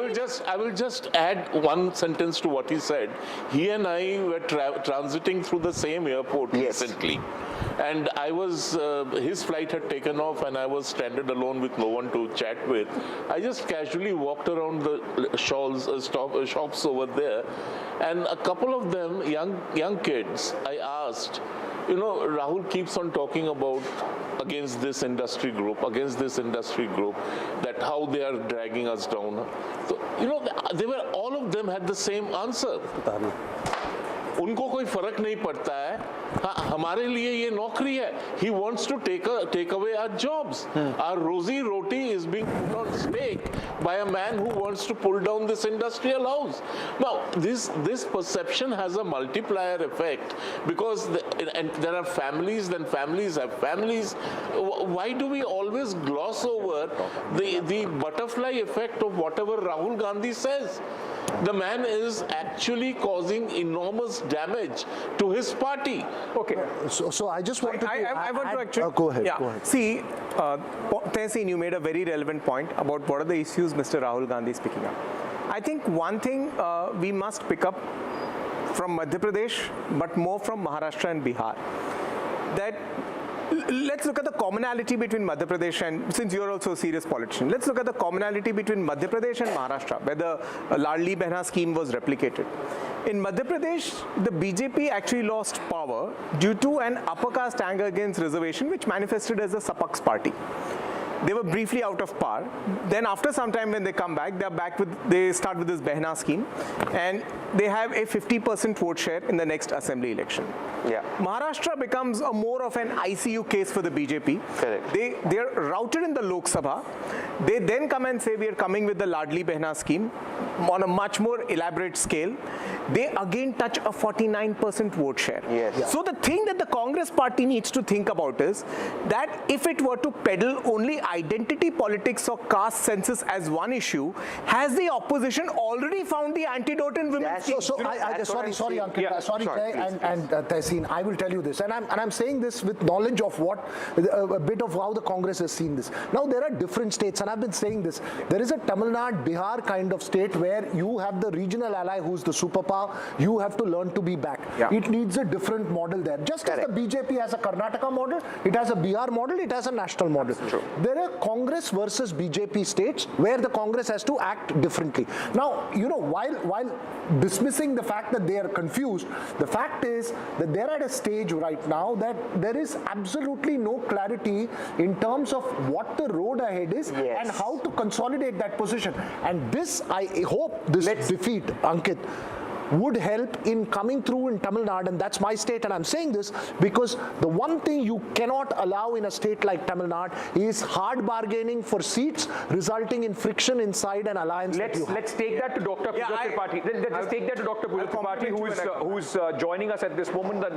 will just add one sentence to what he said. He and I were transiting through the same airport recently, and I was his flight had taken off, and I was stranded alone with no one to chat with. I just casually walked around the shops over there, and a couple of them, young kids, I asked, Rahul keeps on talking about against this industry group, that how they are dragging us down. So, all of them had the same answer. उनको कोई फर्क नहीं पड़ता है, हाँ हमारे लिए ये नौकरी है. He wants to take away our jobs. Our rosy roti is being put on stake by a man who wants to pull down this industrial house. Now this perception has a multiplier effect, because there are families, then families have families. Why do we always gloss over the butterfly effect of whatever Rahul Gandhi says? The man is actually causing enormous damage to his party. Okay. So I just want to I want to actually... go ahead. Yeah. See, Tehseen, you made a very relevant point about what are the issues Mr. Rahul Gandhi is picking up. I think one thing we must pick up from Madhya Pradesh, but more from Maharashtra and Bihar, that let's look at the commonality between Madhya Pradesh and, since you're also a serious politician, let's look at the commonality between Madhya Pradesh and Maharashtra, where the Ladli Behna scheme was replicated. In Madhya Pradesh, the BJP actually lost power due to an upper caste anger against reservation, which manifested as the Sapaks party. They were briefly out of power. Then after some time when they come back, they start with this Behna scheme, and they have a 50% vote share in the next assembly election. Yeah. Maharashtra becomes more of an ICU case for the BJP. Correct. They are routed in the Lok Sabha. They then come and say we are coming with the Ladli Behna scheme on a much more elaborate scale. They again touch a 49% vote share. Yes. Yeah. So the thing that the Congress party needs to think about is that if it were to peddle only identity politics or caste census as one issue, has the opposition already found the antidote in women's schemes? Sorry, Ankit, sorry, and Tehseen, I will tell you this, and I'm saying this with knowledge of a bit of how the Congress has seen this. Now there are different states, and I've been saying this. There is a Tamil Nadu, Bihar kind of state where where you have the regional ally who's the superpower. You have to learn to be back. It needs a different model there. Just as the BJP has a Karnataka model, it has a Bihar model, it has a national model. There are Congress versus BJP states where the Congress has to act differently. Now, you know, while dismissing the fact that they are confused, the fact is that they're at a stage right now that there is absolutely no clarity in terms of what the road ahead is and how to consolidate that position. And this, I hope this defeat, Ankit, would help in coming through in Tamil Nadu, and that's my state, and I'm saying this because the one thing you cannot allow in a state like Tamil Nadu is hard bargaining for seats, resulting in friction inside an alliance. Let's take that to Dr. Pujya Tripathi. Let's take that to Dr. Pujya Tripathi, who's joining us at this moment, the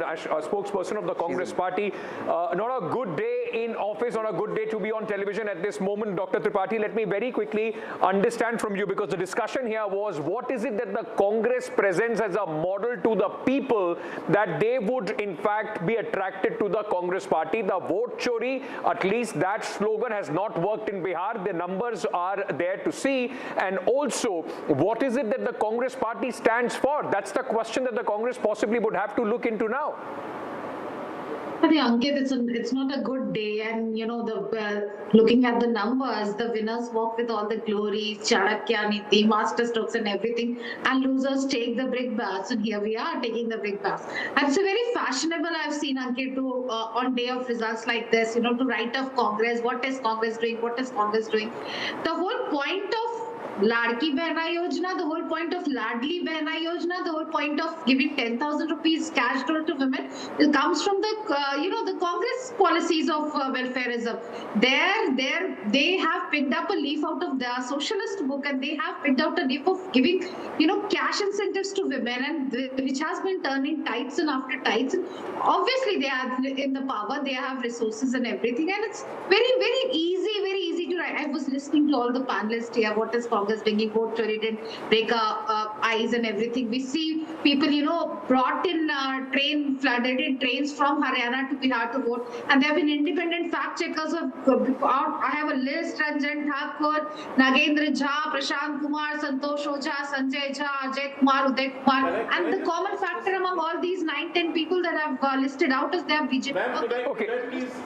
spokesperson of the Congress Party. Not a good day in office, not a good day to be on television at this moment, Dr. Tripathi. Let me very quickly understand from you, because the discussion here was, what is it that the Congress presents as a model to the people that they would in fact be attracted to the Congress Party? The vote chori, at least that slogan has not worked in Bihar. The numbers are there to see. And also, what is it that the Congress Party stands for? That's the question that the Congress possibly would have to look into now. I think, Ankit, it's not a good day, and you know, looking at the numbers, the winners walk with all the glories, Chanakya Niti, master strokes and everything, and losers take the big baths, and here we are taking the big baths. And it's a very fashionable, I've seen, Ankit, to on day of results like this, you know, to write off Congress. What is Congress doing? What is Congress doing? The whole point of Ladki Behna Yojana, the whole point of Ladli Behna Yojana, the whole point of giving 10,000 rupees cash to women, it comes from the, you know, the Congress policies of welfareism. They have picked up a leaf out of their socialist book, and they have picked out a leaf of giving, you know, cash incentives to women, and which has been turning tights and after tights. And obviously, they are in the power, they have resources and everything, and it's very easy to write. I was listening to all the panelists here. What is Congress bringing vote chori, didn't break eyes and everything. We see people, you know, brought in flooded in trains from Haryana to Bihar to vote, and there have been independent fact checkers of I have a list: Ranjan Thakur, Nagendra Jha, Prashant Kumar, Santosh Ojha, Sanjay Jha, Ajay Kumar, Uday Kumar, and the common factor among all these 9-10 people that have listed out is their BJP. Okay,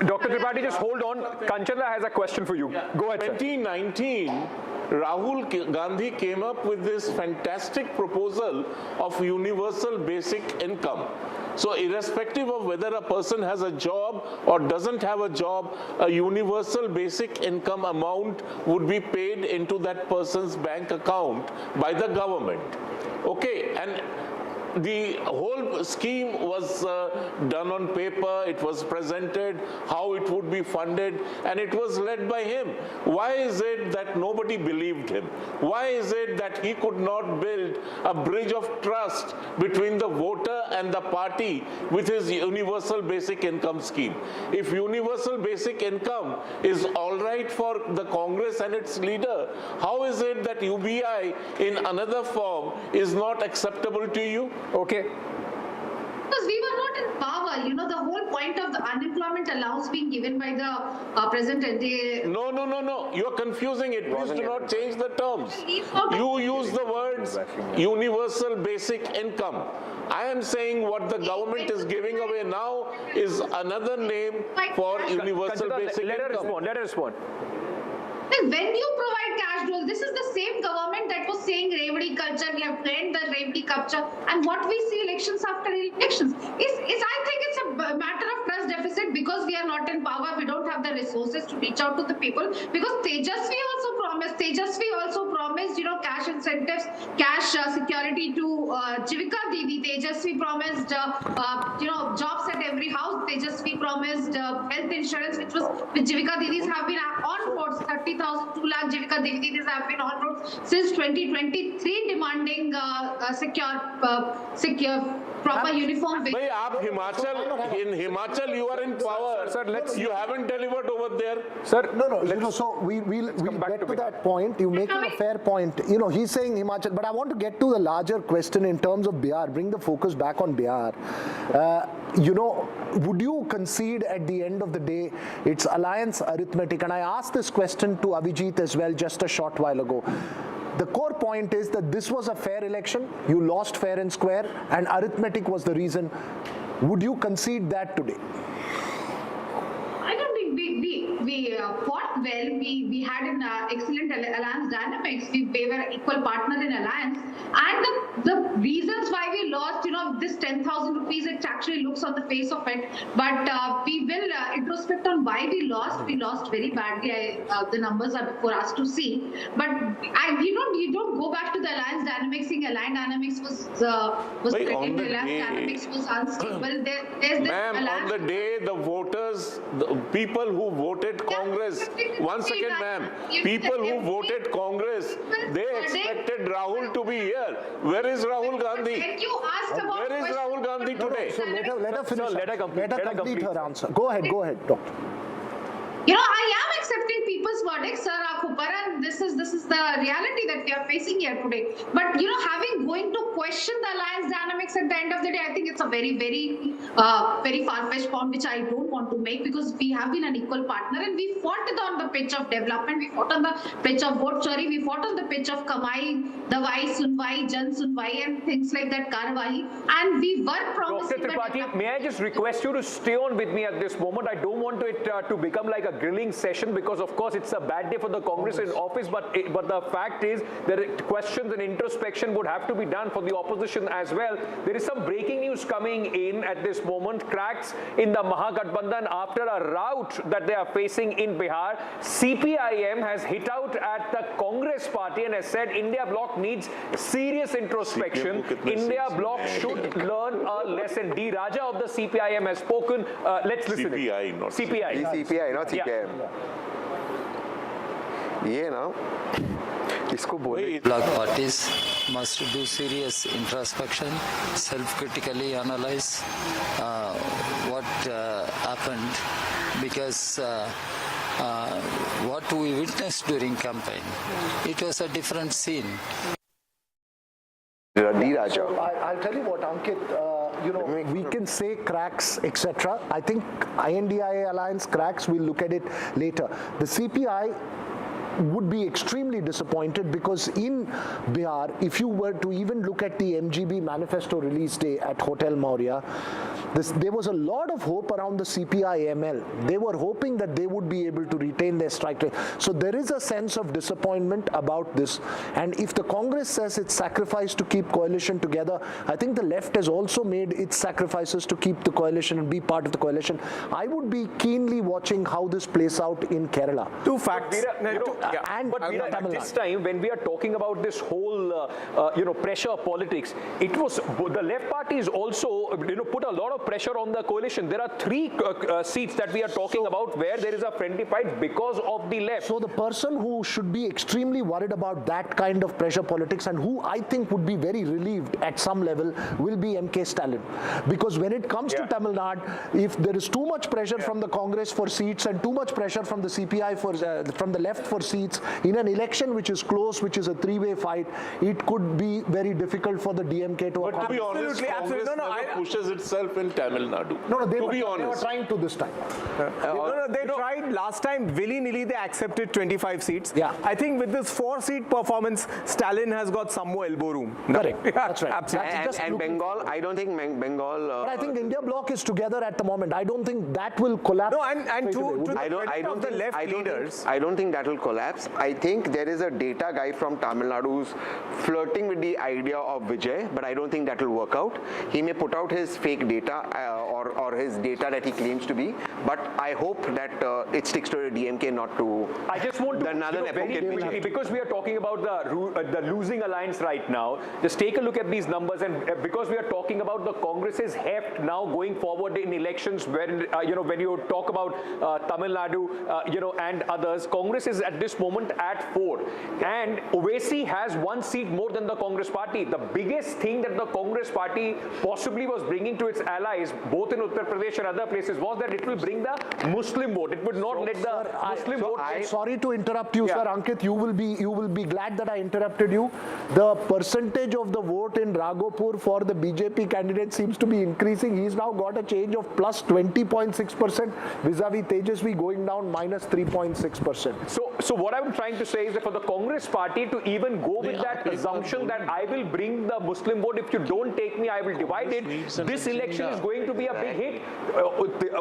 Dr. Tripathi, just hold on. Kanchana has a question for you. Go ahead, 2019, Rahul Gandhi came up with this fantastic proposal of universal basic income. So irrespective of whether a person has a job or doesn't have a job, a universal basic income amount would be paid into that person's bank account by the government. Okay, and the whole scheme was done on paper, it was presented, how it would be funded, and it was led by him. Why is it that nobody believed him? Why is it that he could not build a bridge of trust between the voter and the party with his universal basic income scheme? If universal basic income is all right for the Congress and its leader, how is it that UBI in another form is not acceptable to you? Okay. Because we were not in power, you know, the whole point of the unemployment allowance being given by the present NDA. No. You're confusing it. Please do not change the terms. You use the words universal basic income. I am saying what the government is giving away now is another name for universal basic income. Let her respond. When you provide cash dole, this is the same government that was saying Revdi culture, we have trained the Revdi culture, and what we see elections after elections is I think it's a matter of trust deficit because we are not in power, we don't have the resources to reach out to the people, because Tejasvi also promised, you know, cash incentives, cash security to Jivika Didi. Tejasvi promised, you know, jobs at every house. Tejasvi promised health insurance, which Jivika Didis have been on board. 30,000, 2 lakh Jivika Didis have been on road since 2023, demanding secure proper uniform. In Himachal, you are in power. Sir, you haven't delivered over there. Sir, no. So we'll get to that point. You're making a fair point. You know, he's saying Himachal, but I want to get to the larger question in terms of Bihar. Bring the focus back on Bihar. You know, would you concede at the end of the day it's alliance arithmetic? And I asked this question to Abhijit as well just a short while ago. The core point is that this was a fair election. You lost fair and square, and arithmetic was the reason. Would you concede that today? I don't think we fought well. We had an excellent alliance dynamics. We were an equal partner in alliance. And the reasons why we lost, this 10,000 rupees, it actually looks on the face of it. But we will introspect on why we lost. We lost very badly. The numbers are for us to see. But you don't go back to the alliance dynamics. Saying alliance dynamics was threatened. Alliance dynamics was unstable. There's Ma'am, on the day the voters, the people who voted Congress, once again, ma'am, people who voted Congress, they expected Rahul to be here. Where is Rahul Gandhi? Where is Rahul Gandhi today? So let her finish. Let her complete her answer. Go ahead, doctor. I am accepting people's verdicts, sir, and this is the reality that we are facing here today. But going to question the alliance dynamics at the end of the day, I think it's a very, very, very far-fetched point, which I don't want to make, because we have been an equal partner and we fought it on the pitch of development, we fought on the pitch of vote chori, we fought on the pitch of kamai, dawai, sunwai, jan sunwai, and things like that, karwahi, and we were promising. Dr. Tripathi, may I just request you to stay on with me at this moment? I don't want it to become like a grilling session, because of course it's a bad day for the Congress in office, but the fact is that questions and introspection would have to be done for the opposition as well. There is some breaking news coming in at this moment. Cracks in the Mahagathbandhan after a rout that they are facing in Bihar. CPIM has hit out at the Congress party and has said India bloc needs serious introspection. India bloc should learn a lesson. D. Raja of the CPIM has spoken. Let's listen. CPI, not CPI. CPI, not CPIM. Bloc parties must do serious introspection, self-critically analyze what happened, because what we witnessed during campaign, it was a different scene. So I'll tell you what, Ankit, we can say cracks, etc. I think INDIA alliance cracks, we'll look at it later. The CPI would be extremely disappointed, because in Bihar, if you were to even look at the MGB manifesto release day at Hotel Maurya, there was a lot of hope around the CPI-ML. They were hoping that they would be able to retain their strike rate. So there is a sense of disappointment about this. And if the Congress says it's sacrificed to keep coalition together, I think the left has also made its sacrifices to keep the coalition and be part of the coalition. I would be keenly watching how this plays out in Kerala. Two facts. But at this time, when we are talking about this whole, pressure politics, it was the left parties also, put a lot of pressure on the coalition. There are 3 seats that we are talking about where there is a friendly fight because of the left. So the person who should be extremely worried about that kind of pressure politics, and who I think would be very relieved at some level, will be M.K. Stalin. Because when it comes to Tamil Nadu, if there is too much pressure from the Congress for seats and too much pressure from the CPI from the left for seats, in an election which is close, which is a 3-way fight, it could be very difficult for the DMK to But to be honest, Congress never pushes itself in Tamil Nadu. They were honest. trying to this time. They tried last time, willy-nilly they accepted 25 seats. I think with this 4-seat performance, Stalin has got some more elbow room. Correct. That's right. Absolutely. And Bengal, I don't think Bengal... but I think India bloc is together at the moment. I don't think that will collapse. No, and to I don't think that will collapse. I think there is a data guy from Tamil Nadu who's flirting with the idea of Vijay, but I don't think that will work out. He may put out his fake data or his data that he claims to be, but I hope that it sticks to the DMK, not to... I just want to, very quickly, because we are talking about the losing alliance right now, just take a look at these numbers, and because we are talking about the Congress's heft now going forward in elections, when when you talk about Tamil Nadu, and others, Congress is at this moment at 4, and Owaisi has 1 seat more than the Congress party. The biggest thing that the Congress party possibly was bringing to its allies, both in Uttar Pradesh and other places, was that it will bring saying the Muslim vote. It would not let the Muslim vote. Sorry to interrupt you, sir. Ankit, you will be glad that I interrupted you. The percentage of the vote in Raghopur for the BJP candidate seems to be increasing. He's now got a change of plus 20.6% vis-a-vis Tejasvi going down minus 3.6%. So what I'm trying to say is that for the Congress party to even go with that assumption that I will bring the Muslim vote, if you don't take me, I will divide it. This election is going to be a big hit.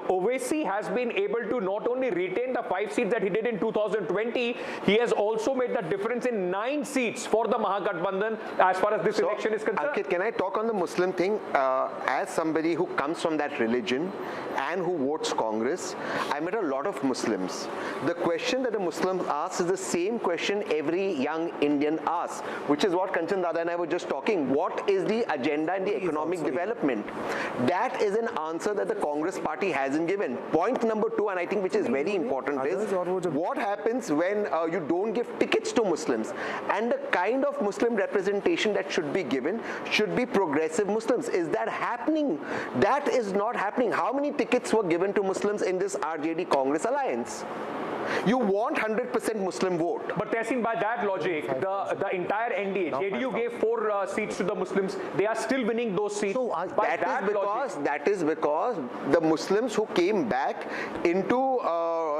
Owaisi has been able to not only retain the 5 seats that he did in 2020, he has also made the difference in 9 seats for the Mahagathbandhan as far as this election is concerned. Ankit, can I talk on the Muslim thing? As somebody who comes from that religion and who votes Congress, I met a lot of Muslims. The question that the Muslims ask is the same question every young Indian asks, which is what Kanchan Dada and I were just talking. What is the agenda in the economic development? That is an answer that the Congress party hasn't given. Point number 2, and I think which is very important, is what happens when you don't give tickets to Muslims, and the kind of Muslim representation that should be given should be progressive Muslims. Is that happening? That is not happening. How many tickets were given to Muslims in this RJD Congress alliance? You want 100% Muslim vote. But Tehsin, by that logic, the entire NDA, JDU gave 4 seats to the Muslims. They are still winning those seats. So that is because the Muslims who came back into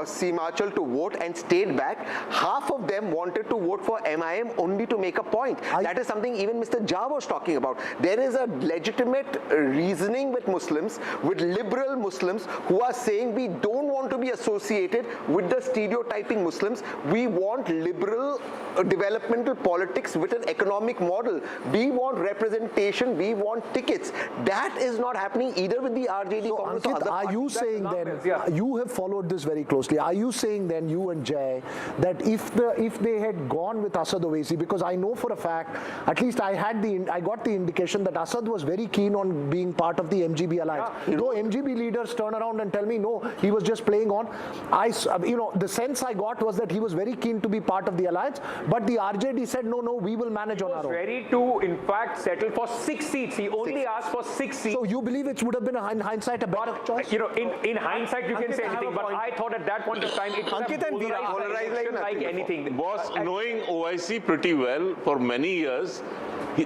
Simachal to vote and stayed back, half of them wanted to vote for MIM only to make a point. That is something even Mr. Jha was talking about. There is a legitimate reasoning with Muslims, with liberal Muslims who are saying we don't want to be associated with the stereotyping Muslims. We want liberal developmental politics with an economic model. We want representation. We want tickets. That is not happening either with the RJD Congress or other are you saying then, you have followed this very closely, are you saying then, you and Jay, that if they had gone with Asad Owaisi, because I know for a fact, at least I got the indication that Asad was very keen on being part of the MGB alliance. Though MGB leaders turn around and tell me, no, he was just playing on. The sense I got was that he was very keen to be part of the alliance, but the RJD said, no, we will manage on our own. He was ready to, in fact, settle for 6 seats. He only asked for 6 seats. So you believe it would have been, in hindsight, a better choice? In hindsight, you can say anything, but I thought at that point of time, it would have polarized like anything. Boss, knowing OIC pretty well for many years,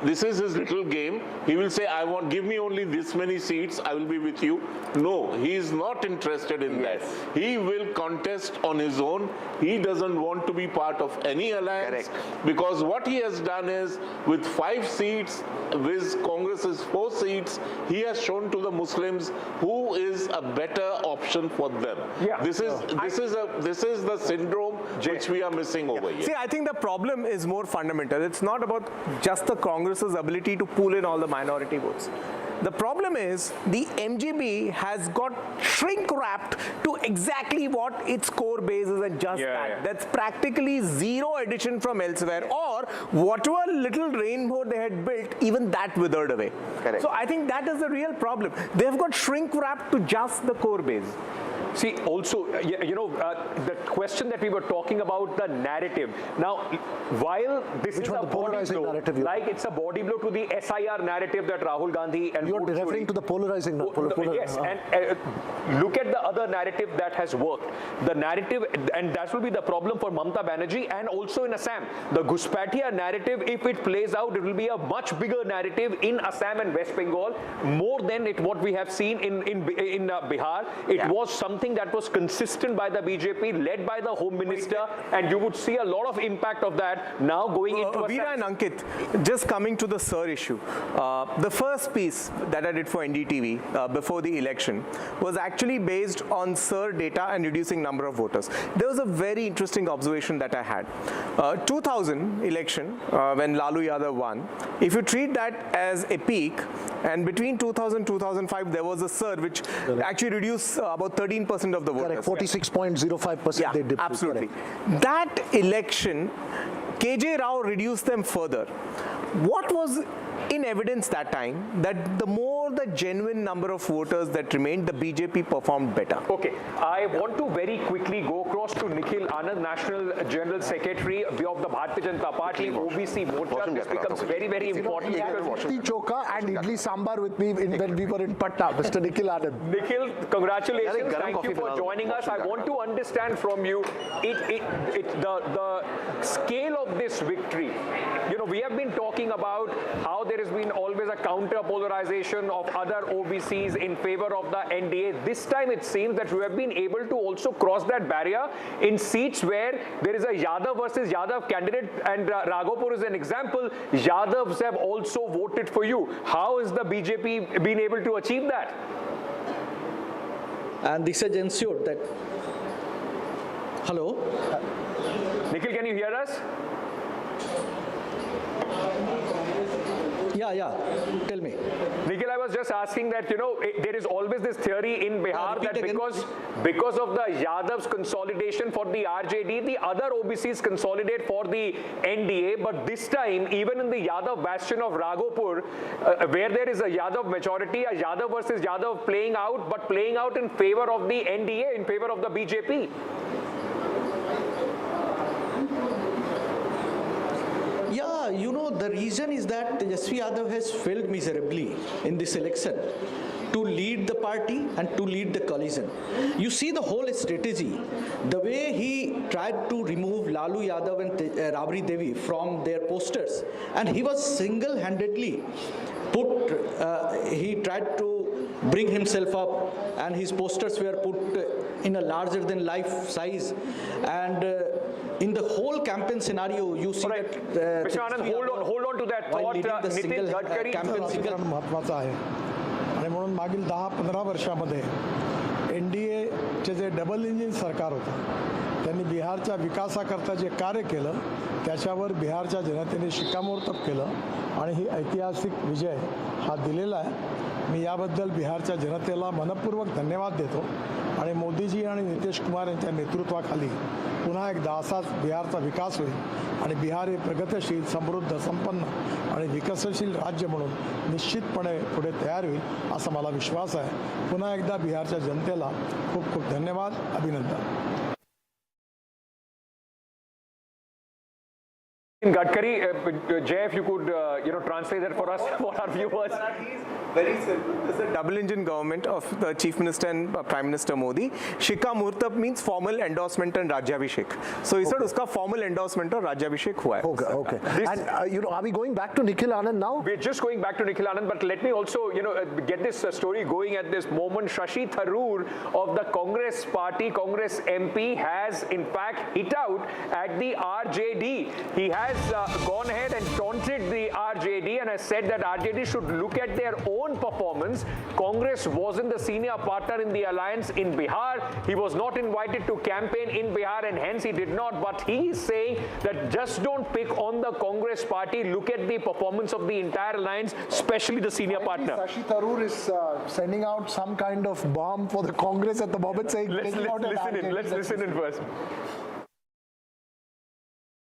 this is his little game. He will say, give me only this many seats, I will be with you. No, he is not interested in that. He will contest on his own. He doesn't want to be part of any alliance. Because what he has done is, with 5 seats, with Congress's 4 seats, he has shown to the Muslims who is a better option for them. This is the syndrome which we are missing over here. See, I think the problem is more fundamental. It's not about just the Congress's ability to pull in all the minority votes. The problem is the MGB has got shrink-wrapped to exactly what its core base is, and just that. That's practically zero addition from elsewhere, or whatever little rainbow they had built, even that withered away. So I think that is the real problem. They've got shrink-wrapped to just the core base. See, also, the question that we were talking about, the narrative. Now, while this is a body blow, like it's a body blow to the SIR narrative that Rahul Gandhi and you're referring to the polarizing narrative. Yes, and look at the other narrative that has worked. The narrative, and that will be the problem for Mamata Banerjee, and also in Assam. The Ghuspatia narrative, if it plays out, it will be a much bigger narrative in Assam and West Bengal, more than what we have seen in Bihar. It was something that was consistent by the BJP, led by the Home Minister, and you would see a lot of impact of that now going into Veera and Ankit, just coming to the Sir issue. The first piece that I did for NDTV before the election was actually based on Sir data and reducing number of voters. There was a very interesting observation that I had. 2000 election, when Lalu Yadav won, if you treat that as a peak, and between 2000 2005 there was a Sir which actually reduced about 13% of the voters. 46.05% they dipped. Absolutely. That election, KJ Rao reduced them further. What was in evidence that time that the more the genuine number of voters that remained, the BJP performed better. Okay, I want to very quickly go across to Nikhil Anand, National General Secretary of the Bharatiya Janata Party, OBC Morcha. This becomes very, very important. Litti Chokha and Idli Sambar with me when we were in Patna, Mr. Nikhil Anand. Nikhil, congratulations. Thank you for joining us. I want to understand from you the scale of this victory. You know, we have been talking about how there has been always a counter polarization of other OBCs in favor of the NDA. This time it seems that we have been able to also cross that barrier in seats where there is a Yadav versus Yadav candidate, and Raghopur is an example. Yadavs have also voted for you. How has the BJP been able to achieve that? And this has ensured that. Hello? Nikhil, can you hear us? Yeah. Tell me. Nikhil, I was just asking that, you know, there is always this theory in Bihar that because of the Yadav's consolidation for the RJD, the other OBCs consolidate for the NDA. But this time, even in the Yadav bastion of Raghopur, where there is a Yadav majority, a Yadav versus Yadav playing out, but playing out in favor of the NDA, in favor of the BJP. Yeah, you know, the reason is that Tejasvi Yadav has failed miserably in this election to lead the party and to lead the coalition. You see the whole strategy, the way he tried to remove Lalu Yadav and Rabri Devi from their posters, and he was single-handedly he tried to bring himself up, and his posters were put in a larger than life size, and in the whole campaign scenario, you see that. Mr. Anand, hold on to that thought. Nitin Gadkari. महत्त्वाचा आहे आणि म्हणून मागील 10-15 वर्षामध्ये NDAचे जे double engine सरकार होतं त्यांनी बिहारच्या विकासाकरता जे कार्य केलं त्याच्यावर बिहारच्या जनतेने शिक्कामोर्तब केलं आणि ही ऐतिहासिक विजय हा दिलेला आहे. मी याबद्दल बिहारच्या जनतेला मनपूर्वक धन्यवाद देतो आणि मोदीजी आणि नितीश कुमार यांच्या नेतृत्वाखाली पुन्हा एकदा असाच बिहारचा विकास होईल आणि बिहार हे प्रगतशील, समृद्ध, संपन्न आणि विकसनशील राज्य म्हणून निश्चितपणे पुढे तयार होईल असा मला विश्वास आहे. पुन्हा एकदा बिहारच्या जनतेला खूप खूप धन्यवाद, अभिनंदन. Gadkari, Jay, if you could, translate that for us, for our viewers. Very simple. This is a double-engine government of the Chief Minister and Prime Minister Modi. Shikkamurtab means formal endorsement and Rajyabhishek. So he said uska formal endorsement or Rajyabhishek hua hai. Okay. And are we going back to Nikhil Anand now? We're just going back to Nikhil Anand, but let me also, get this story going at this moment. Shashi Tharoor of the Congress party, Congress MP, has in fact hit out at the RJD. He has gone ahead and taunted the RJD and has said that RJD should look at their own performance. Congress wasn't the senior partner in the alliance in Bihar. He was not invited to campaign in Bihar and hence he did not. But he is saying that just don't pick on the Congress party. Look at the performance of the entire alliance, especially the senior partner. Shashi Tharoor is sending out some kind of bomb for the Congress at the moment, saying let's listen in first.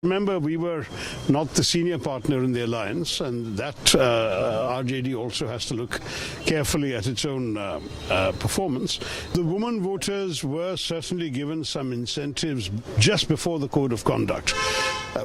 Remember, we were not the senior partner in the alliance, and that RJD also has to look carefully at its own performance. The women voters were certainly given some incentives just before the code of conduct.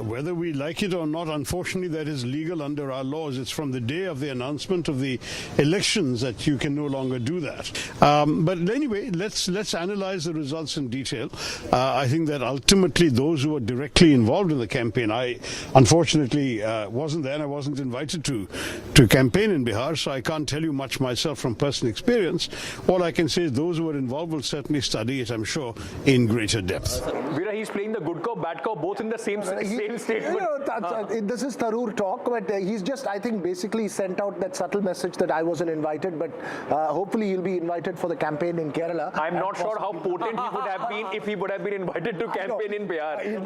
Whether we like it or not, unfortunately, that is legal under our laws. It's from the day of the announcement of the elections that you can no longer do that. But anyway, let's analyze the results in detail. I think that ultimately those who were directly involved in the campaign, I unfortunately wasn't there and I wasn't invited to campaign in Bihar, so I can't tell you much myself from personal experience. All I can say is those who were involved will certainly study it, I'm sure, in greater depth. Veera, he's playing the good cop, bad cop, both in the same statement. This is Tharoor talk, but he's just, I think, basically sent out that subtle message that I wasn't invited, but hopefully he'll be invited for the campaign in Kerala. I'm not sure how potent he would have been if he would have been invited to campaign in Bihar. It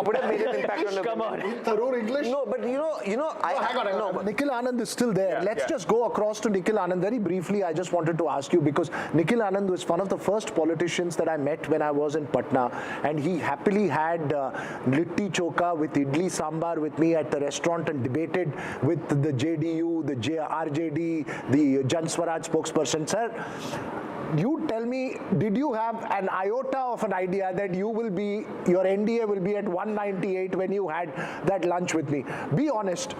would have made an impact on the Come on. Tharoor English? No, but hang on. Nikhil Anand is still there. Let's just go across to Nikhil Anand very briefly. I just wanted to ask you, because Nikhil Anand was one of the first politicians that I met when I was in Patna, and he happily had litti choka with idli sambar with me at the restaurant and debated with the JDU, the RJD, the Jan Swaraj spokesperson. Sir, you tell me, did you have an iota of an idea that your NDA will be at 198 when you had that lunch with me? Be honest.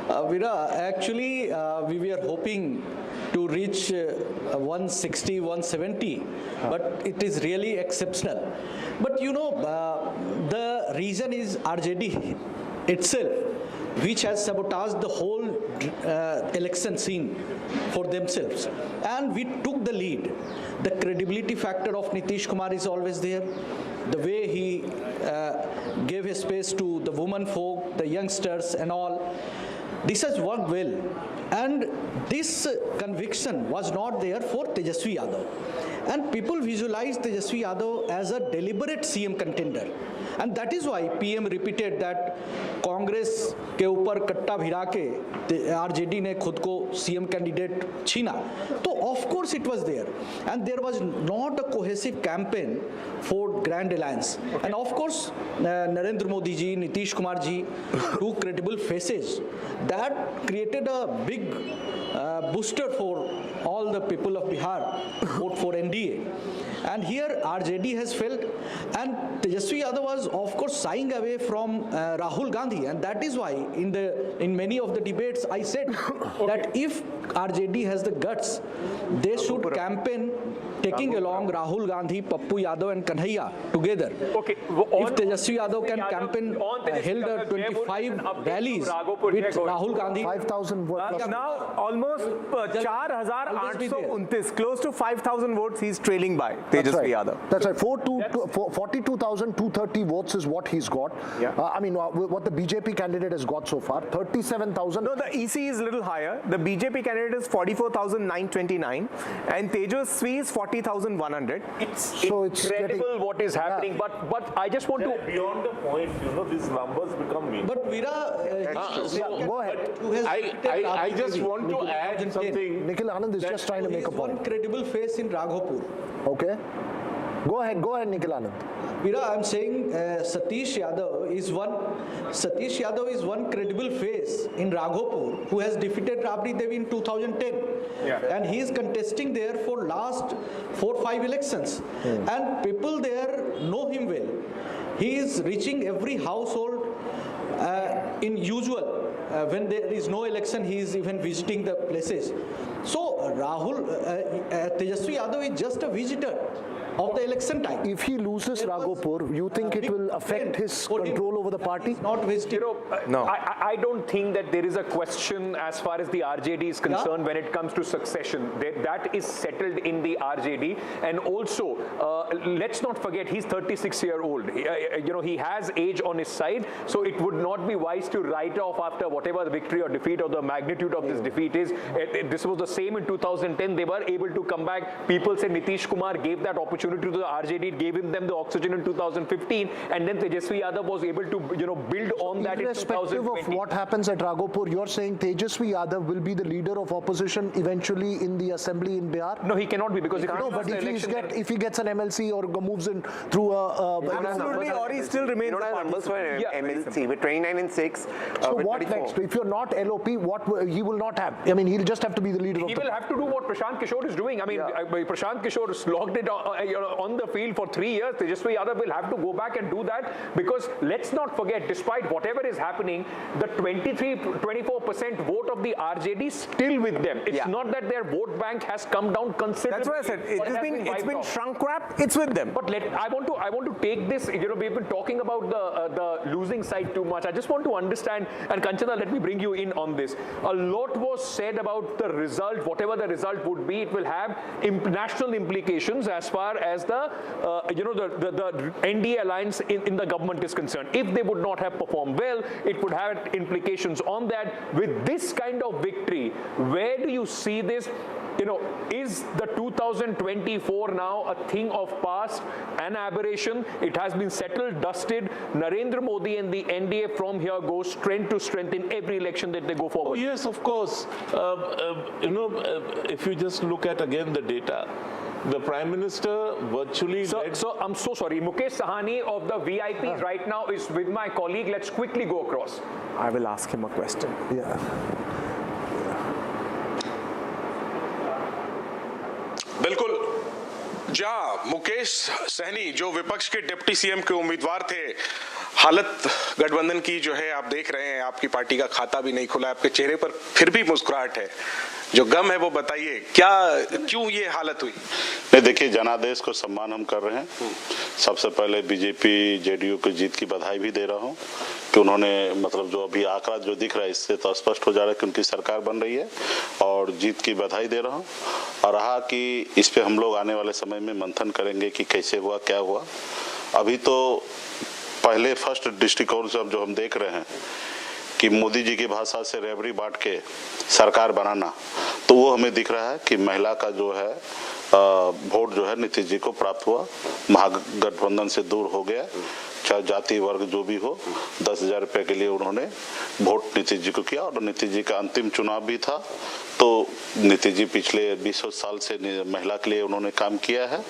Veera, actually, we were hoping to reach 160, 170, but it is really exceptional. But you know, the reason is RJD itself, which has sabotaged the whole election scene for themselves. And we took the lead. The credibility factor of Nitish Kumar is always there. The way he gave his space to the women folk, the youngsters and all. This has worked well. And this conviction was not there for Tejasvi Yadav. And people visualize Tejasvi Yadav as a deliberate CM contender. And that is why PM repeated that Congress के ऊपर कट्टा भिड़ा के RJD ने खुद को CM candidate छीना. तो of course it was there. And there was not a cohesive campaign for Grand Alliance. Okay. And of course Narendra Modi ji, Nitish Kumar ji, two credible faces, that created a big booster for all the people of Bihar vote for NDA. And here RJD has failed, and Tejasvi Yadav was of course shying away from Rahul Gandhi, and that is why in many of the debates I said that if RJD has the guts, they should campaign taking along Rahul Gandhi, Pappu Yadav and Kanhaiya together. Okay. If Tejasvi Yadav can campaign held 25 rallies with Rahul Gandhi, 5,000 votes. Now almost 4,829, close to 5,000 votes he's trailing by Tejasvi Yadav. That's right. 42,230 votes is what he's got. Yeah. I mean, what the BJP candidate has got so far, 37,000. No, the EC is a little higher. The BJP candidate is 44,929 and Tejasvi is 40,100. It's incredible what is happening, but I just want to... Beyond the point, you know, these numbers become meaningful. But Veera, go ahead. I just want to add something. Nikhil Anand is just trying to make a point. One credible face in Raghopur. Okay. Go ahead, Nikhil Anand. Veera, I'm saying Satish Yadav is one credible face in Raghopur who has defeated Rabri Devi in 2010. Yeah. And he is contesting there for last 4-5 elections. And people there know him well. He is reaching every household in usual. When there is no election, he is even visiting the places. So Tejasvi Yadav is just a visitor of the election time. If he loses Raghopur, you think it will affect his control over the party? Not visiting. No. I don't think that there is a question as far as the RJD is concerned when it comes to succession. That is settled in the RJD. And also, let's not forget, he's 36-year-old. He has age on his side, so it would not be wise to write off after whatever the victory or defeat or the magnitude of this defeat is. This was the same in 2010. They were able to come back. People say Nitish Kumar gave that opportunity to the RJD, gave them the oxygen in 2015, and then Tejasvi Yadav was able to build on that in 2020. Irrespective of what happens at Raghopur, you're saying Tejasvi Yadav will be the leader of opposition eventually in the assembly in Bihar? No, he cannot be, because if he gets an MLC or moves in through absolutely, or he still remains a numbers for MLC with 29 and 6. So what next? If you're not LOP, what he will not have? I mean, he'll just have to be the leader. He will have to do what Prashant Kishore is doing. I mean, Prashant Kishore slogged it on the field for 3 years. Tejasvi Yadav will have to go back and do that, because let's not forget, despite whatever is happening, the 23-24% vote of the RJD is still with them. It's not that their vote bank has come down considerably. That's what I said. It's been shrunk wrap. It's with them. But I want to take this. We've been talking about the losing side too much. I just want to understand, and Kanchana, let me bring you in on this. A lot was said about the result. Whatever the result would be, it will have national implications as far as the NDA alliance in the government is concerned. If they would not have performed well, it would have implications on that. With this kind of victory, where do you see this? Is the 2024 now a thing of past, an aberration? It has been settled, dusted. Narendra Modi and the NDA from here go strength to strength in every election that they go forward. Oh, yes, of course. If you just look at again the data, The Prime Minister virtually led... So I'm so sorry. Mukesh Sahani of the VIP right now is with my colleague. Let's quickly go across. I will ask him a question. बिल्कुल, जहां मुकेश सहनी जो विपक्ष के deputy CM के उम्मीदवार थे, हालत गठबंधन की जो है आप देख रहे हैं, आपकी पार्टी का खाता भी नहीं खुला, आपके चेहरे पर फिर भी मुस्कुराहट है, जो गम है वो बताइए, क्यों ये हालत हुई? नहीं, देखिए, जनादेश को सम्मान हम कर रहे हैं। सबसे पहले बीजेपी जेडीयू की जीत की बधाई भी दे रहा हूं कि उन्होंने मतलब जो अभी आंकड़ा जो दिख रहा है इससे तो स्पष्ट हो जा रहा है कि उनकी सरकार बन रही है और जीत की बधाई दे रहा हूं। और रहा कि इस पे हम लोग आने वाले समय में मंथन करेंगे कि कैसे हुआ, क्या हुआ। अभी तो पहले फर्स्ट दृष्टिकोण से जो हम देख रहे हैं कि मोदी जी की भाषा से रेवड़ी बांट के सरकार बनाना, तो वो हमें दिख रहा है कि महिला का जो है वोट जो है नीतीश जी को प्राप्त हुआ, महागठबंधन से दूर हो गया, चाहे जाति वर्ग जो भी हो। 10,000 रुपये के लिए उन्होंने वोट नीतीश जी को किया और नीतीश जी का अंतिम चुनाव भी था, तो नीतीश जी पिछले 20 साल से महिला के लिए उन्होंने काम किया है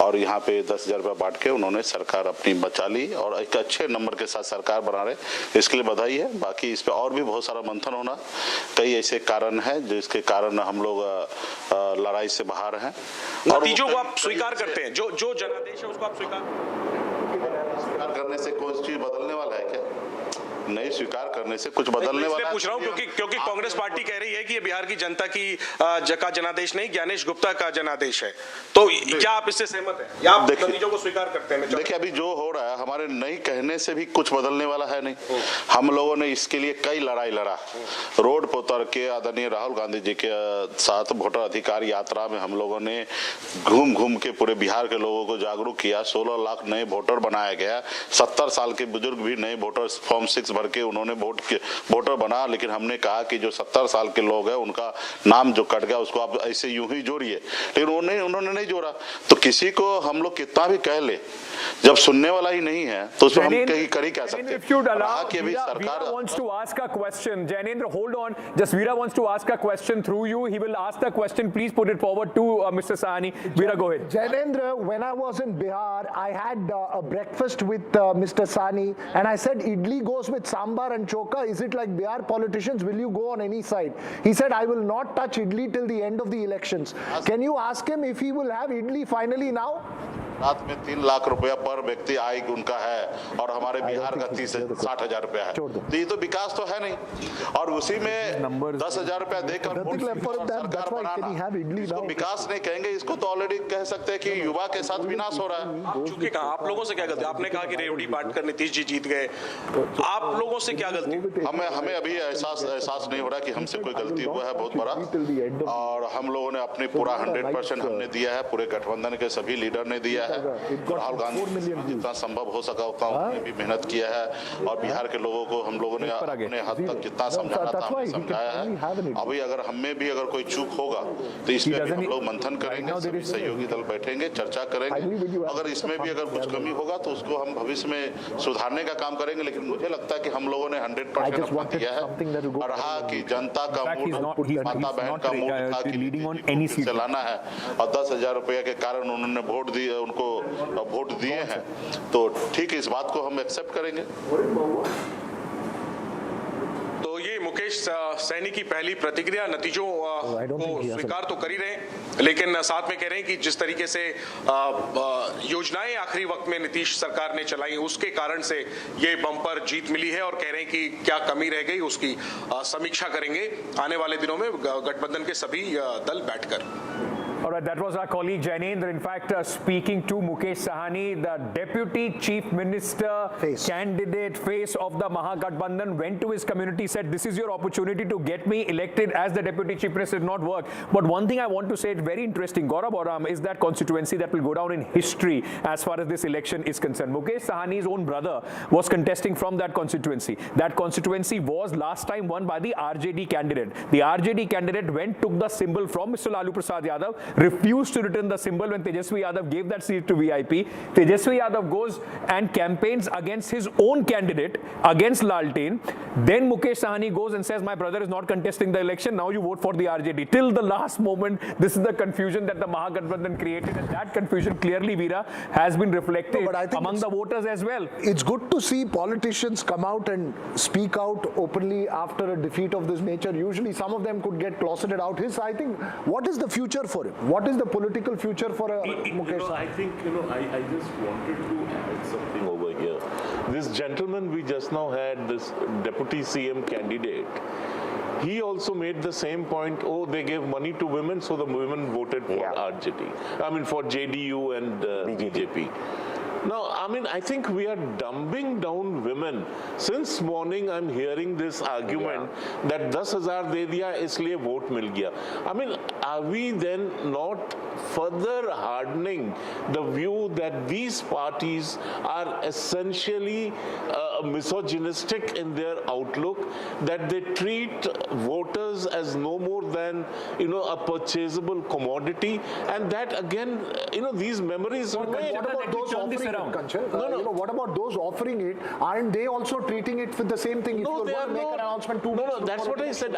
और यहाँ पे 10,000 रुपये बांट के उन्होंने सरकार अपनी बचा ली और एक अच्छे नंबर के साथ सरकार बना रहे, इसके लिए बधाई है। बाकी इस पे और भी बहुत सारा मंथन होना, कई ऐसे कारण हैं जिसके कारण हम लोग लड़ाई से बाहर हैं। नतीजों को आप स्वीकार करते हैं, जो जनादेश है उसको आप स्वीकार करने से कोई चीज बदलने वाला है क्या? नहीं, स्वीकार करने से कुछ बदलने वाला है। पूछ रहा हूं क्योंकि कांग्रेस पार्टी कह रही है कि ये बिहार की जनता की का जनादेश नहीं, ज्ञानेश गुप्ता का जनादेश है, तो क्या आप इससे सहमत हैं या आप नतीजों को स्वीकार करते हैं? देखिए, अभी जो हो रहा है हमारे नहीं कहने से भी कुछ बदलने वाला है नहीं। हम लोगों ने इसके लिए कई लड़ाई लड़ा, रोड पर उतर के आदरणीय राहुल गांधी जी के साथ वोटर अधिकार यात्रा में हम लोगों ने घूम घूम के पूरे बिहार के लोगों को जागरूक किया। 16 लाख नए वोटर बनाया गया, 70 साल के बुजुर्ग भी नए वोटर फॉर्म 6 भर के उन्होंने वोटर बना। लेकिन हमने कहा कि जो 70 साल के लोग हैं उनका नाम जो कट गया उसको आप ऐसे यूं ही जोड़िए, लेकिन उन्होंने नहीं जोड़ा। तो किसी को हम लोग कितना भी कह ले, जब सुनने वाला ही नहीं है तो उसमें हम कहीं कह सकते हैं। कि अभी सरकार wants to ask a question. Jainendra, hold on. Just Veera wants to ask a question through you. He will ask the question. Please put it forward to Mr. Sahani. Veera, go ahead. Jainendra, when I was in Bihar, I had a breakfast with Mr. Sahni, and I said, idli goes with sambar and choka. Is it like Bihar politicians? Will you go on any side? He said, I will not touch idli till the end of the elections. Can you ask him if he will have idli finally now? रात में 3 लाख रुपया पर व्यक्ति आय उनका है और हमारे बिहार का 60,000 रुपया है, तो ये तो विकास तो है नहीं। और उसी में 10,000 रुपया देकर सरकार बनाना, इसको विकास नहीं कहेंगे, इसको तो ऑलरेडी कह सकते हैं कि युवा के साथ विनाश हो रहा है। चूंकि कहा आप लोगों से क्या गलती? आपने कहा कि रेवड़ी बांट कर नीतीश जी जीत गए, आप लोगों से क्या गलती? हमें अभी एहसास नहीं हो रहा कि हमसे कोई गलती हुआ है बहुत बड़ा, और हम लोगों ने अपनी पूरा 100% हमने दिया है, पूरे गठबंधन के सभी लीडर ने दिया है। राहुल गांधी जितना संभव हो सका उतना उन्होंने भी मेहनत किया है और बिहार के लोगों को हम लोगों ने अपने हद तक जितना समझाना था हमने समझाया है। अभी अगर हमें भी अगर कोई चूक होगा तो इसमें भी हम लोग मंथन करेंगे, सभी सहयोगी दल बैठेंगे, चर्चा करेंगे। अगर इसमें भी अगर कुछ कमी होगा तो उसको हम भविष्य में सुधारने का काम करेंगे। लेकिन मुझे लगता है कि हम लोगों ने 100% अपना दिया है। और रहा कि जनता का मूड, माता बहन का मूड था कि चलाना है और 10,000 रुपया के कारण उन्होंने वोट दिए, उनको वोट दिए हैं, तो ठीक है, इस बात को हम एक्सेप्ट करेंगे। तो ये मुकेश सहनी की पहली प्रतिक्रिया, नतीजों को स्वीकार तो कर ही रहे हैं, लेकिन साथ में कह रहे हैं कि जिस तरीके से योजनाएं आखिरी वक्त में नीतीश सरकार ने चलाई उसके कारण से ये बम्पर जीत मिली है, और कह रहे हैं कि क्या कमी रह गई उसकी समीक्षा करेंगे आने वाले दिनों में गठबंधन के सभी दल बैठकर। All right, that was our colleague Jainendra. In fact, speaking to Mukesh Sahani, the Deputy Chief Minister candidate face of the Mahagathbandhan went to his community, said, this is your opportunity to get me elected as the Deputy Chief Minister. Did not work. But one thing I want to say, it's very interesting, Gaurav Aram, is that constituency that will go down in history as far as this election is concerned. Mukesh Sahani's own brother was contesting from that constituency. That constituency was last time won by the RJD candidate. The RJD candidate took the symbol from Mr. Lalu Prasad Yadav, refused to return the symbol when Tejasvi Yadav gave that seat to VIP. Tejasvi Yadav goes and campaigns against his own candidate, against Lalteen. Then Mukesh Sahani goes and says, my brother is not contesting the election, now you vote for the RJD. Till the last moment, this is the confusion that the Mahagathbandhan created, and that confusion clearly, Veera, has been reflected among the voters as well. It's good to see politicians come out and speak out openly after a defeat of this nature. Usually some of them could get closeted out. I think, what is the future for him? What is the political future for Mukesh? I think, I just wanted to add something over here. This gentleman we just now had, this deputy CM candidate, he also made the same point, they gave money to women, so the women voted for RJD. I mean, for JDU and BJP. Now, I think we are dumbing down women. Since morning, I'm hearing this argument that 10,000 de diya, isliye vote mil gaya. Are we then not further hardening the view that these parties are essentially misogynistic in their outlook, that they treat voters as no more than, a purchasable commodity, and that again, these memories remain. What about those offering it, Kanchal? What about those offering it? Aren't they also treating it with the same thing? If No, you're they going are to make not. an announcement 2 No, weeks that's before what I election? said.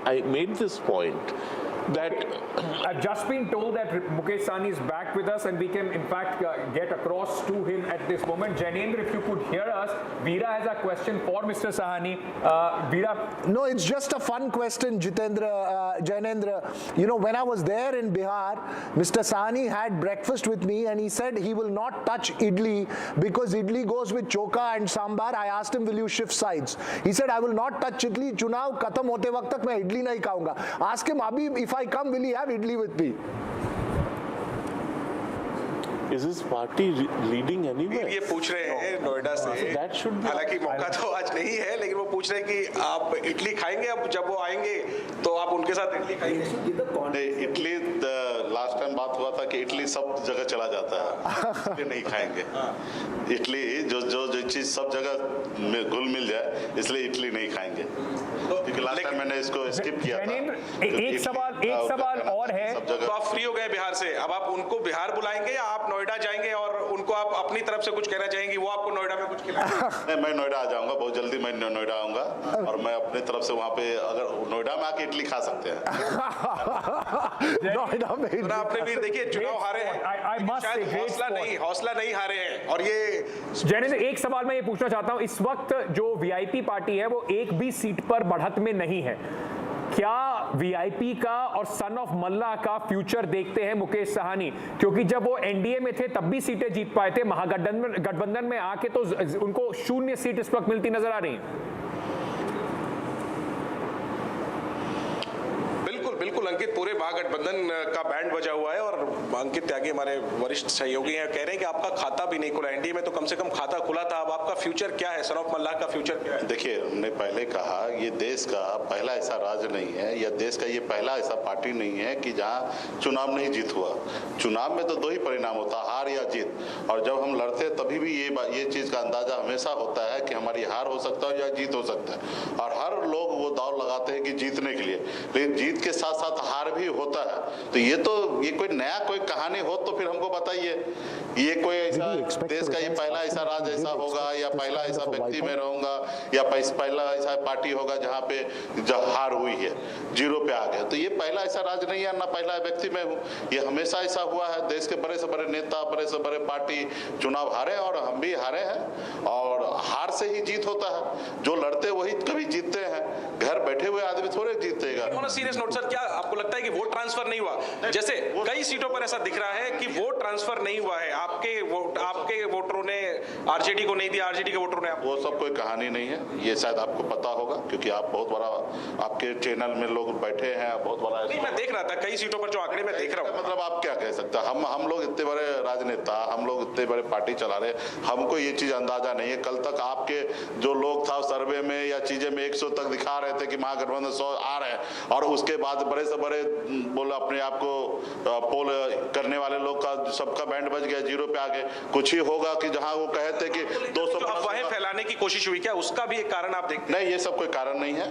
I made this point that I've just been told that Mukesh Sahni is back with us, and we can in fact get across to him at this moment. Jainendra, if you could hear us, Veera has a question for Mr. Sahani. Veera? No, it's just a fun question, Jainendra. When I was there in Bihar, Mr. Sahni had breakfast with me and he said he will not touch idli because idli goes with choka and sambar. I asked him, will you shift sides? He said, I will not touch idli. Chunav khatam hote waqt tak main idli nahi khaunga. Ask him, Abhi, if I come, will he have idli with me? is his party leading anywhere? ये पूछ रहे हैं नोएडा से, हालांकि मौका तो आज नहीं है, लेकिन वो पूछ रहे हैं कि आप इडली खाएंगे, अब जब वो आएंगे तो आप उनके साथ इडली खाएंगे? इडली लास्ट टाइम बात हुआ था कि इडली सब जगह चला जाता है, इसलिए नहीं खाएंगे। इडली जो चीज सब जगह घुल मिल जाए, इसलिए इडली नहीं खाएंगे, क्योंकि लास्ट टाइम मैंने इसको स्किप किया था। एक सवाल और है, तो आप फ्री हो गए बिहार से, अब आप उनको बिहार बुलाएंगे या आप नोएडा जाएंगे और उनको आप अपनी तरफ से कुछ कहना चाहेंगे, वो आपको नोएडा में कुछ खिलाएंगे? नहीं, मैं नोएडा आ जाऊंगा, बहुत जल्दी मैं नोएडा आऊंगा और मैं अपनी तरफ से वहाँ पे, अगर नोएडा में आके इडली खा सकते हैं। नोएडा में आपने भी देखिए चुनाव हारे हैं, शायद हौसला नहीं हारे हैं। और ये जैनेंद्र, एक सवाल मैं ये पूछना चाहता हूं, इस वक्त जो वीआईपी पार्टी है वो एक भी सीट पर बढ़त में नहीं है, क्या वीआईपी का और सन ऑफ मल्ला का फ्यूचर देखते हैं मुकेश साहनी? क्योंकि जब वो एनडीए में थे तब भी सीटें जीत पाए थे, महागठबंधन में आके तो उनको 0 सीट इस वक्त मिलती नजर आ रही है। बिल्कुल अंकित, पूरे महागठबंधन का बैंड बजा हुआ है और अंकित त्यागी हमारे वरिष्ठ सहयोगी हैं, कह रहे हैं कि आपका खाता भी नहीं खुला, एनडीए में तो कम से कम खाता खुला था, अब आपका फ्यूचर क्या है, सन ऑफ मल्लाह का फ्यूचर क्या है? देखिए, हमने पहले कहा ये देश का पहला ऐसा राज्य नहीं है, या देश का ये पहला ऐसा पार्टी नहीं है कि जहां चुनाव नहीं जीत हुआ। चुनाव में तो 2 ही परिणाम होता, हार या जीत, और जब हम लड़ते हैं तभी भी ये चीज का अंदाजा हमेशा होता है कि हमारी हार हो सकता है या जीत हो सकता है, और हर लोग वो दाव लगाते हैं कि जीतने के लिए, लेकिन जीत के साथ साथ हार भी होता है। तो ये कोई नया कोई कहानी हो तो फिर हमको बताइए, ये कोई ऐसा देश का ये पहला ऐसा राज्य ऐसा होगा, या पहला ऐसा व्यक्ति में रहूंगा, या पहला ऐसा पार्टी होगा जहाँ पे हार हुई है, 0 पे आ गया, तो ये पहला ऐसा राज्य नहीं है, ना पहला व्यक्ति में हूँ, ये हमेशा ऐसा हुआ है। देश के बड़े से बड़े नेता, बड़े से बड़े पार्टी चुनाव हारे और हम भी हारे हैं, और हार से ही जीत होता है, जो लड़ते वही कभी जीतते हैं, घर बैठे हुए आदमी थोड़े जीतेगा। सीरियस नोट सर, क्या आपको लगता है कि वोट ट्रांसफर नहीं हुआ? जैसे कई सीटों पर ऐसा दिख रहा है कि वोट ट्रांसफर नहीं हुआ है, आपके वोटरों ने आरजेडी को नहीं दिया, आरजेडी के वोटरों ने। वो सब कोई कहानी नहीं है, ये शायद आपको पता होगा क्योंकि आप बहुत बड़ा, आपके चैनल में लोग बैठे हैं, बहुत बड़ा। नहीं, मैं देख रहा था कई सीटों पर जो आंकड़े मैं देख रहा हूँ। मतलब आप क्या कह सकते हैं, हम लोग इतने बड़े राजनेता, हम लोग इतने बड़े पार्टी चला रहे, हमको ये चीज अंदाजा नहीं है। कल तक आपके जो लोग था सर्वे में या चीजें में 100 तक दिखा रहे थे कि महागठबंधन 100 आ रहे हैं, और उसके बाद बड़े से बड़े बोला अपने आप को पोल करने वाले लोग का सबका बैंड बज गया, 0 पे आ गए। कुछ ही होगा कि जहां वो कहते कि 200 अफवाहें फैलाने की कोशिश हुई क्या, उसका भी एक कारण आप देखते नहीं, ये सब कोई कारण नहीं है।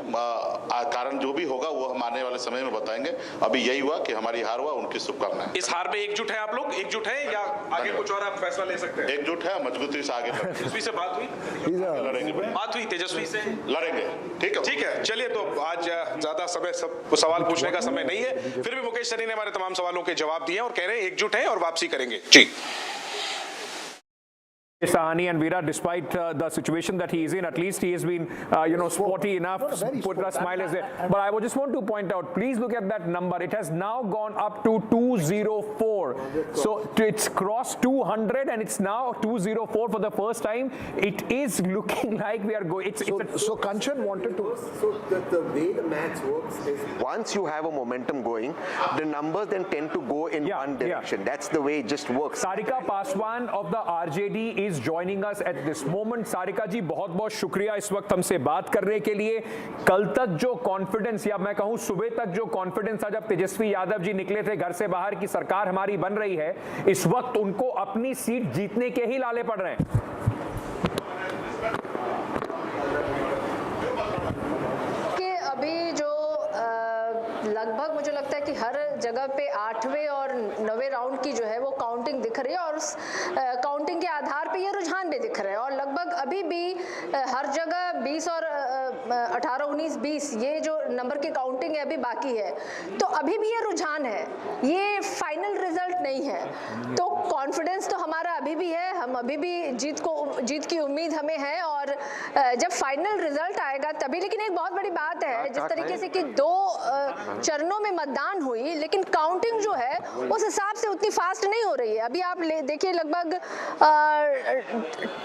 कारण जो भी होगा वो हम आने वाले समय में बताएंगे। अभी यही हुआ कि हमारी हार हुआ, उनकी शुभकामनाएं। इस हार पे एकजुट है आप लोग, एकजुट है या आगे कुछ और आप फैसला ले सकते हैं? एकजुट है, मजबूती से आगे बढ़ेंगे। तेजस्वी से बात हुई, लड़ेंगे, बात हुई तेजस्वी से, लड़ेंगे। ठीक है, ठीक है। चलिए, तो आज ज्यादा समय सब सवाल पूछने का समय नहीं है, फिर भी मुकेश सहनी ने हमारे तमाम सवालों के जवाब दिए और कह रहे हैं एकजुट है और वापसी करेंगे। जी Sahani and Veera, despite the situation that he is in, at least he has been, sporty enough, put a smile as there. But I would just want to point out, please look at that number. It has now gone up to 204. So it's crossed 200 and it's now 204 for the first time. It is looking like we are going. So Kanchan wanted to. So the way the maths works is once you have a momentum going, the numbers then tend to go in one direction. That's the way it just works. Sarika Paswan of the RJD is joining us at this moment. Sarika जी, बहुत बहुत शुक्रिया इस वक्त हमसे बात करने के लिए। कल तक जो कॉन्फिडेंस, या मैं कहूं सुबह तक जो कॉन्फिडेंस था जब तेजस्वी यादव जी निकले थे घर से बाहर की सरकार हमारी बन रही है, इस वक्त उनको अपनी सीट जीतने के ही लाले पड़ रहे हैं। कि अभी जो लगभग मुझे लगता है कि हर जगह पे 8वें और 9वें राउंड की जो है वो काउंटिंग दिख रही है और उस काउंटिंग के आधार पे ये रुझान भी दिख रहे हैं और लगभग अभी भी हर जगह 20 और 18, 19, 20 ये जो नंबर की काउंटिंग है अभी बाकी है, तो अभी भी ये रुझान है, ये फाइनल रिजल्ट नहीं है। तो कॉन्फिडेंस तो हमारा अभी भी है, हम अभी भी जीत की उम्मीद हमें है और जब फाइनल रिजल्ट आएगा तभी। लेकिन एक बहुत बड़ी बात है, जिस तरीके से कि 2 चरणों में मतदान हुई, लेकिन काउंटिंग जो है उस हिसाब से उतनी फास्ट नहीं हो रही है। अभी आप देखिए लगभग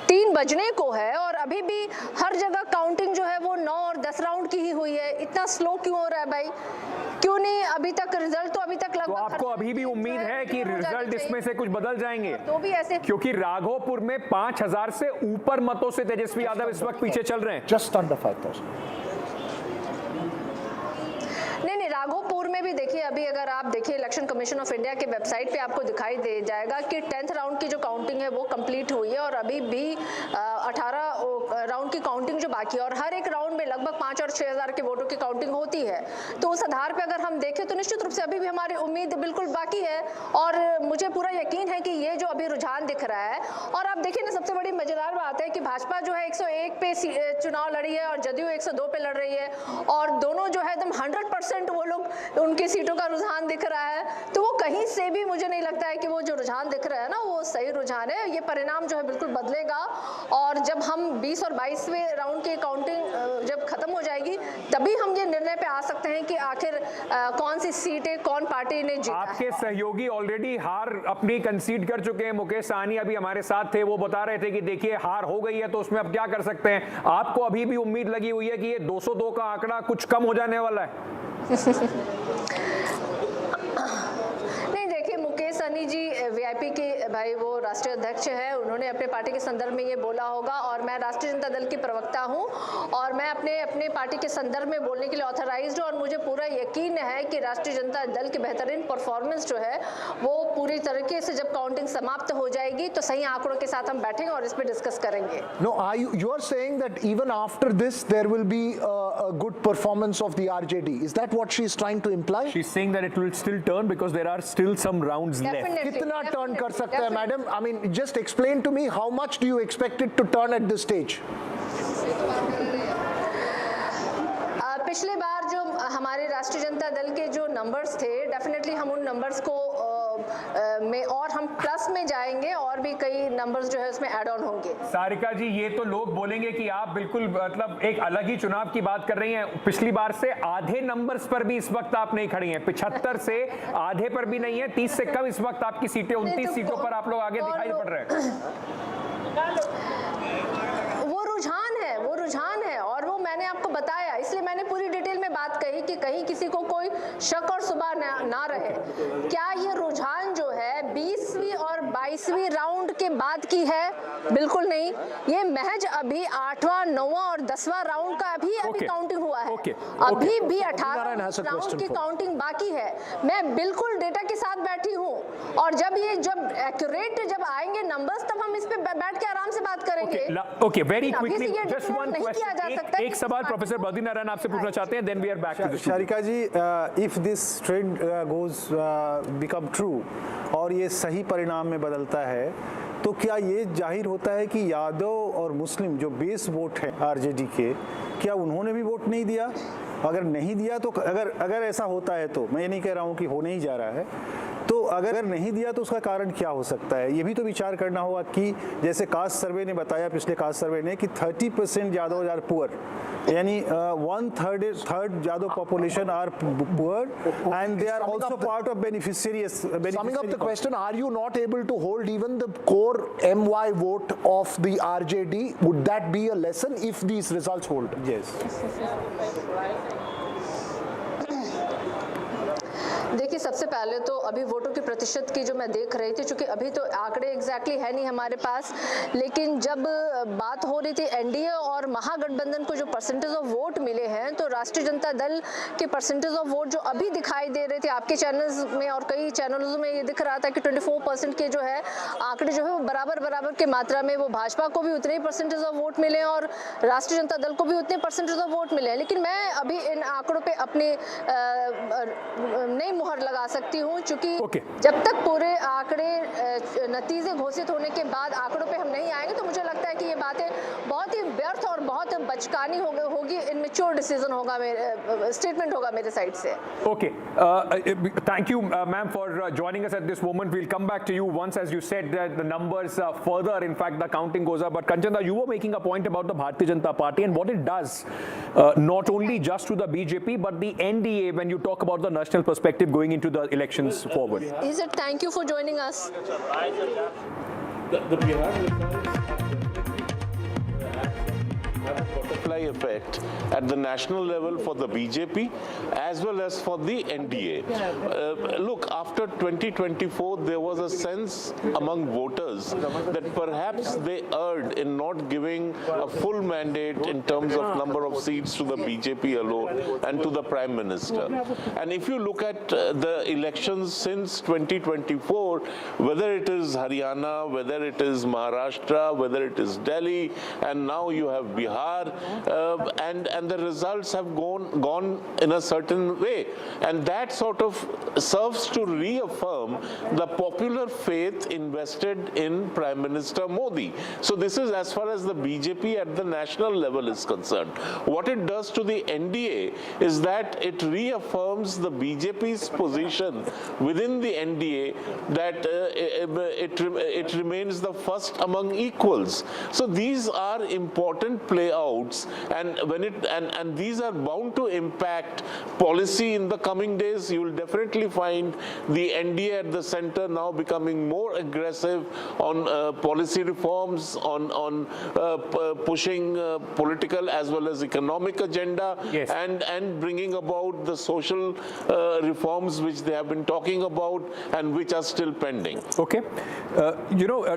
3 बजने को है और अभी भी हर जगह काउंटिंग जो है वो 9 और 10 राउंड की ही हुई है। इतना स्लो क्यों हो रहा है भाई? क्यों नहीं अभी तक रिजल्ट? तो अभी तक लगभग, तो आपको अभी भी उम्मीद है कि रिजल्ट इसमें से कुछ बदल जाएंगे? तो भी ऐसे, क्योंकि राघोपुर में 5000 से ऊपर मतों से तेजस्वी यादव इस वक्त पीछे चल रहे हैं। Just under 5,000. नहीं, राघोपुर में भी देखिए, अभी अगर आप देखिए इलेक्शन कमीशन ऑफ इंडिया के वेबसाइट पे आपको दिखाई दे जाएगा कि 10th राउंड की जो काउंटिंग है वो कंप्लीट हुई है और अभी भी 18 राउंड की काउंटिंग जो बाकी है और हर एक राउंड में लगभग 5 और 6,000 के वोटों की काउंटिंग होती है। तो उस आधार पे अगर हम देखें तो निश्चित रूप से अभी भी हमारी उम्मीद बिल्कुल बाकी है और मुझे पूरा यकीन है कि ये जो अभी रुझान दिख रहा है। और आप देखिए ना, सबसे बड़ी मजेदार बात है कि भाजपा जो है 101 पे चुनाव लड़ी है और जदयू 102 पे लड़ रही है और दोनों जो है एकदम 100% वो लोग, उनकी सीटों का रुझान दिख रहा है। तो वो कहीं से भी मुझे नहीं लगता है कि वो जो रुझान दिख रहा है ना वो सही रुझान है। ये परिणाम जो है बिल्कुल बदलेगा और जब हम 20 और 22वें राउंड की काउंटिंग जब खत्म हो जाएगी तभी हम ये निर्णय पे आ सकते हैं कि आखिर कौन सी सीटें कौन पार्टी ने जीता। आपके सहयोगी ऑलरेडी हार अपनी कंसीड कर चुके हैं। मुकेश सहनी अभी हमारे साथ थे, वो बता रहे थे कि देखिए हार हो गई है तो उसमें अब क्या कर सकते हैं। आपको अभी भी उम्मीद लगी हुई है कि ये 202 का आंकड़ा कुछ कम हो जाने वाला है? नहीं, देखिए मुकेश सहनी जी वीआईपी के भाई, वो राष्ट्रीय अध्यक्ष है, उन्होंने अपने पार्टी के संदर्भ में ये बोला होगा और मैं राष्ट्रीय जनता दल की प्रवक्ता हूं और मैं अपने पार्टी के संदर्भ में बोलने के लिए ऑथराइज्ड हूं और मुझे पूरा यकीन है कि राष्ट्रीय जनता दल की बेहतरीन परफॉर्मेंस जो है वो पूरी तरीके से जब काउंटिंग समाप्त हो जाएगी तो सही आंकड़ों के साथ हम बैठेंगे और इस पर डिस्कस करेंगे। No, you are saying that even after this there will be a good performance of the RJD. Is that what she is trying to imply? She's saying that it will still turn because there are still some rounds left. कितना turn कर सकता है madam? I mean, just explain to me how much do you expect it to turn at this stage? पिछले बार जो हमारे राष्ट्रीय जनता दल के जो नंबर्स थे, डेफिनेटली हम उन नंबर्स को में और हम प्लस में जाएंगे और भी कई नंबर्स जो है उसमें ऐड ऑन होंगे। सारिका जी, ये तो लोग बोलेंगे कि आप बिल्कुल मतलब एक अलग ही चुनाव की बात कर रही हैं। पिछली बार से आधे नंबर्स पर भी इस वक्त आप नहीं खड़ी हैं, 75 से आधे पर भी नहीं है, 30 से कम इस वक्त आपकी सीटें, 29 सीटों पर आप लोग आगे दिखाई पड़ रहे हैं। वो रुझान है और वो मैंने आपको बताया, इसलिए मैंने पूरी डिटेल में बात कही कि कहीं किसी को कोई शक और सुबह ना रहे। क्या ये रुझान जो है 20वीं और 22वीं राउंड के बाद की है? बिल्कुल नहीं, ये महज अभी 8वां, 9वां और 10वां राउंड का अभी काउंटिंग हुआ है। अभी भी 18 राउंड की काउंटिंग बाकी है। मैं बिल्कुल डेटा के साथ बैठी हूँ और जब एक्यूरेट जब आएंगे नंबर्स तब हम इस पे बैठ के आराम से बात करेंगे। Okay, very quickly just one question, एक सवाल प्रोफेसर बद्रीनारायण आपसे पूछना चाहते हैं, then we are back to this. Sharika ji, if this trend goes become true और ये सही परिणाम में बदलता है, तो क्या ये जाहिर होता है कि यादव और मुस्लिम जो बेस वोट है आरजेडी के, क्या उन्होंने भी वोट नहीं दिया? अगर नहीं दिया तो अगर ऐसा होता है, तो मैं ये नहीं कह रहा हूँ कि होने ही जा रहा है, तो अगर नहीं दिया तो उसका कारण क्या हो सकता है? ये भी तो विचार करना होगा कि जैसे कास्ट सर्वे ने बताया, पिछले कास्ट सर्वे ने, कि 30% यादव आर पुअर, यानी 1/3 Yadav population are poor and they are also part of beneficiaries. Summing up the question, are you not able to hold even the core MY vote of the RJD? Would that be a lesson if these results hold? Yes. देखिए, सबसे पहले तो अभी वोटों की प्रतिशत की जो मैं देख रही थी, चूंकि अभी तो आंकड़े एग्जैक्टली है नहीं हमारे पास, लेकिन जब बात हो रही थी एनडीए और महागठबंधन को जो परसेंटेज ऑफ वोट मिले हैं, तो राष्ट्रीय जनता दल के परसेंटेज ऑफ वोट जो अभी दिखाई दे रहे थे आपके चैनल्स में और कई चैनल्स में, ये दिख रहा था कि 24% के जो है आंकड़े जो है वो बराबर के मात्रा में वो भाजपा को भी उतने ही परसेंटेज ऑफ वोट मिले और राष्ट्रीय जनता दल को भी उतने परसेंटेज ऑफ वोट मिले हैं। लेकिन मैं अभी इन आंकड़ों पे अपने नई मुहर लगा सकती हूँ, क्योंकि जब तक पूरे आंकड़े नतीजे घोषित होने के बाद आंकड़ों पे हम नहीं आएंगे, तो मुझे लगता है कि ये बातें बहुत ही व्यर्थ और बहुत बचकानी होगी, इनमेच्योर डिसीजन होगा, स्टेटमेंट होगा मेरे साइड से। Okay, thank you, ma'am, for joining us at this moment. We'll come back to you once, as you said, that the numbers further, in fact, the counting goes up. But Kanchana, you were making a point about the Bharatiya Janata Party and what it does, not only just to the BJP, but the NDA when you talk about the national perspective going into the elections forward. Is it? Thank you for joining us. The Bihar have a butterfly effect at the national level for the BJP as well as for the NDA. Look, after 2024, there was a sense among voters that perhaps they erred in not giving a full mandate in terms of number of seats to the BJP alone and to the Prime Minister. And if you look at the elections since 2024, whether it is Haryana, whether it is Maharashtra, whether it is Delhi, and now you have Bihar, and the results have gone in a certain way, and that sort of serves to reaffirm the popular faith invested in Prime Minister Modi. So this is as far as the BJP at the national level is concerned. What it does to the NDA is that it reaffirms the BJP's position within the NDA that it remains the first among equals. So these are important playouts, and and these are bound to impact policy in the coming days. You will definitely find the NDA at the center now becoming more aggressive on policy reforms, on pushing political as well as economic agenda, and bringing about the social reforms which they have been talking about and which are still pending. Okay,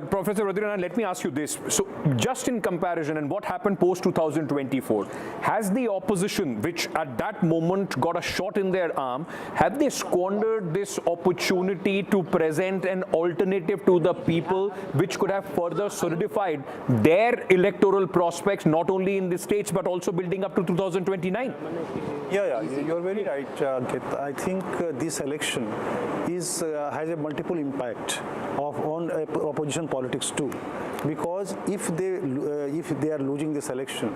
Professor Radhinaran, let me ask you this. So just in comparison and what happened post 2024, has the opposition, which at that moment got a shot in their arm, have they squandered this opportunity to present an alternative to the people which could have further solidified their electoral prospects, not only in the states but also building up to 2029? Yeah, you're very right, Ankit. I think this election has a multiple impact on opposition politics too, because if they are losing this election,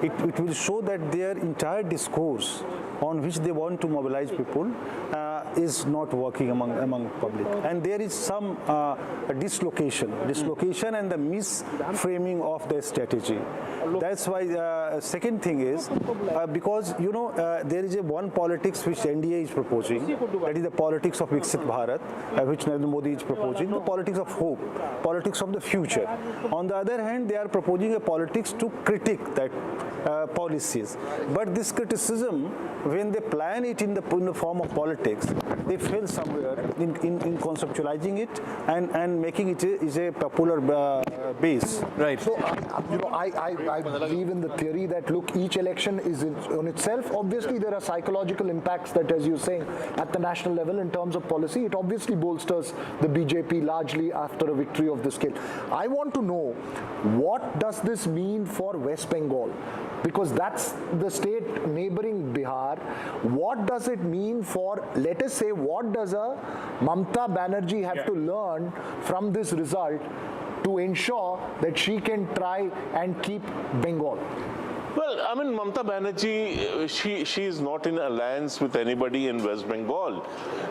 it will show that their entire discourse on which they want to mobilize people is not working among public, and there is some dislocation and the misframing of their strategy. That's why second thing is because there is one politics which NDA is proposing, that is the politics of Viksit Bharat, which Narendra Modi is proposing, the politics of hope, politics of the future. On the other hand, they are proposing a politics to critique that policies, but this criticism, when they plan it in the form of politics, they fail somewhere in conceptualizing it and making it is a popular base. Right. So, I believe in the theory that, look, each election is on itself. Obviously, there are psychological impacts that, as you're saying, at the national level in terms of policy, it obviously bolsters the BJP largely after a victory of this scale. I want to know, what does this mean for West Bengal? Because that's the state neighboring Bihar. What does it mean for, let us say, what does a Mamata Banerjee have to learn from this result to ensure that she can try and keep Bengal? Well, I mean, Mamata Banerjee, she is not in alliance with anybody in West Bengal.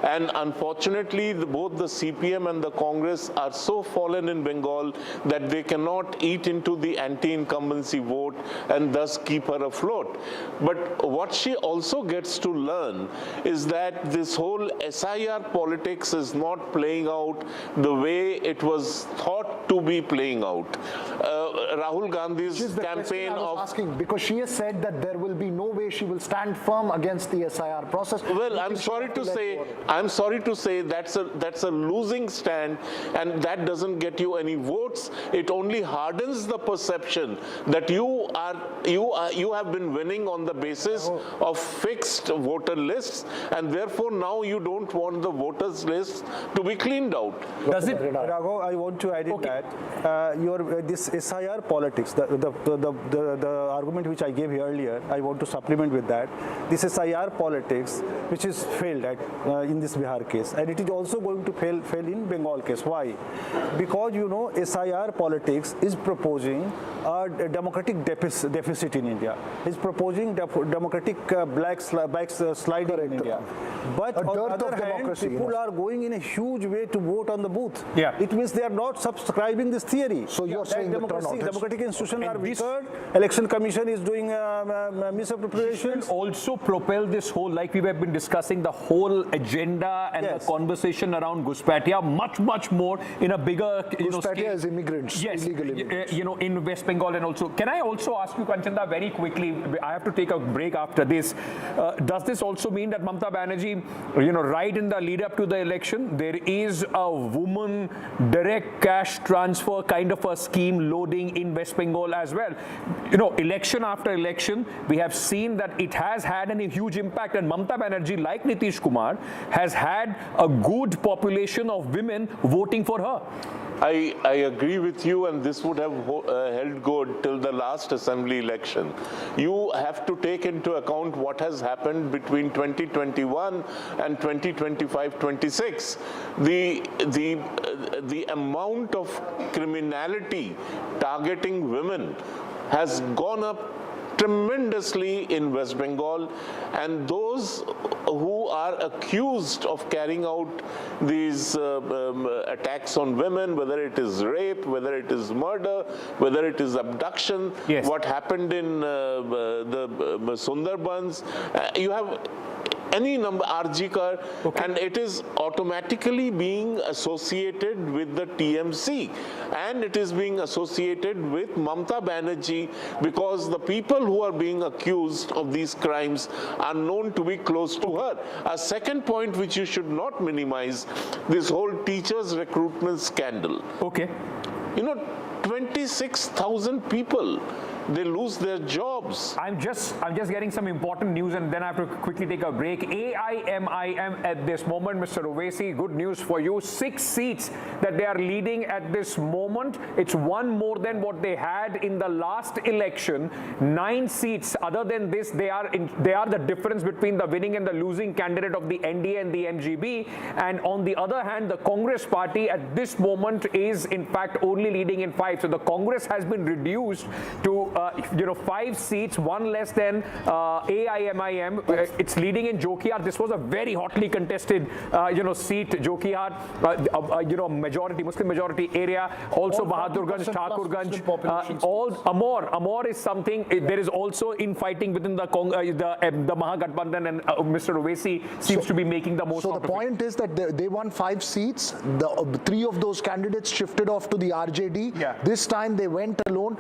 And unfortunately, both the CPM and the Congress are so fallen in Bengal that they cannot eat into the anti-incumbency vote and thus keep her afloat. But what she also gets to learn is that this whole SIR politics is not playing out the way it was thought to be playing out. Rahul Gandhi's campaign of... asking, because she has said that there will be no way she will stand firm against the SIR process. Well, I'm sorry to say that's a losing stand, and that doesn't get you any votes. It only hardens the perception that you have been winning on the basis of fixed voter lists, and therefore now you don't want the voters list to be cleaned out. Does it, Raghav? I want to add in that this SIR politics, the argument which I gave here earlier, I want to supplement with that. This SIR politics, which is failed in this Bihar case, and it is also going to fail in Bengal case. Why? Because SIR politics is proposing a democratic deficit in India. It's proposing democratic backsliding in India. But on the other hand, people are going in a huge way to vote on the booth. Yeah. It means they are not subscribing this theory. So you're saying democratic institutions are weaker. Election Commission is doing misappropriation. This will also propel this whole, like we have been discussing, the whole agenda and the conversation around Ghuspatia much more in a bigger Ghuspatia is immigrants, illegal immigrants. In West Bengal. And also, can I also ask you, Kanchanda, very quickly, I have to take a break after this. Does this also mean that Mamata Banerjee, right in the lead up to the election, there is a woman direct cash transfer kind of a scheme loading in West Bengal as well? Election after election, we have seen that it has had a huge impact, and Mamata Banerjee, like Nitish Kumar, has had a good population of women voting for her. I agree with you, and this would have held good till the last assembly election. You have to take into account what has happened between 2021 and 2025-26. The amount of criminality targeting women has gone up tremendously in West Bengal, and those who are accused of carrying out these attacks on women, whether it is rape, whether it is murder, whether it is abduction, what happened in the Sundarbans, you have any number, RG-Kar, and it is automatically being associated with the TMC, and it is being associated with Mamata Banerjee, because the people who are being accused of these crimes are known to be close to her. A second point which you should not minimize, this whole teachers recruitment scandal. 26,000 people, they lose their jobs. I'm just getting some important news, and then I have to quickly take a break. AIMIM at this moment, Mr. Owaisi, good news for you. 6 seats that they are leading at this moment. It's one more than what they had in the last election. 9 seats. Other than this, they are the difference between the winning and the losing candidate of the NDA and the MGB. And on the other hand, the Congress party at this moment is in fact only leading in 5. So the Congress has been reduced to 5 seats, one less than AIMIM. It's leading in Jokihar. This was a very hotly contested, seat, Jokihar, majority, Muslim majority area. Also Bahadurganj, Thakurganj, all Amor is something. There is also infighting within the Mahagathbandhan, and Mr. Owaisi seems to be making the most. So the point is that they won 5 seats. The 3 of those candidates shifted off to the RJD. This time they went alone.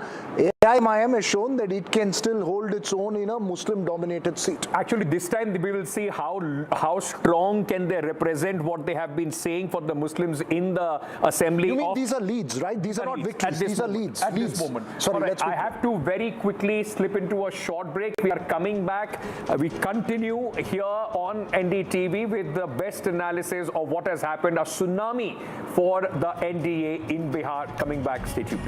AIMIM has shown that it can still hold its own in a Muslim-dominated seat. Actually, this time we will see how strong can they represent what they have been saying for the Muslims in the assembly. You mean these are leads, right? These are not victories. These are leads. At this moment. Sorry, right, I have to very quickly slip into a short break. We are coming back. We continue here on NDTV with the best analysis of what has happened. A tsunami for the NDA in Bihar. Coming back. Stay tuned.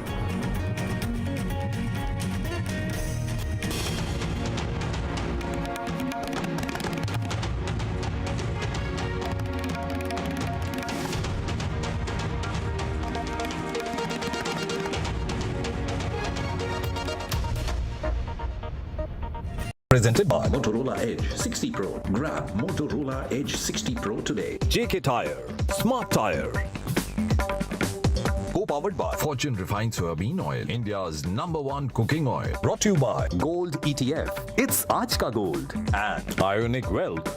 Presented by Motorola Edge 60 Pro. Grab Motorola Edge 60 Pro today. JK Tire, Smart Tire. Co-powered by Fortune Refined Soybean Oil, India's #1 cooking oil. Brought to you by Gold ETF. It's Aaj Ka Gold. And Ionic Wealth.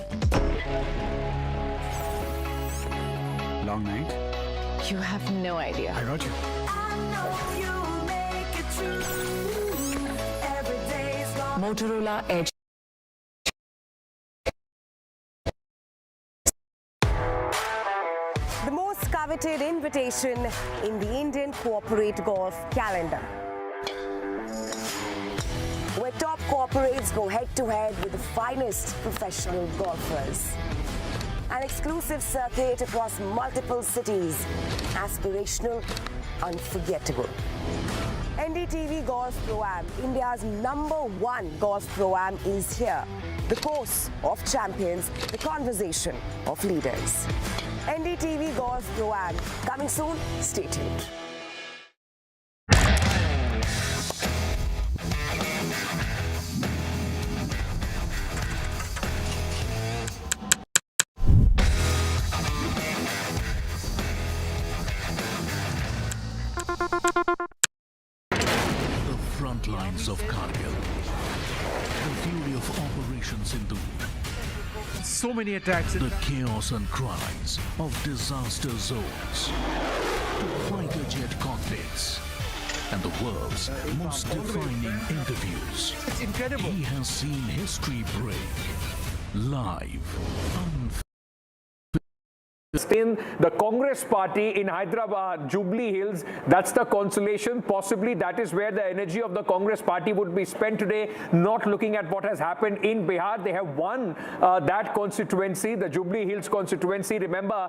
Long night? You have no idea. I got you. Motorola Edge. The most coveted invitation in the Indian corporate golf calendar, where top corporates go head-to-head with the finest professional golfers. An exclusive circuit across multiple cities, aspirational, unforgettable. NDTV Golf Pro-Am, India's #1 golf Pro-Am is here. The course of champions, the conversation of leaders. NDTV Golf Pro-Am, coming soon, stay tuned. Front lines of Kargil, the fury of Operation Sindoor, so many attacks, the chaos and cries of disaster zones, to fighter jet cockpits, and the world's most defining interviews. It's incredible. He has seen history break live. In the Congress party in Hyderabad, Jubilee Hills, that's the consolation. Possibly that is where the energy of the Congress party would be spent today, not looking at what has happened in Bihar. They have won that constituency, the Jubilee Hills constituency. Remember,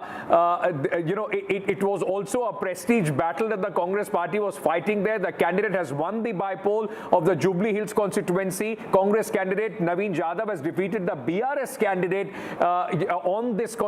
it was also a prestige battle that the Congress party was fighting there. The candidate has won the by-poll of the Jubilee Hills constituency. Congress candidate Naveen Yadav has defeated the BRS candidate on this constituency.